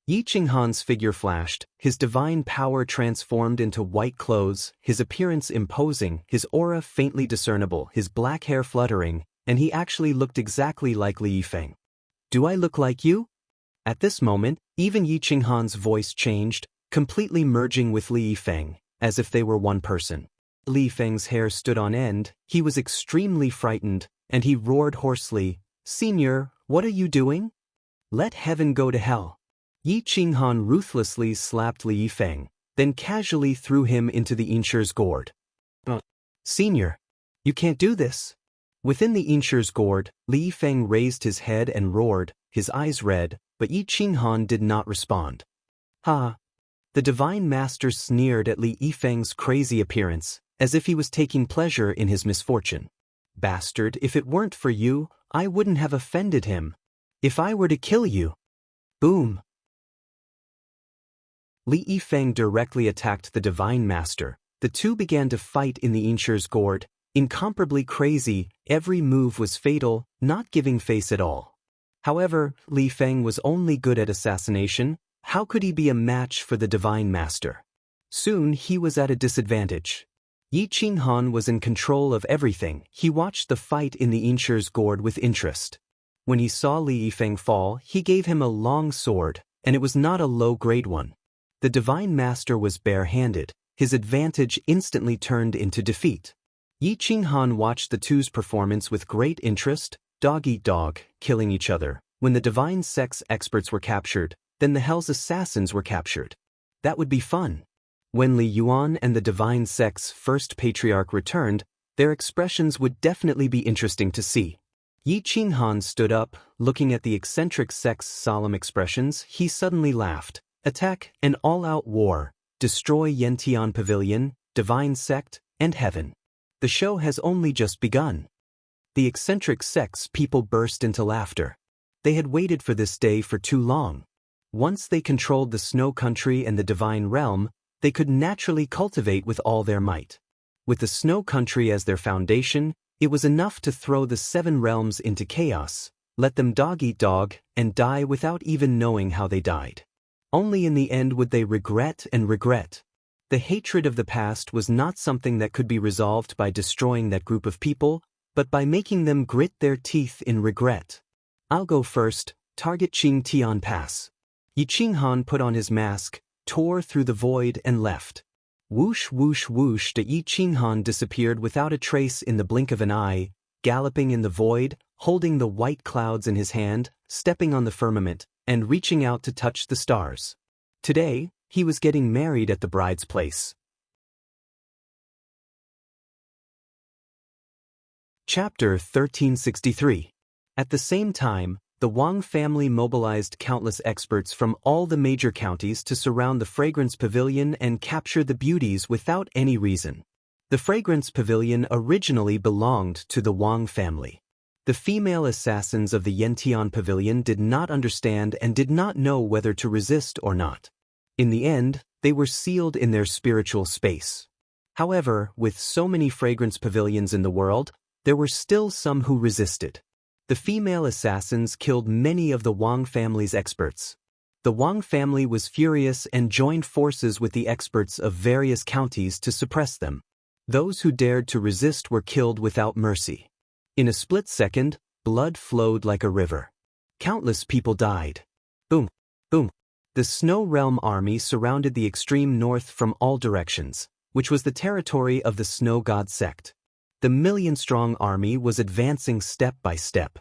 Yi Qinghan's figure flashed, his divine power transformed into white clothes, his appearance imposing, his aura faintly discernible, his black hair fluttering, and he actually looked exactly like Li Yifeng. Do I look like you? At this moment, even Yi Qinghan's voice changed, completely merging with Li Yifeng, as if they were one person. Li Feng's hair stood on end, he was extremely frightened, and he roared hoarsely, Senior, what are you doing? Let heaven go to hell. Yi Qinghan ruthlessly slapped Li Yifeng, then casually threw him into the Inshir's gourd. Senior, you can't do this. Within the Inshir's gourd, Li Yifeng raised his head and roared, his eyes red, but Yi Qinghan did not respond. Ha! The Divine Master sneered at Li Yifeng's crazy appearance, as if he was taking pleasure in his misfortune. Bastard, if it weren't for you, I wouldn't have offended him. If I were to kill you. Boom! Li Yifeng directly attacked the Divine Master. The two began to fight in the Inshir's gourd. Incomparably crazy, every move was fatal, not giving face at all. However, Li Feng was only good at assassination. How could he be a match for the Divine Master? Soon he was at a disadvantage. Yi Qinghan was in control of everything. He watched the fight in the Inshir's gourd with interest. When he saw Li Yifeng fall, he gave him a long sword, and it was not a low-grade one. The Divine Master was bare-handed. His advantage instantly turned into defeat. Yi Qinghan watched the two's performance with great interest, dog eat dog, killing each other. When the divine sex experts were captured, then the Hell's assassins were captured. That would be fun. When Li Yuan and the divine sex first patriarch returned, their expressions would definitely be interesting to see. Yi Qinghan stood up, looking at the eccentric sex solemn expressions. He suddenly laughed. Attack, an all-out war, destroy Yantian Pavilion, divine sect, and heaven. The show has only just begun. The eccentric sex people burst into laughter. They had waited for this day for too long. Once they controlled the snow country and the divine realm, they could naturally cultivate with all their might. With the snow country as their foundation, it was enough to throw the 7 realms into chaos, let them dog eat dog, and die without even knowing how they died. Only in the end would they regret and regret. The hatred of the past was not something that could be resolved by destroying that group of people, but by making them grit their teeth in regret. I'll go first, target Qing Tian Pass. Yi Qinghan put on his mask, tore through the void and left. Whoosh whoosh whoosh, the Yi Qinghan disappeared without a trace in the blink of an eye, galloping in the void, holding the white clouds in his hand, stepping on the firmament, and reaching out to touch the stars. Today, he was getting married at the bride's place. Chapter 1363. At the same time, the Wang family mobilized countless experts from all the major counties to surround the Fragrance Pavilion and capture the beauties without any reason. The Fragrance Pavilion originally belonged to the Wang family. The female assassins of the Yantian Pavilion did not understand and did not know whether to resist or not. In the end, they were sealed in their spiritual space. However, with so many fragrance pavilions in the world, there were still some who resisted. The female assassins killed many of the Wang family's experts. The Wang family was furious and joined forces with the experts of various counties to suppress them. Those who dared to resist were killed without mercy. In a split second, blood flowed like a river. Countless people died. Boom, boom. The Snow Realm army surrounded the extreme north from all directions, which was the territory of the Snow God sect. The million-strong army was advancing step by step.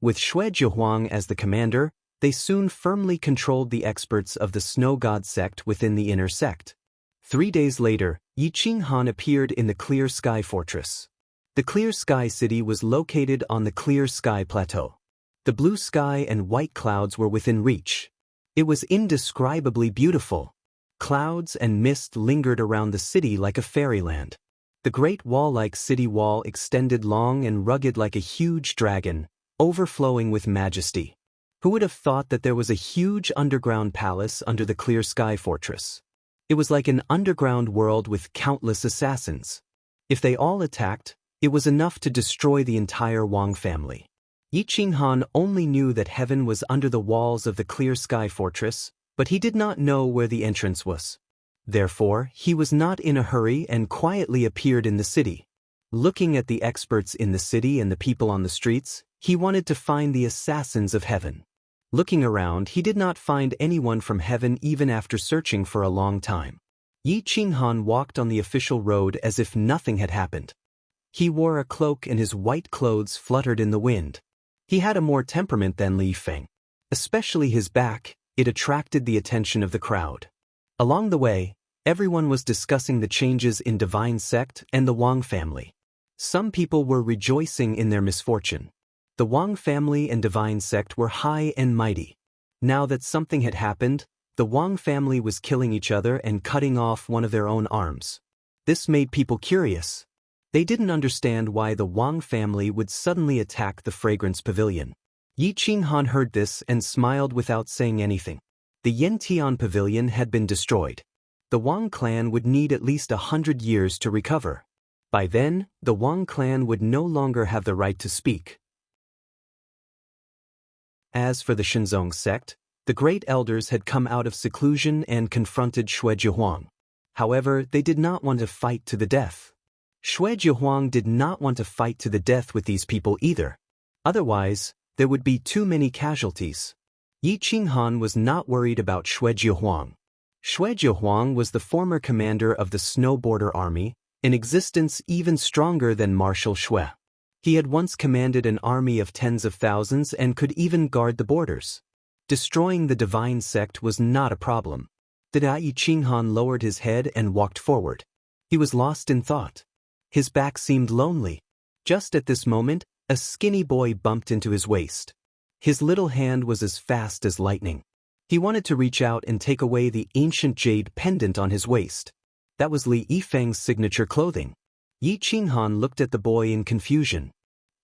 With Xue Zhihuang as the commander, they soon firmly controlled the experts of the Snow God sect within the inner sect. 3 days later, Yi Qinghan appeared in the Clear Sky Fortress. The Clear Sky City was located on the Clear Sky Plateau. The blue sky and white clouds were within reach. It was indescribably beautiful. Clouds and mist lingered around the city like a fairyland. The great wall-like city wall extended long and rugged like a huge dragon, overflowing with majesty. Who would have thought that there was a huge underground palace under the Clear Sky Fortress? It was like an underground world with countless assassins. If they all attacked, it was enough to destroy the entire Wang family. Yi Qinghan only knew that heaven was under the walls of the Clear Sky Fortress, but he did not know where the entrance was. Therefore, he was not in a hurry and quietly appeared in the city. Looking at the experts in the city and the people on the streets, he wanted to find the assassins of heaven. Looking around, he did not find anyone from heaven even after searching for a long time. Yi Qinghan walked on the official road as if nothing had happened. He wore a cloak and his white clothes fluttered in the wind. He had a more temperament than Li Feng. Especially his back, it attracted the attention of the crowd. Along the way, everyone was discussing the changes in Divine Sect and the Wang family. Some people were rejoicing in their misfortune. The Wang family and Divine Sect were high and mighty. Now that something had happened, the Wang family was killing each other and cutting off one of their own arms. This made people curious. They didn't understand why the Wang family would suddenly attack the Fragrance Pavilion. Yi Qinghan heard this and smiled without saying anything. The Yantian Pavilion had been destroyed. The Wang clan would need at least 100 years to recover. By then, the Wang clan would no longer have the right to speak. As for the Shenzong sect, the great elders had come out of seclusion and confronted Xue Zhihuang. However, they did not want to fight to the death. Xue Zhihuang did not want to fight to the death with these people either. Otherwise, there would be too many casualties. Yi Qinghan was not worried about Xue Zhihuang. Xue Zhihuang was the former commander of the Snow Border Army, in existence even stronger than Marshal Xue. He had once commanded an army of tens of thousands and could even guard the borders. Destroying the Divine Sect was not a problem. Yi Qinghan lowered his head and walked forward. He was lost in thought. His back seemed lonely. Just at this moment, a skinny boy bumped into his waist. His little hand was as fast as lightning. He wanted to reach out and take away the ancient jade pendant on his waist. That was Li Yifeng's signature clothing. Yi Qinghan looked at the boy in confusion.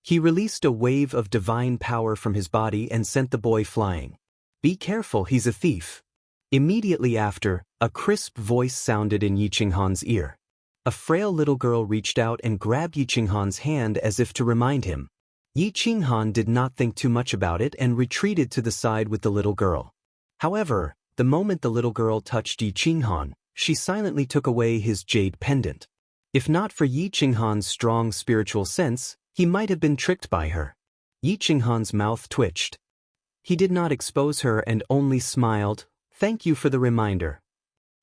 He released a wave of divine power from his body and sent the boy flying. "Be careful, he's a thief." Immediately after, a crisp voice sounded in Yi Qinghan's ear. A frail little girl reached out and grabbed Yi Qinghan's hand as if to remind him. Yi Qinghan did not think too much about it and retreated to the side with the little girl. However, the moment the little girl touched Yi Qinghan, she silently took away his jade pendant. If not for Yi Qinghan's strong spiritual sense, he might have been tricked by her. Yi Qinghan's mouth twitched. He did not expose her and only smiled. "Thank you for the reminder."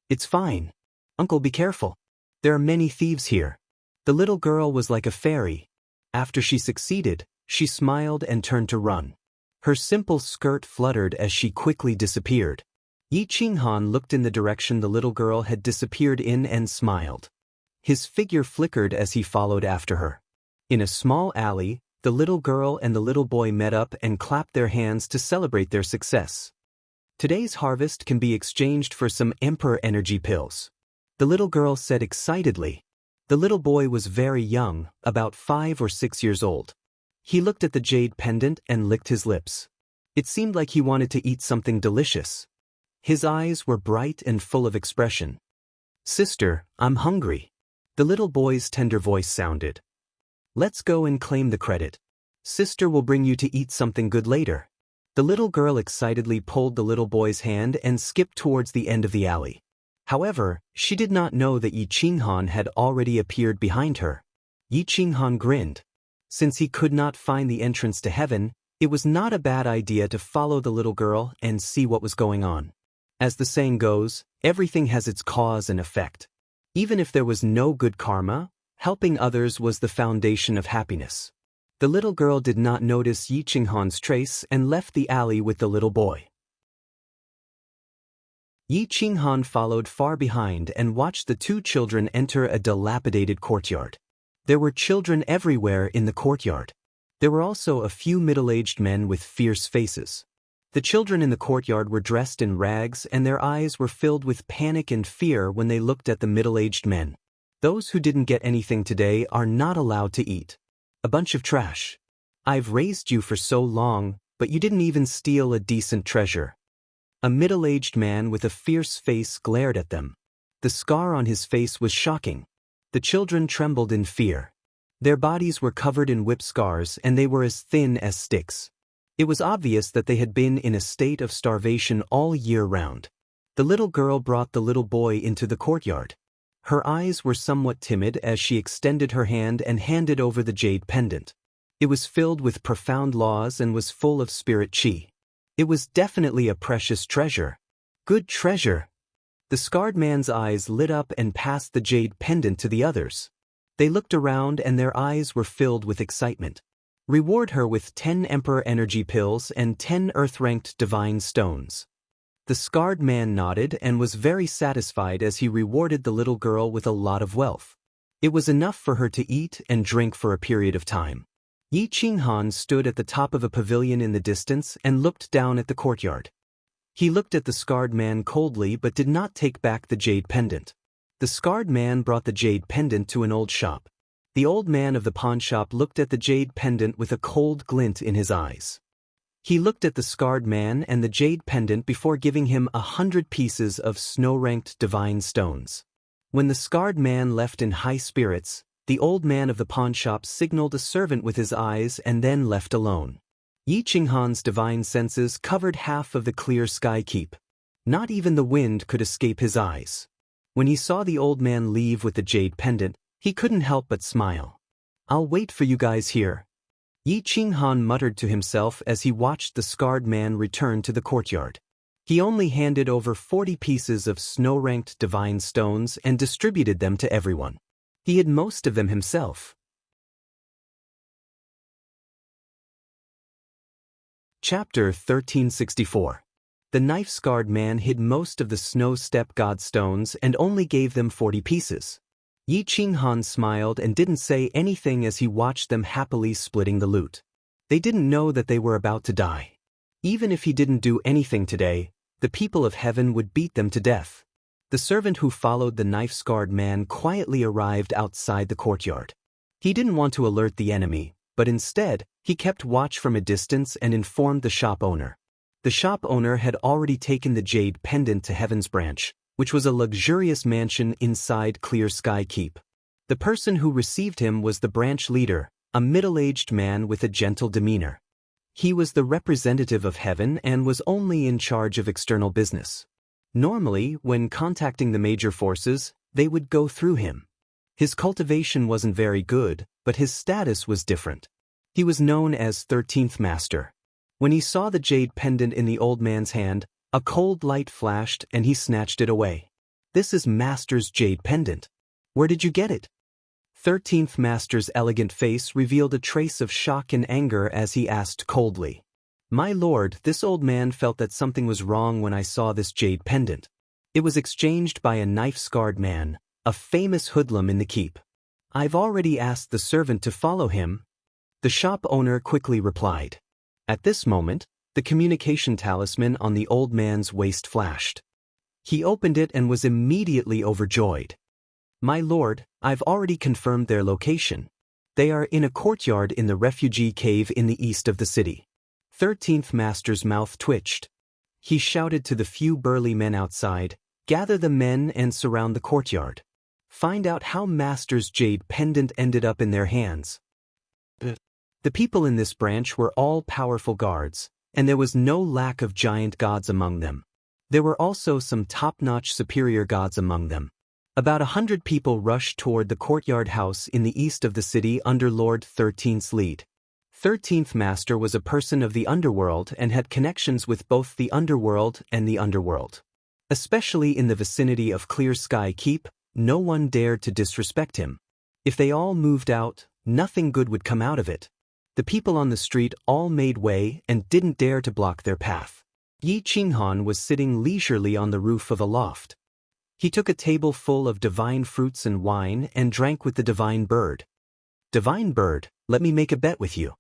"It's fine. Uncle, be careful. There are many thieves here." The little girl was like a fairy. After she succeeded, she smiled and turned to run. Her simple skirt fluttered as she quickly disappeared. Yi Qinghan looked in the direction the little girl had disappeared in and smiled. His figure flickered as he followed after her. In a small alley, the little girl and the little boy met up and clapped their hands to celebrate their success. "Today's harvest can be exchanged for some Emperor energy pills," the little girl said excitedly. The little boy was very young, about 5 or 6 years old. He looked at the jade pendant and licked his lips. It seemed like he wanted to eat something delicious. His eyes were bright and full of expression. "Sister, I'm hungry." The little boy's tender voice sounded. Let's go and claim the credit. Sister will bring you to eat something good later. The little girl excitedly pulled the little boy's hand and skipped towards the end of the alley. However, she did not know that Yi Qinghan had already appeared behind her. Yi Qinghan grinned. Since he could not find the entrance to heaven, it was not a bad idea to follow the little girl and see what was going on. As the saying goes, everything has its cause and effect. Even if there was no good karma, helping others was the foundation of happiness. The little girl did not notice Yi Qinghan's trace and left the alley with the little boy. Yi Qinghan followed far behind and watched the two children enter a dilapidated courtyard. There were children everywhere in the courtyard. There were also a few middle-aged men with fierce faces. The children in the courtyard were dressed in rags and their eyes were filled with panic and fear when they looked at the middle-aged men. Those who didn't get anything today are not allowed to eat. A bunch of trash. I've raised you for so long, but you didn't even steal a decent treasure. A middle-aged man with a fierce face glared at them. The scar on his face was shocking. The children trembled in fear. Their bodies were covered in whip scars and they were as thin as sticks. It was obvious that they had been in a state of starvation all year round. The little girl brought the little boy into the courtyard. Her eyes were somewhat timid as she extended her hand and handed over the jade pendant. It was filled with profound laws and was full of spirit chi. It was definitely a precious treasure. Good treasure. The scarred man's eyes lit up and passed the jade pendant to the others. They looked around and their eyes were filled with excitement. Reward her with 10 Emperor Energy Pills and 10 Earth-ranked Divine Stones. The scarred man nodded and was very satisfied as he rewarded the little girl with a lot of wealth. It was enough for her to eat and drink for a period of time. Yi Qinghan stood at the top of a pavilion in the distance and looked down at the courtyard. He looked at the scarred man coldly but did not take back the jade pendant. The scarred man brought the jade pendant to an old shop. The old man of the pawn shop looked at the jade pendant with a cold glint in his eyes. He looked at the scarred man and the jade pendant before giving him 100 pieces of snow-ranked divine stones. When the scarred man left in high spirits, the old man of the pawn shop signaled a servant with his eyes and then left alone. Yi Qinghan's divine senses covered half of the clear sky keep. Not even the wind could escape his eyes. When he saw the old man leave with the jade pendant, he couldn't help but smile. I'll wait for you guys here. Yi Qinghan muttered to himself as he watched the scarred man return to the courtyard. He only handed over 40 pieces of snow-ranked divine stones and distributed them to everyone. He hid most of them himself. Chapter 1364. The knife-scarred man hid most of the snow step god stones and only gave them 40 pieces. Yi Qinghan smiled and didn't say anything as he watched them happily splitting the loot. They didn't know that they were about to die. Even if he didn't do anything today, the people of heaven would beat them to death. The servant who followed the knife-scarred man quietly arrived outside the courtyard. He didn't want to alert the enemy, but instead, he kept watch from a distance and informed the shop owner. The shop owner had already taken the jade pendant to Heaven's Branch, which was a luxurious mansion inside Clear Sky Keep. The person who received him was the branch leader, a middle-aged man with a gentle demeanor. He was the representative of heaven and was only in charge of external business. Normally, when contacting the major forces, they would go through him. His cultivation wasn't very good, but his status was different. He was known as 13th Master. When he saw the jade pendant in the old man's hand, a cold light flashed and he snatched it away. This is Master's jade pendant. Where did you get it? 13th Master's elegant face revealed a trace of shock and anger as he asked coldly. My lord, this old man felt that something was wrong when I saw this jade pendant. It was exchanged by a knife-scarred man, a famous hoodlum in the keep. I've already asked the servant to follow him. The shop owner quickly replied. At this moment, the communication talisman on the old man's waist flashed. He opened it and was immediately overjoyed. My lord, I've already confirmed their location. They are in a courtyard in the refugee cave in the east of the city. 13th Master's mouth twitched. He shouted to the few burly men outside, gather the men and surround the courtyard. Find out how Master's jade pendant ended up in their hands. The people in this branch were all powerful guards, and there was no lack of giant gods among them. There were also some top-notch superior gods among them. About 100 people rushed toward the courtyard house in the east of the city under Lord 13th's lead. 13th Master was a person of the underworld and had connections with both the underworld and the underworld. Especially in the vicinity of Clear Sky Keep, no one dared to disrespect him. If they all moved out, nothing good would come out of it. The people on the street all made way and didn't dare to block their path. Yi Qinghan was sitting leisurely on the roof of a loft. He took a table full of divine fruits and wine and drank with the divine bird. Divine bird, let me make a bet with you.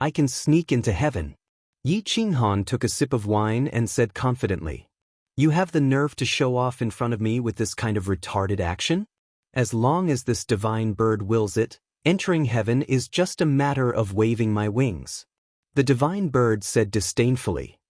I can sneak into heaven. Yi Qinghan took a sip of wine and said confidently, "You have the nerve to show off in front of me with this kind of retarded action? As long as this divine bird wills it, entering heaven is just a matter of waving my wings." The divine bird said disdainfully.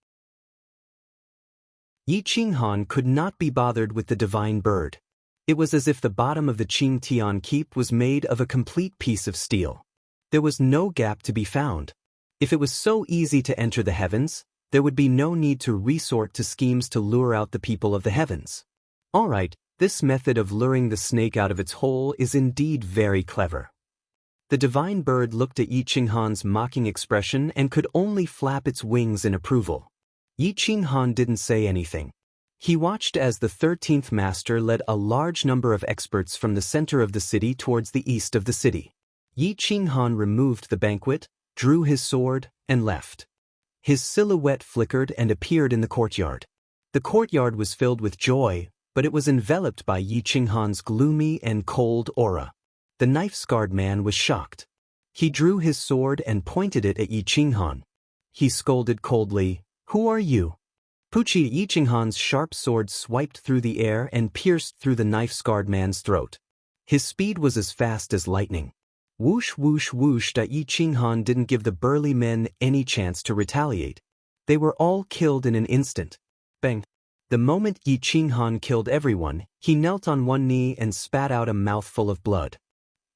Yi Qinghan could not be bothered with the divine bird. It was as if the bottom of the Qingtian keep was made of a complete piece of steel. There was no gap to be found. If it was so easy to enter the heavens, there would be no need to resort to schemes to lure out the people of the heavens. All right, this method of luring the snake out of its hole is indeed very clever. The divine bird looked at Yi Qinghan's mocking expression and could only flap its wings in approval. Yi Qinghan didn't say anything. He watched as the 13th Master led a large number of experts from the center of the city towards the east of the city. Yi Qinghan removed the banquet, drew his sword, and left. His silhouette flickered and appeared in the courtyard. The courtyard was filled with joy, but it was enveloped by Yi Qinghan's gloomy and cold aura. The knife-scarred man was shocked. He drew his sword and pointed it at Yi Qinghan. He scolded coldly, "Who are you?" Pucci Yi Qinghan's sharp sword swiped through the air and pierced through the knife-scarred man's throat. His speed was as fast as lightning. Whoosh whoosh whoosh. Yi Qinghan didn't give the burly men any chance to retaliate. They were all killed in an instant. Bang! The moment Yi Qinghan killed everyone, he knelt on one knee and spat out a mouthful of blood.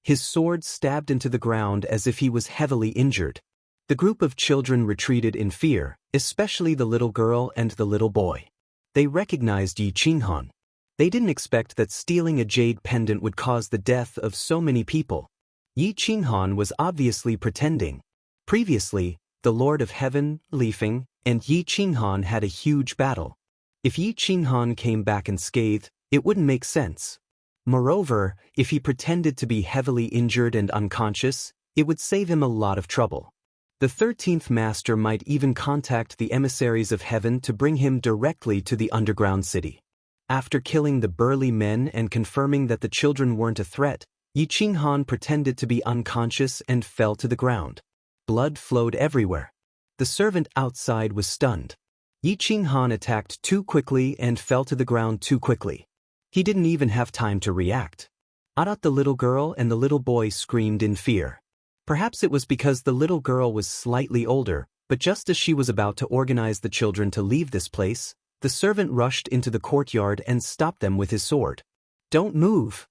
His sword stabbed into the ground as if he was heavily injured. The group of children retreated in fear, especially the little girl and the little boy. They recognized Yi Qinghan. They didn't expect that stealing a jade pendant would cause the death of so many people. Yi Qinghan was obviously pretending. Previously, the Lord of Heaven, Li Feng, and Yi Qinghan had a huge battle. If Yi Qinghan came back unscathed, it wouldn't make sense. Moreover, if he pretended to be heavily injured and unconscious, it would save him a lot of trouble. The 13th Master might even contact the emissaries of heaven to bring him directly to the underground city. After killing the burly men and confirming that the children weren't a threat, Yi Qinghan pretended to be unconscious and fell to the ground. Blood flowed everywhere. The servant outside was stunned. Yi Qinghan attacked too quickly and fell to the ground too quickly. He didn't even have time to react. Adat, the little girl, and the little boy screamed in fear. Perhaps it was because the little girl was slightly older, but just as she was about to organize the children to leave this place, the servant rushed into the courtyard and stopped them with his sword. "Don't move,"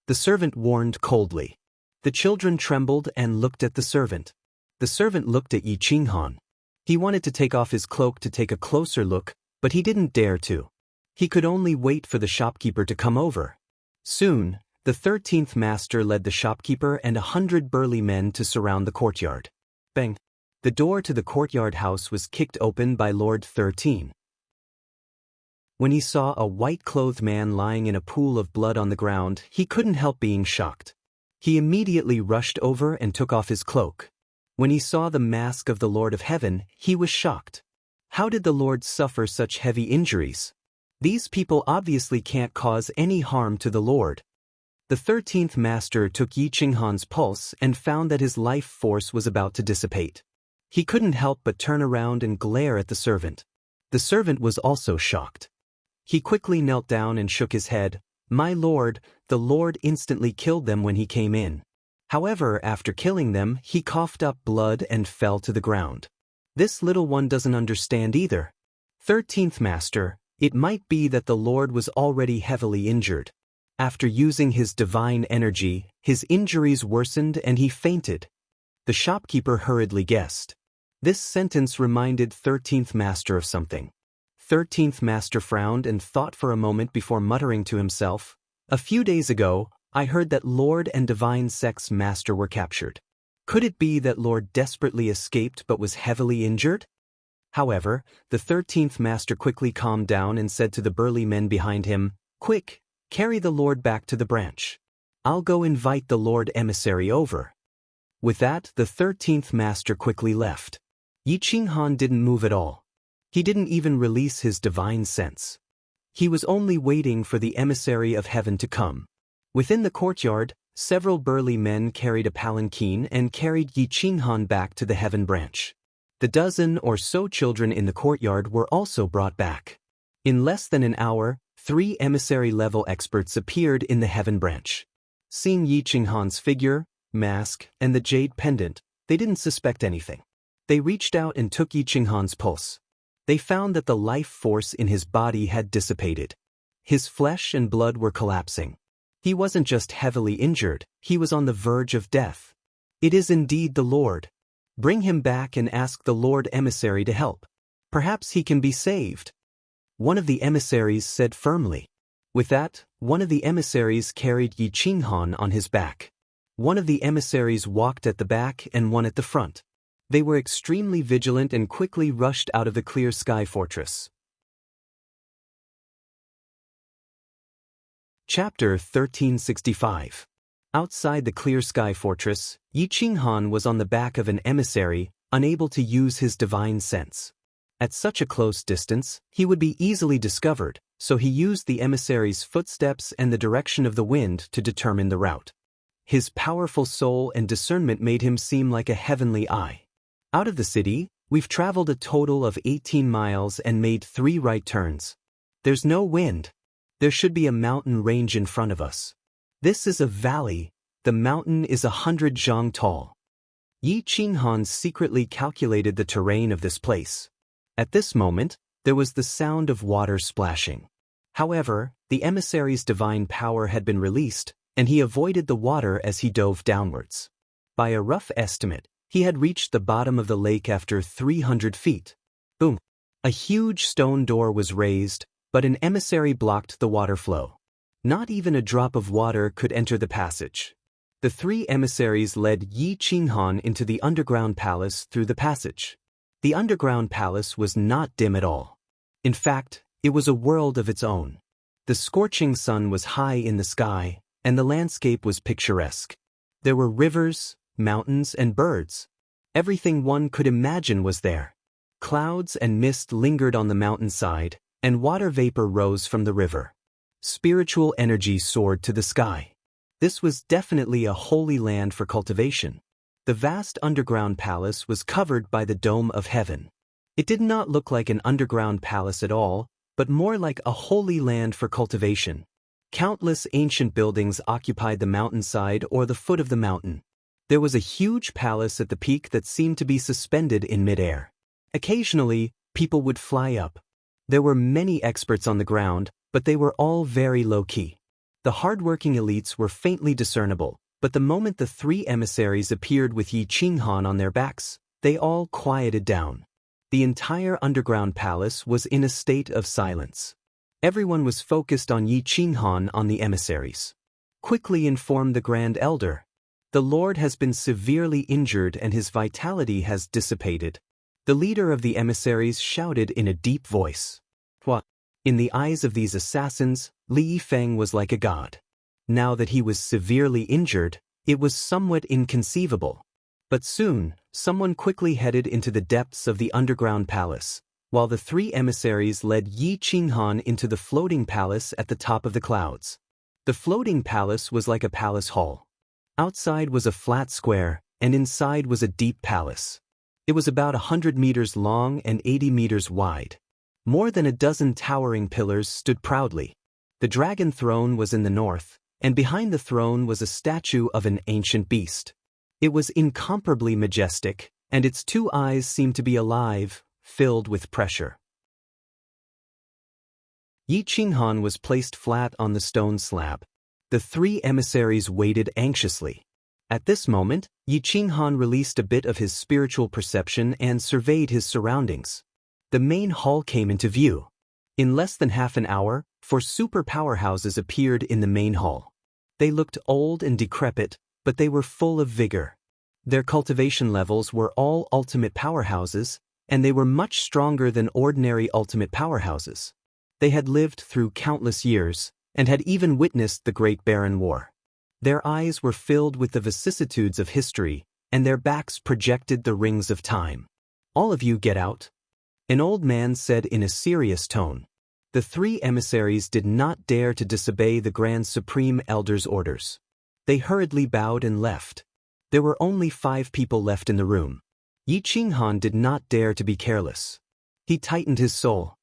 the servant warned coldly. The children trembled and looked at the servant. The servant looked at Yi Qinghan. He wanted to take off his cloak to take a closer look, but he didn't dare to. He could only wait for the shopkeeper to come over. Soon, the 13th Master led the shopkeeper and 100 burly men to surround the courtyard. Bang! The door to the courtyard house was kicked open by Lord 13. When he saw a white-clothed man lying in a pool of blood on the ground, he couldn't help being shocked. He immediately rushed over and took off his cloak. When he saw the mask of the Lord of Heaven, he was shocked. How did the Lord suffer such heavy injuries? These people obviously can't cause any harm to the Lord. The 13th Master took Yi Qinghan's pulse and found that his life force was about to dissipate. He couldn't help but turn around and glare at the servant. The servant was also shocked. He quickly knelt down and shook his head. "My lord, the Lord instantly killed them when he came in. However, after killing them, he coughed up blood and fell to the ground. This little one doesn't understand either. 13th Master, it might be that the Lord was already heavily injured. After using his divine energy, his injuries worsened and he fainted. The shopkeeper hurriedly guessed. This sentence reminded 13th Master of something. 13th Master frowned and thought for a moment before muttering to himself, "A few days ago, I heard that Lord and Divine Sex Master were captured. Could it be that Lord desperately escaped but was heavily injured?" However, the 13th Master quickly calmed down and said to the burly men behind him, "Quick, carry the Lord back to the branch. I'll go invite the Lord Emissary over." With that, the 13th Master quickly left. Yi Qinghan didn't move at all. He didn't even release his divine sense. He was only waiting for the emissary of heaven to come. Within the courtyard, several burly men carried a palanquin and carried Yi Qinghan back to the heaven branch. The dozen or so children in the courtyard were also brought back. In less than an hour, 3 emissary-level experts appeared in the heaven branch. Seeing Yi Qinghan's figure, mask, and the jade pendant, they didn't suspect anything. They reached out and took Yi Qinghan's pulse. They found that the life force in his body had dissipated. His flesh and blood were collapsing. He wasn't just heavily injured, he was on the verge of death. "It is indeed the Lord. Bring him back and ask the Lord Emissary to help. Perhaps he can be saved," one of the emissaries said firmly. With that, one of the emissaries carried Yi Qinghan on his back. One of the emissaries walked at the back and one at the front. They were extremely vigilant and quickly rushed out of the clear sky fortress. Chapter 1365. Outside the clear sky fortress, Yi Qinghan was on the back of an emissary, unable to use his divine sense. At such a close distance, he would be easily discovered, so he used the emissary's footsteps and the direction of the wind to determine the route. His powerful soul and discernment made him seem like a heavenly eye. "Out of the city, we've traveled a total of 18 miles and made 3 right turns. There's no wind. There should be a mountain range in front of us. This is a valley. The mountain is 100 zhang tall." Yi Qinghan secretly calculated the terrain of this place. At this moment, there was the sound of water splashing. However, the emissary's divine power had been released, and he avoided the water as he dove downwards. By a rough estimate, he had reached the bottom of the lake after 300 feet. Boom! A huge stone door was raised, but an emissary blocked the water flow. Not even a drop of water could enter the passage. The 3 emissaries led Yi Qinghan into the underground palace through the passage. The underground palace was not dim at all. In fact, it was a world of its own. The scorching sun was high in the sky, and the landscape was picturesque. There were rivers, mountains, and birds. Everything one could imagine was there. Clouds and mist lingered on the mountainside, and water vapor rose from the river. Spiritual energy soared to the sky. This was definitely a holy land for cultivation. The vast underground palace was covered by the dome of heaven. It did not look like an underground palace at all, but more like a holy land for cultivation. Countless ancient buildings occupied the mountainside or the foot of the mountain. There was a huge palace at the peak that seemed to be suspended in midair. Occasionally, people would fly up. There were many experts on the ground, but they were all very low-key. The hard-working elites were faintly discernible, but the moment the 3 emissaries appeared with Yi Qinghan on their backs, they all quieted down. The entire underground palace was in a state of silence. Everyone was focused on Yi Qinghan on the emissaries. Quickly informed the Grand Elder. "The Lord has been severely injured and his vitality has dissipated." The leader of the emissaries shouted in a deep voice. What? In the eyes of these assassins, Li Yifeng was like a god. Now that he was severely injured, it was somewhat inconceivable. But soon, someone quickly headed into the depths of the underground palace, while the 3 emissaries led Yi Qinghan into the floating palace at the top of the clouds. The floating palace was like a palace hall. Outside was a flat square, and inside was a deep palace. It was about 100 meters long and 80 meters wide. More than a dozen towering pillars stood proudly. The dragon throne was in the north, and behind the throne was a statue of an ancient beast. It was incomparably majestic, and its 2 eyes seemed to be alive, filled with pressure. Yi Qinghan was placed flat on the stone slab. The three emissaries waited anxiously. At this moment, Yi Qinghan released a bit of his spiritual perception and surveyed his surroundings. The main hall came into view. In less than half an hour, 4 super powerhouses appeared in the main hall. They looked old and decrepit, but they were full of vigor. Their cultivation levels were all ultimate powerhouses, and they were much stronger than ordinary ultimate powerhouses. They had lived through countless years, and had even witnessed the Great Barren War. Their eyes were filled with the vicissitudes of history, and their backs projected the rings of time. "All of you get out," an old man said in a serious tone. The 3 emissaries did not dare to disobey the Grand Supreme Elder's orders. They hurriedly bowed and left. There were only 5 people left in the room. Yi Qinghan did not dare to be careless. He tightened his soul.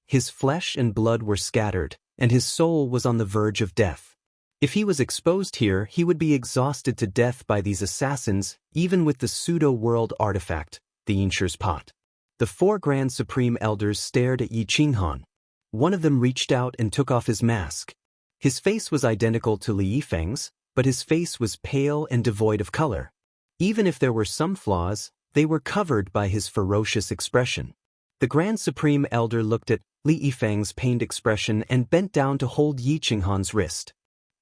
His flesh and blood were scattered, and his soul was on the verge of death. If he was exposed here, he would be exhausted to death by these assassins, even with the pseudo-world artifact, the Inshur's pot. The 4 Grand Supreme Elders stared at Yi Qinghan. One of them reached out and took off his mask. His face was identical to Li Yifeng's, but his face was pale and devoid of color. Even if there were some flaws, they were covered by his ferocious expression. The Grand Supreme Elder looked at Li Yifeng's pained expression and bent down to hold Yi Qinghan's wrist.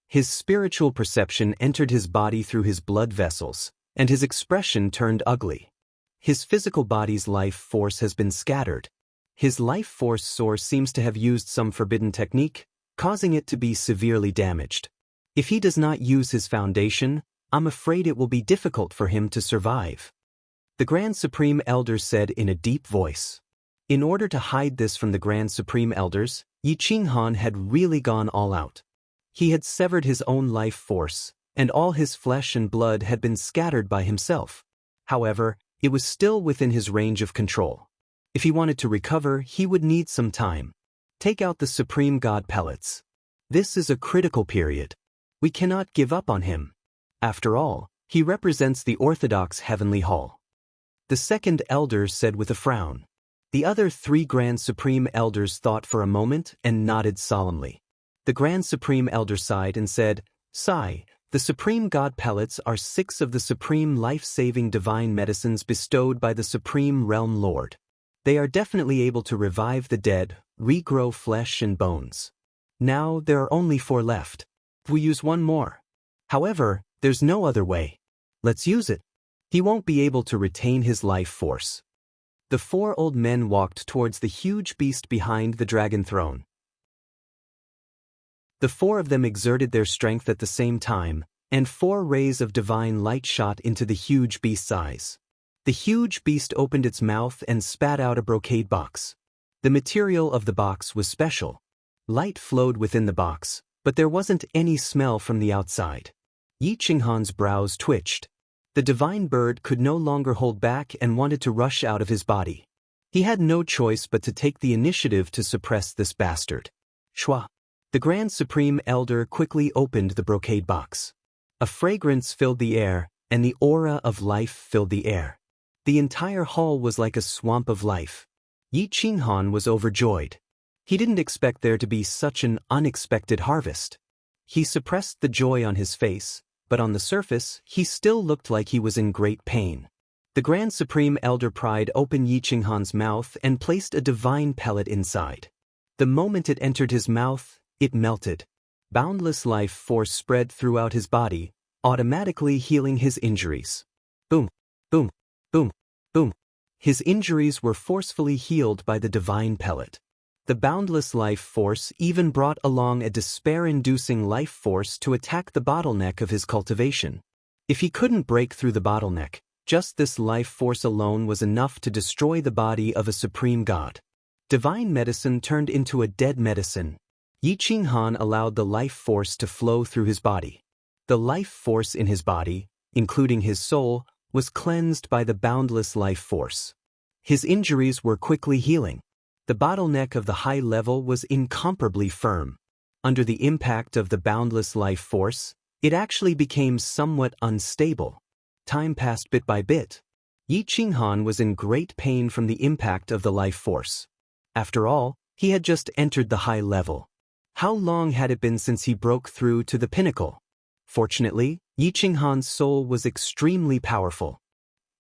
His spiritual perception entered his body through his blood vessels, and his expression turned ugly. His physical body's life force has been scattered. His life force source seems to have used some forbidden technique, causing it to be severely damaged. If he does not use his foundation, I'm afraid it will be difficult for him to survive. The Grand Supreme Elder said in a deep voice. In order to hide this from the Grand Supreme Elders, Yi Qinghan had really gone all out. He had severed his own life force, and all his flesh and blood had been scattered by himself. However, it was still within his range of control. If he wanted to recover, he would need some time. Take out the Supreme God pellets. This is a critical period. We cannot give up on him. After all, he represents the Orthodox Heavenly Hall. The second elder said with a frown. The other 3 Grand Supreme Elders thought for a moment and nodded solemnly. The Grand Supreme Elder sighed and said, "Sigh, the Supreme God pellets are 6 of the supreme life-saving divine medicines bestowed by the Supreme Realm Lord. They are definitely able to revive the dead, regrow flesh and bones. Now there are only 4 left. We use 1 more. However, there's no other way. Let's use it. He won't be able to retain his life force." The 4 old men walked towards the huge beast behind the dragon throne. The 4 of them exerted their strength at the same time, and 4 rays of divine light shot into the huge beast's eyes. The huge beast opened its mouth and spat out a brocade box. The material of the box was special. Light flowed within the box, but there wasn't any smell from the outside. Yi Qinghan's brows twitched. The divine bird could no longer hold back and wanted to rush out of his body. He had no choice but to take the initiative to suppress this bastard. Shwa. The Grand Supreme Elder quickly opened the brocade box. A fragrance filled the air, and the aura of life filled the air. The entire hall was like a swamp of life. Yi Qinghan was overjoyed. He didn't expect there to be such an unexpected harvest. He suppressed the joy on his face, but on the surface, he still looked like he was in great pain. The Grand Supreme Elder pried open Yi Qinghan's mouth and placed a divine pellet inside. The moment it entered his mouth, it melted. Boundless life force spread throughout his body, automatically healing his injuries. Boom, boom, boom, boom. His injuries were forcefully healed by the divine pellet. The boundless life force even brought along a despair-inducing life force to attack the bottleneck of his cultivation. If he couldn't break through the bottleneck, just this life force alone was enough to destroy the body of a supreme god. Divine medicine turned into a dead medicine. Yi Qinghan allowed the life force to flow through his body. The life force in his body, including his soul, was cleansed by the boundless life force. His injuries were quickly healing. The bottleneck of the high level was incomparably firm. Under the impact of the boundless life force, it actually became somewhat unstable. Time passed bit by bit. Yi Qinghan was in great pain from the impact of the life force. After all, he had just entered the high level. How long had it been since he broke through to the pinnacle? Fortunately, Yi Qinghan's soul was extremely powerful.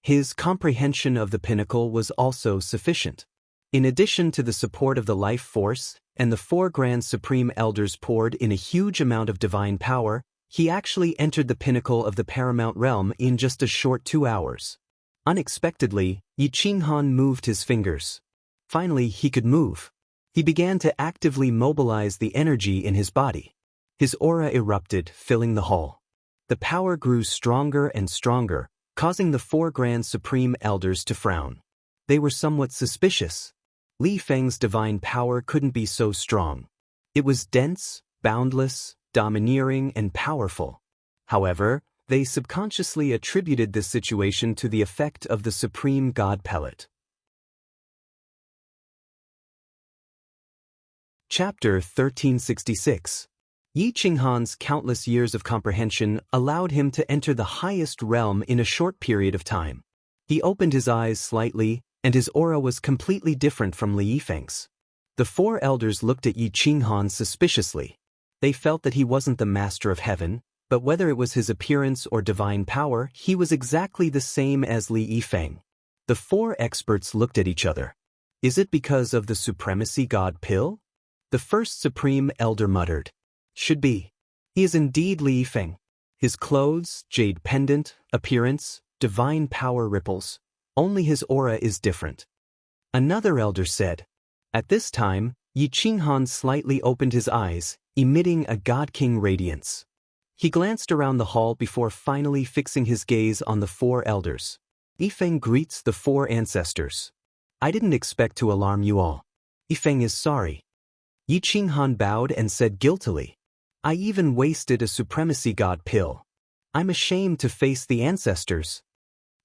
His comprehension of the pinnacle was also sufficient. In addition to the support of the life force, and the 4 Grand Supreme Elders poured in a huge amount of divine power, he actually entered the pinnacle of the paramount realm in just a short 2 hours. Unexpectedly, Yi Qinghan moved his fingers. Finally, he could move. He began to actively mobilize the energy in his body. His aura erupted, filling the hall. The power grew stronger and stronger, causing the 4 Grand Supreme Elders to frown. They were somewhat suspicious. Li Feng's divine power couldn't be so strong. It was dense, boundless, domineering, and powerful. However, they subconsciously attributed this situation to the effect of the Supreme God Pellet. Chapter 1366. Yi Qinghan's countless years of comprehension allowed him to enter the highest realm in a short period of time. He opened his eyes slightly, and his aura was completely different from Li Yifeng's. The 4 elders looked at Yi Qinghan suspiciously. They felt that he wasn't the master of heaven, but whether it was his appearance or divine power, he was exactly the same as Li Yifeng. The 4 experts looked at each other. Is it because of the supremacy god pill? The first supreme elder muttered. Should be. He is indeed Li Yifeng. His clothes, jade pendant, appearance, divine power ripples. Only his aura is different. Another elder said. At this time, Yi Qinghan slightly opened his eyes, emitting a god-king radiance. He glanced around the hall before finally fixing his gaze on the 4 elders. Yifeng greets the 4 ancestors. I didn't expect to alarm you all. Yifeng is sorry. Yi Qinghan bowed and said guiltily. I even wasted a supremacy god pill. I'm ashamed to face the ancestors.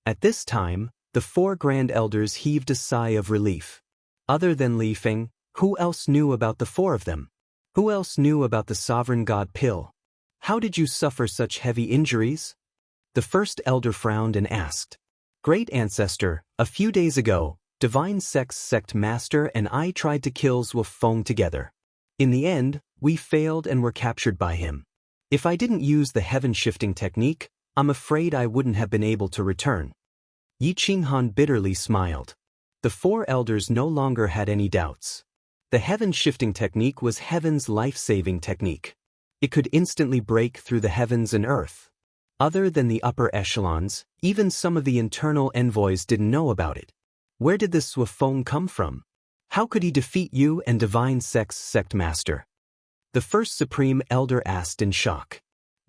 At this time, the 4 grand elders heaved a sigh of relief. Other than Li Feng, who else knew about the 4 of them? Who else knew about the sovereign god pill? How did you suffer such heavy injuries? The first elder frowned and asked. Great ancestor, a few days ago, Divine Sect's sect master and I tried to kill Zhuo Feng together. In the end, we failed and were captured by him. If I didn't use the heaven-shifting technique, I'm afraid I wouldn't have been able to return. Yi Qinghan bitterly smiled. The 4 elders no longer had any doubts. The heaven-shifting technique was heaven's life-saving technique. It could instantly break through the heavens and earth. Other than the upper echelons, even some of the internal envoys didn't know about it. Where did this Zhuo Feng come from? How could he defeat you and Divine Sect's sect master? The first supreme elder asked in shock.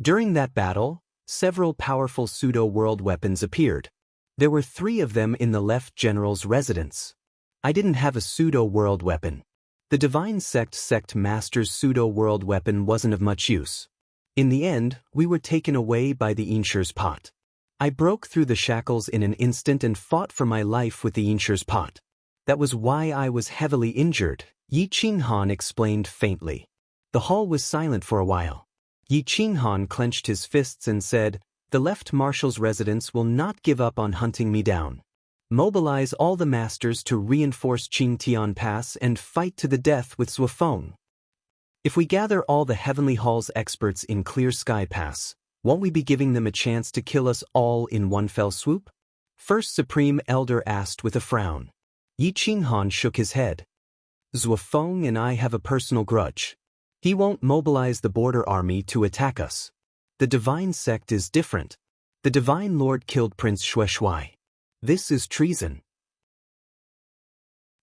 During that battle, several powerful pseudo-world weapons appeared. There were 3 of them in the left general's residence. I didn't have a pseudo-world weapon. The Divine sect master's pseudo-world weapon wasn't of much use. In the end, we were taken away by the Inshur's pot. I broke through the shackles in an instant and fought for my life with the Inshur's pot. That was why I was heavily injured, Yi Qinghan explained faintly. The hall was silent for a while. Yi Qinghan clenched his fists and said, The left marshal's residence will not give up on hunting me down. Mobilize all the masters to reinforce Qingtian Pass and fight to the death with Zhuo Feng. If we gather all the Heavenly Hall's experts in Clear Sky Pass, won't we be giving them a chance to kill us all in one fell swoop? First Supreme Elder asked with a frown. Yi Qinghan shook his head. Zhuo Feng and I have a personal grudge. He won't mobilize the border army to attack us. The Divine Sect is different. The Divine Lord killed Prince Shuai. This is treason.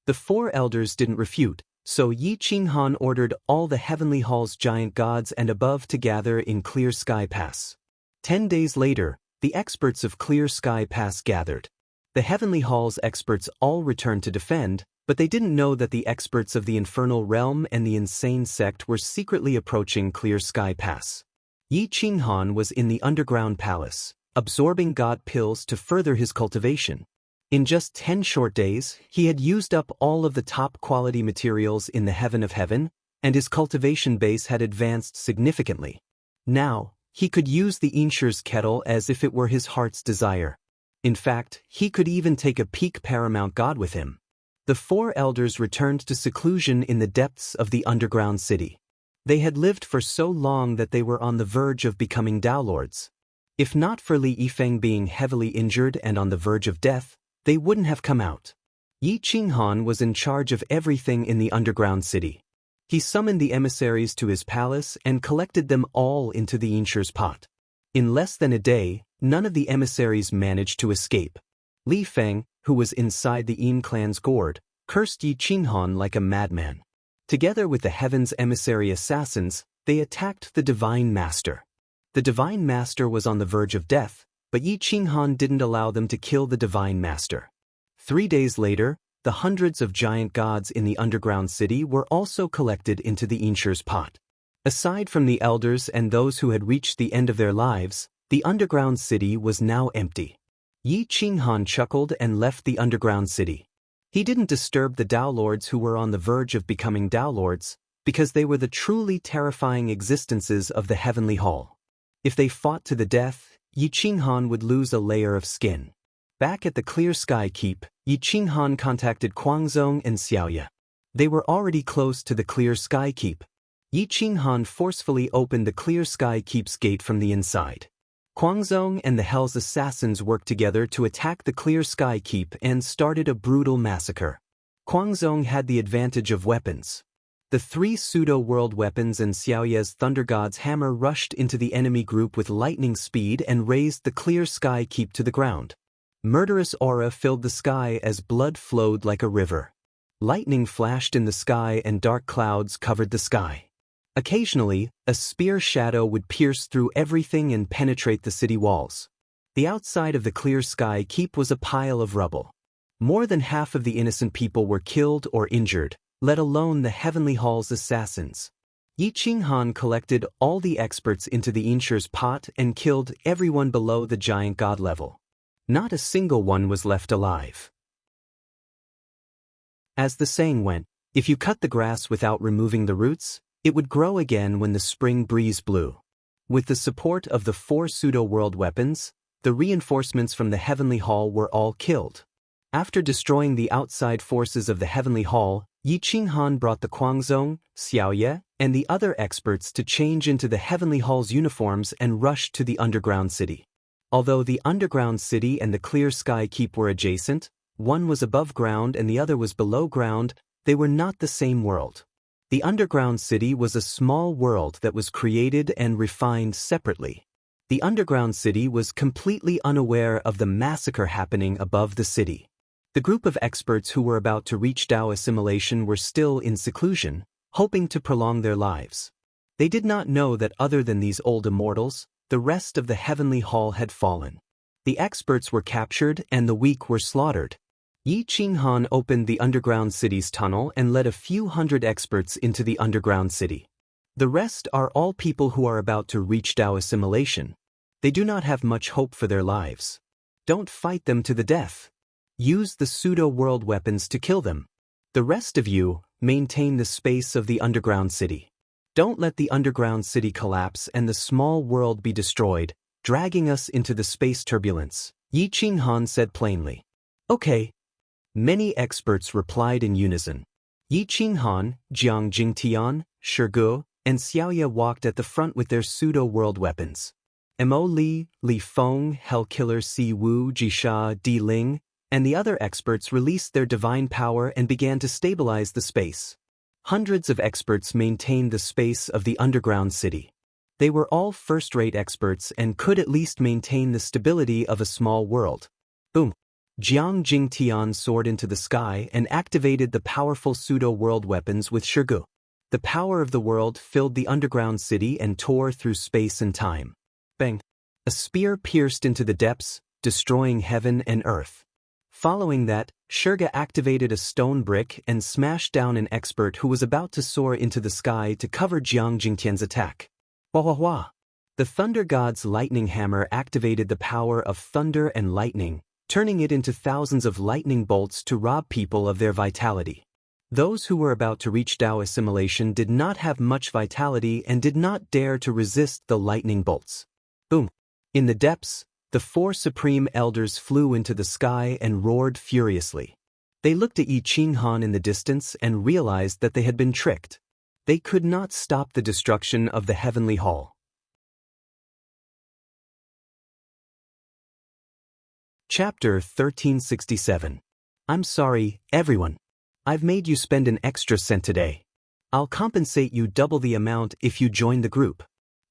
The 4 elders didn't refute, so Yi Qinghan ordered all the Heavenly Hall's giant gods and above to gather in Clear Sky Pass. 10 days later, the experts of Clear Sky Pass gathered. The Heavenly Hall's experts all returned to defend, but they didn't know that the experts of the Infernal Realm and the Insane Sect were secretly approaching Clear Sky Pass. Yi Qinghan was in the underground palace, absorbing god pills to further his cultivation. In just 10 short days, he had used up all of the top-quality materials in the Heaven of Heaven, and his cultivation base had advanced significantly. Now, he could use the Inshur's kettle as if it were his heart's desire. In fact, he could even take a peak paramount god with him. The 4 elders returned to seclusion in the depths of the underground city. They had lived for so long that they were on the verge of becoming Tao Lords. If not for Li Yifeng being heavily injured and on the verge of death, they wouldn't have come out. Yi Qinghan was in charge of everything in the underground city. He summoned the emissaries to his palace and collected them all into the Yinshi's pot. In less than a day, none of the emissaries managed to escape. Li Feng, who was inside the Yin clan's gourd, cursed Yi Qinghan like a madman. Together with the Heaven's emissary assassins, they attacked the Divine Master. The Divine Master was on the verge of death, but Yi Qinghan didn't allow them to kill the Divine Master. 3 days later, the hundreds of giant gods in the underground city were also collected into the Yinshi's pot. Aside from the elders and those who had reached the end of their lives, the underground city was now empty. Yi Qinghan chuckled and left the underground city. He didn't disturb the Tao Lords who were on the verge of becoming Tao Lords, because they were the truly terrifying existences of the Heavenly Hall. If they fought to the death, Yi Qinghan would lose a layer of skin. Back at the Clear Sky Keep, Yi Qinghan contacted Guangzong and Xiaoye. They were already close to the Clear Sky Keep. Yi Qinghan forcefully opened the Clear Sky Keep's gate from the inside. Guangzong and the Hell's assassins worked together to attack the Clear Sky Keep and started a brutal massacre. Guangzong had the advantage of weapons. The 3 pseudo-world weapons and Xiaoye's Thunder God's hammer rushed into the enemy group with lightning speed and razed the Clear Sky Keep to the ground. Murderous aura filled the sky as blood flowed like a river. Lightning flashed in the sky and dark clouds covered the sky. Occasionally, a spear shadow would pierce through everything and penetrate the city walls. The outside of the Clear Sky Keep was a pile of rubble. More than half of the innocent people were killed or injured, let alone the Heavenly Hall's assassins. Yi Qinghan collected all the experts into the Yinshi's pot and killed everyone below the giant god level. Not a single one was left alive. As the saying went, if you cut the grass without removing the roots, it would grow again when the spring breeze blew. With the support of the 4 pseudo-world weapons, the reinforcements from the Heavenly Hall were all killed. After destroying the outside forces of the Heavenly Hall, Yi Qinghan brought the Guangzong, Xiaoye, and the other experts to change into the Heavenly Hall's uniforms and rush to the underground city. Although the underground city and the Clear Sky Keep were adjacent, one was above ground and the other was below ground, they were not the same world. The underground city was a small world that was created and refined separately. The underground city was completely unaware of the massacre happening above the city. The group of experts who were about to reach Tao assimilation were still in seclusion, hoping to prolong their lives. They did not know that other than these old immortals, the rest of the Heavenly Hall had fallen. The experts were captured and the weak were slaughtered. Yi Qinghan opened the underground city's tunnel and led a few hundred experts into the underground city. The rest are all people who are about to reach Tao assimilation. They do not have much hope for their lives. Don't fight them to the death. Use the pseudo-world weapons to kill them. The rest of you, maintain the space of the underground city. Don't let the underground city collapse and the small world be destroyed, dragging us into the space turbulence, Yi Qinghan said plainly. Okay. Many experts replied in unison. Yi Qinghan, Jiang Jingtian, Shirgu, and Xiaoye walked at the front with their pseudo-world weapons. Mo Li, Li Feng, Hellkiller Si Wu, Jisha, Di Ling, and the other experts released their divine power and began to stabilize the space. Hundreds of experts maintained the space of the underground city. They were all first-rate experts and could at least maintain the stability of a small world. Boom! Jiang Jingtian soared into the sky and activated the powerful pseudo-world weapons with Shirgu. The power of the world filled the underground city and tore through space and time. Bang! A spear pierced into the depths, destroying heaven and earth. Following that, Shirgu activated a stone brick and smashed down an expert who was about to soar into the sky to cover Jiang Jingtian's attack. Wah wah wah! The Thunder God's lightning hammer activated the power of thunder and lightning, turning it into thousands of lightning bolts to rob people of their vitality. Those who were about to reach Tao assimilation did not have much vitality and did not dare to resist the lightning bolts. Boom! In the depths, the 4 supreme elders flew into the sky and roared furiously. They looked at Yi Qinghan in the distance and realized that they had been tricked. They could not stop the destruction of the heavenly hall. Chapter 1367. I'm sorry, everyone. I've made you spend an extra cent today. I'll compensate you double the amount if you join the group.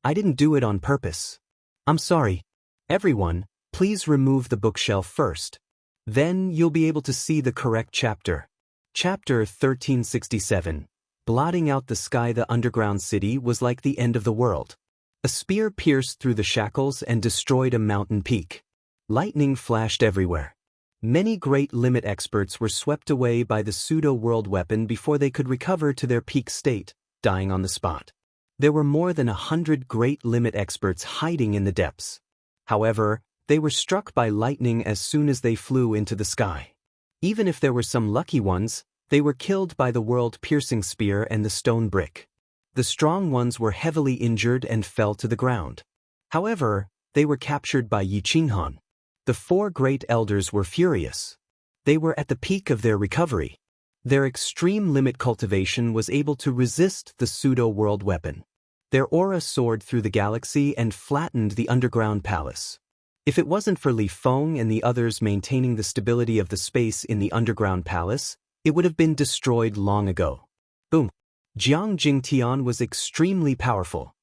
I didn't do it on purpose. I'm sorry. Everyone, please remove the bookshelf first. Then you'll be able to see the correct chapter. Chapter 1367. Blotting out the sky. The underground city was like the end of the world. A spear pierced through the shackles and destroyed a mountain peak. Lightning flashed everywhere. Many great limit experts were swept away by the pseudo-world weapon before they could recover to their peak state, dying on the spot. There were more than 100 great limit experts hiding in the depths. However, they were struck by lightning as soon as they flew into the sky. Even if there were some lucky ones, they were killed by the world-piercing spear and the stone brick. The strong ones were heavily injured and fell to the ground. However, they were captured by Yi Qinghan. The four great elders were furious. They were at the peak of their recovery. Their extreme limit cultivation was able to resist the pseudo-world weapon. Their aura soared through the galaxy and flattened the underground palace. If it wasn't for Li Feng and the others maintaining the stability of the space in the underground palace, it would have been destroyed long ago. Boom! Jiang Jingtian was extremely powerful.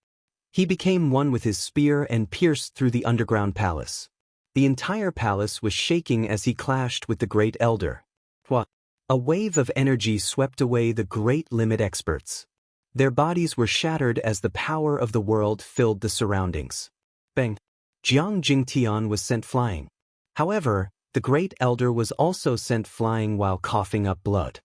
He became one with his spear and pierced through the underground palace. The entire palace was shaking as he clashed with the Great Elder. A wave of energy swept away the great limit experts. Their bodies were shattered as the power of the world filled the surroundings. Bang! Jiang Jingtian was sent flying. However, the Great Elder was also sent flying while coughing up blood.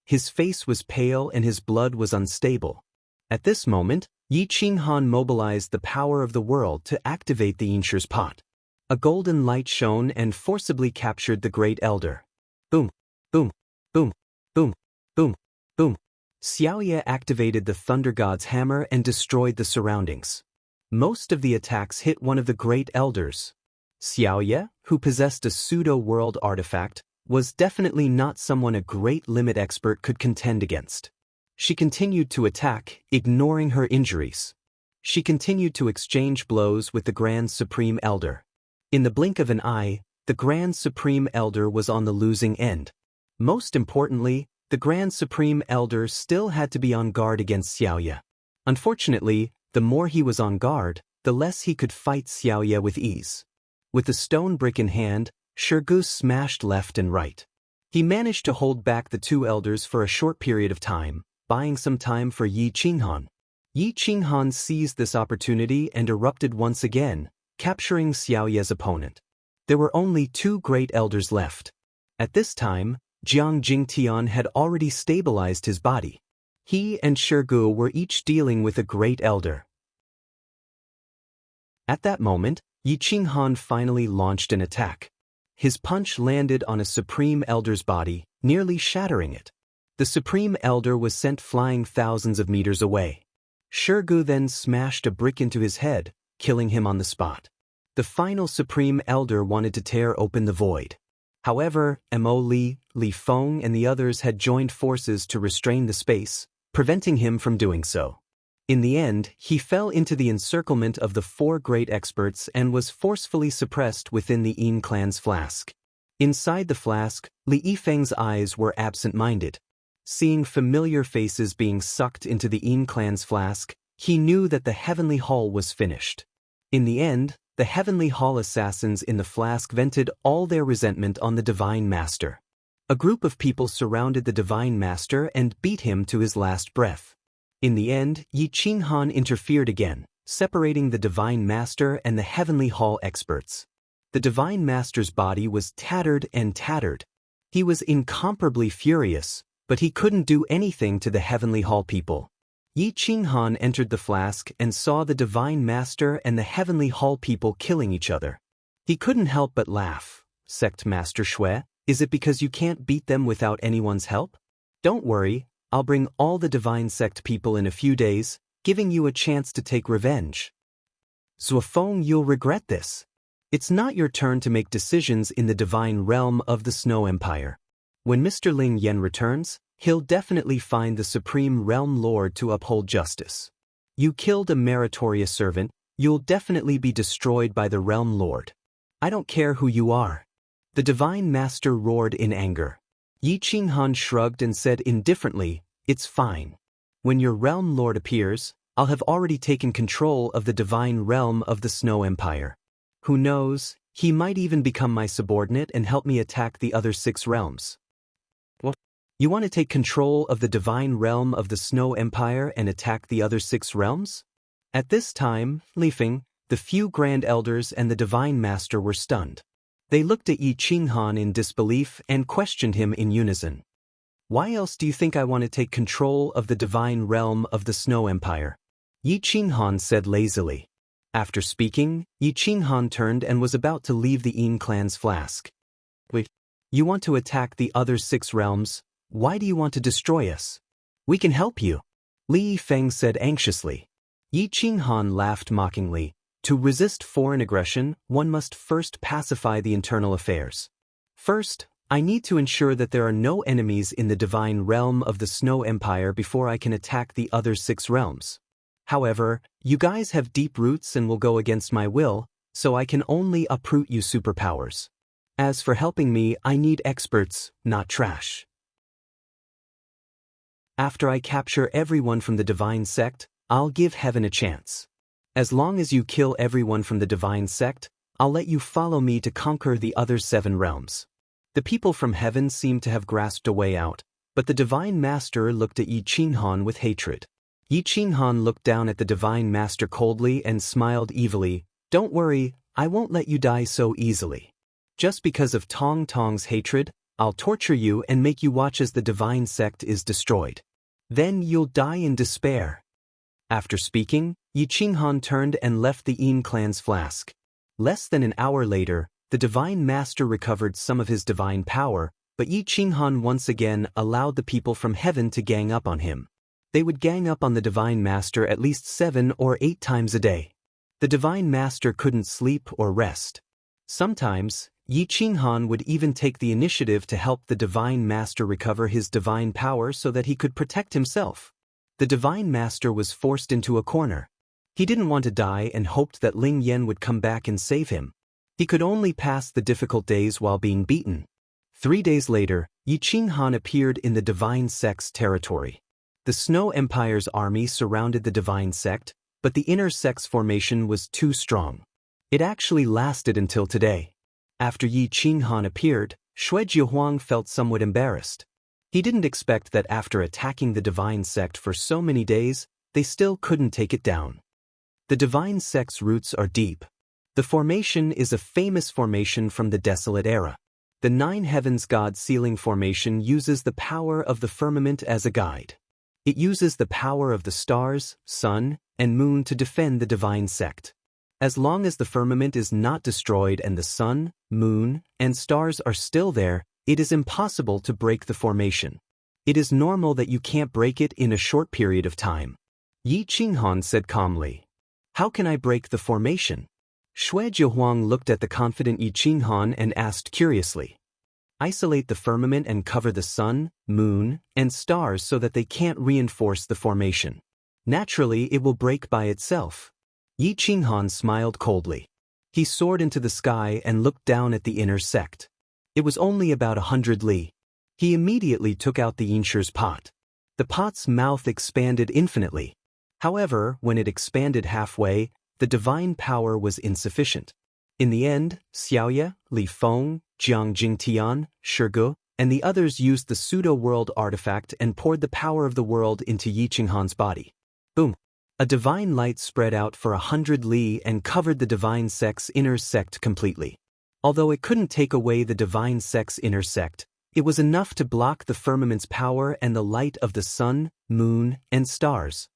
His face was pale and his blood was unstable. At this moment, Yi Qinghan mobilized the power of the world to activate the Yinshir's pot. A golden light shone and forcibly captured the Great Elder. Boom! Boom! Boom! Boom! Boom! Boom! Xiaoye activated the Thunder God's hammer and destroyed the surroundings. Most of the attacks hit one of the Great Elders. Xiaoye, who possessed a pseudo-world artifact, was definitely not someone a great limit expert could contend against. She continued to attack, ignoring her injuries. She continued to exchange blows with the Grand Supreme Elder. In the blink of an eye, the Grand Supreme Elder was on the losing end. Most importantly, the Grand Supreme Elder still had to be on guard against Xiaoye. Unfortunately, the more he was on guard, the less he could fight Xiaoye with ease. With the stone brick in hand, Shirgu smashed left and right. He managed to hold back the two elders for a short period of time, buying some time for Yi Qinghan. Yi Qinghan seized this opportunity and erupted once again, capturing Xiaoye's opponent. There were only two great elders left. At this time, Jiang Jingtian had already stabilized his body. He and Shirgu were each dealing with a great elder. At that moment, Yi Qinghan finally launched an attack. His punch landed on a Supreme Elder's body, nearly shattering it. The Supreme Elder was sent flying thousands of meters away. Shirgu then smashed a brick into his head, killing him on the spot. The final Supreme Elder wanted to tear open the void. However, Mo Li, Li Feng and the others had joined forces to restrain the space, preventing him from doing so. In the end, he fell into the encirclement of the four great experts and was forcefully suppressed within the Yin clan's flask. Inside the flask, Li Yifeng's eyes were absent-minded. Seeing familiar faces being sucked into the Yin clan's flask, he knew that the Heavenly Hall was finished. In the end, the Heavenly Hall assassins in the flask vented all their resentment on the Divine Master. A group of people surrounded the Divine Master and beat him to his last breath. In the end, Yi Qinghan interfered again, separating the Divine Master and the Heavenly Hall experts. The Divine Master's body was tattered and tattered. He was incomparably furious, but he couldn't do anything to the Heavenly Hall people. Yi Qinghan entered the flask and saw the Divine Master and the Heavenly Hall people killing each other. He couldn't help but laugh. Sect Master Shui, is it because you can't beat them without anyone's help? Don't worry, I'll bring all the Divine Sect people in a few days, giving you a chance to take revenge. Zuofeng, you'll regret this. It's not your turn to make decisions in the divine realm of the Snow Empire. When Mr. Ling Yan returns, He'll definitely find the Supreme Realm Lord to uphold justice. You killed a meritorious servant, you'll definitely be destroyed by the Realm Lord. I don't care who you are. The Divine Master roared in anger. Yi Qinghan shrugged and said indifferently, "It's fine. When your Realm Lord appears, I'll have already taken control of the divine realm of the Snow Empire. Who knows, he might even become my subordinate and help me attack the other 6 realms." What? You want to take control of the divine realm of the Snow Empire and attack the other 6 realms? At this time, Li Feng, the few Grand Elders and the Divine Master were stunned. They looked at Yi Qinghan in disbelief and questioned him in unison. Why else do you think I want to take control of the divine realm of the Snow Empire? Yi Qinghan said lazily. After speaking, Yi Qinghan turned and was about to leave the Yin clan's flask. Wait, you want to attack the other 6 realms? Why do you want to destroy us? We can help you, Li Feng said anxiously. Yi Qinghan laughed mockingly. To resist foreign aggression, one must first pacify the internal affairs. First, I need to ensure that there are no enemies in the divine realm of the Snow Empire before I can attack the other 6 realms. However, you guys have deep roots and will go against my will, so I can only uproot you superpowers. As for helping me, I need experts, not trash. After I capture everyone from the divine sect, I'll give heaven a chance. As long as you kill everyone from the divine sect, I'll let you follow me to conquer the other 7 realms. The people from heaven seemed to have grasped a way out, but the Divine Master looked at Yi Qinghan with hatred. Yi Qinghan looked down at the Divine Master coldly and smiled evilly. "Don't worry, I won't let you die so easily. Just because of Tong Tong's hatred, I'll torture you and make you watch as the divine sect is destroyed. Then you'll die in despair." After speaking, Yi Qinghan turned and left the Yin clan's flask. Less than an hour later, the Divine Master recovered some of his divine power, but Yi Qinghan once again allowed the people from heaven to gang up on him. They would gang up on the Divine Master at least 7 or 8 times a day. The Divine Master couldn't sleep or rest. Sometimes, Yi Qinghan would even take the initiative to help the Divine Master recover his divine power so that he could protect himself. The Divine Master was forced into a corner. He didn't want to die and hoped that Ling Yan would come back and save him. He could only pass the difficult days while being beaten. 3 days later, Yi Qinghan appeared in the Divine Sect's territory. The Snow Empire's army surrounded the Divine Sect, but the inner sect's formation was too strong. It actually lasted until today. After Yi Qinghan appeared, Shui Jiahuang felt somewhat embarrassed. He didn't expect that after attacking the Divine Sect for so many days, they still couldn't take it down. The Divine Sect's roots are deep. The formation is a famous formation from the Desolate Era. The 9 Heavens God Sealing Formation uses the power of the firmament as a guide. It uses the power of the stars, sun, and moon to defend the Divine Sect. As long as the firmament is not destroyed and the sun, moon, and stars are still there, it is impossible to break the formation. It is normal that you can't break it in a short period of time. Yi Qinghan said calmly. How can I break the formation? Shui Jiahuang looked at the confident Yi Qinghan and asked curiously. Isolate the firmament and cover the sun, moon, and stars so that they can't reinforce the formation. Naturally, it will break by itself. Yi Qinghan smiled coldly. He soared into the sky and looked down at the inner sect. It was only about 100 li. He immediately took out the Yinshi's pot. The pot's mouth expanded infinitely. However, when it expanded halfway, the divine power was insufficient. In the end, Xiaoye, Li Feng, Jiang Jingtian, Shige, and the others used the pseudo-world artifact and poured the power of the world into Yi Qinghan's body. Boom! A divine light spread out for 100 li and covered the divine sect's inner sect completely. Although it couldn't take away the divine sect's inner sect, it was enough to block the firmament's power and the light of the sun, moon, and stars.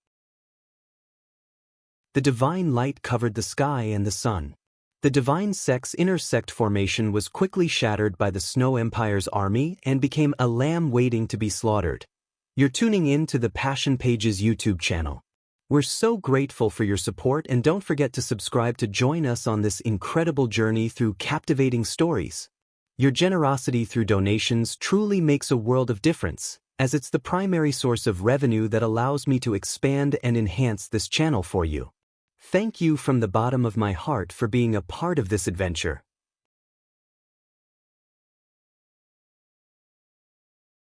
The divine light covered the sky and the sun. The divine sect's inner sect formation was quickly shattered by the Snow Empire's army and became a lamb waiting to be slaughtered. You're tuning in to the Passion Pages YouTube channel. We're so grateful for your support, and don't forget to subscribe to join us on this incredible journey through captivating stories. Your generosity through donations truly makes a world of difference. as it's the primary source of revenue that allows me to expand and enhance this channel for you. Thank you from the bottom of my heart for being a part of this adventure.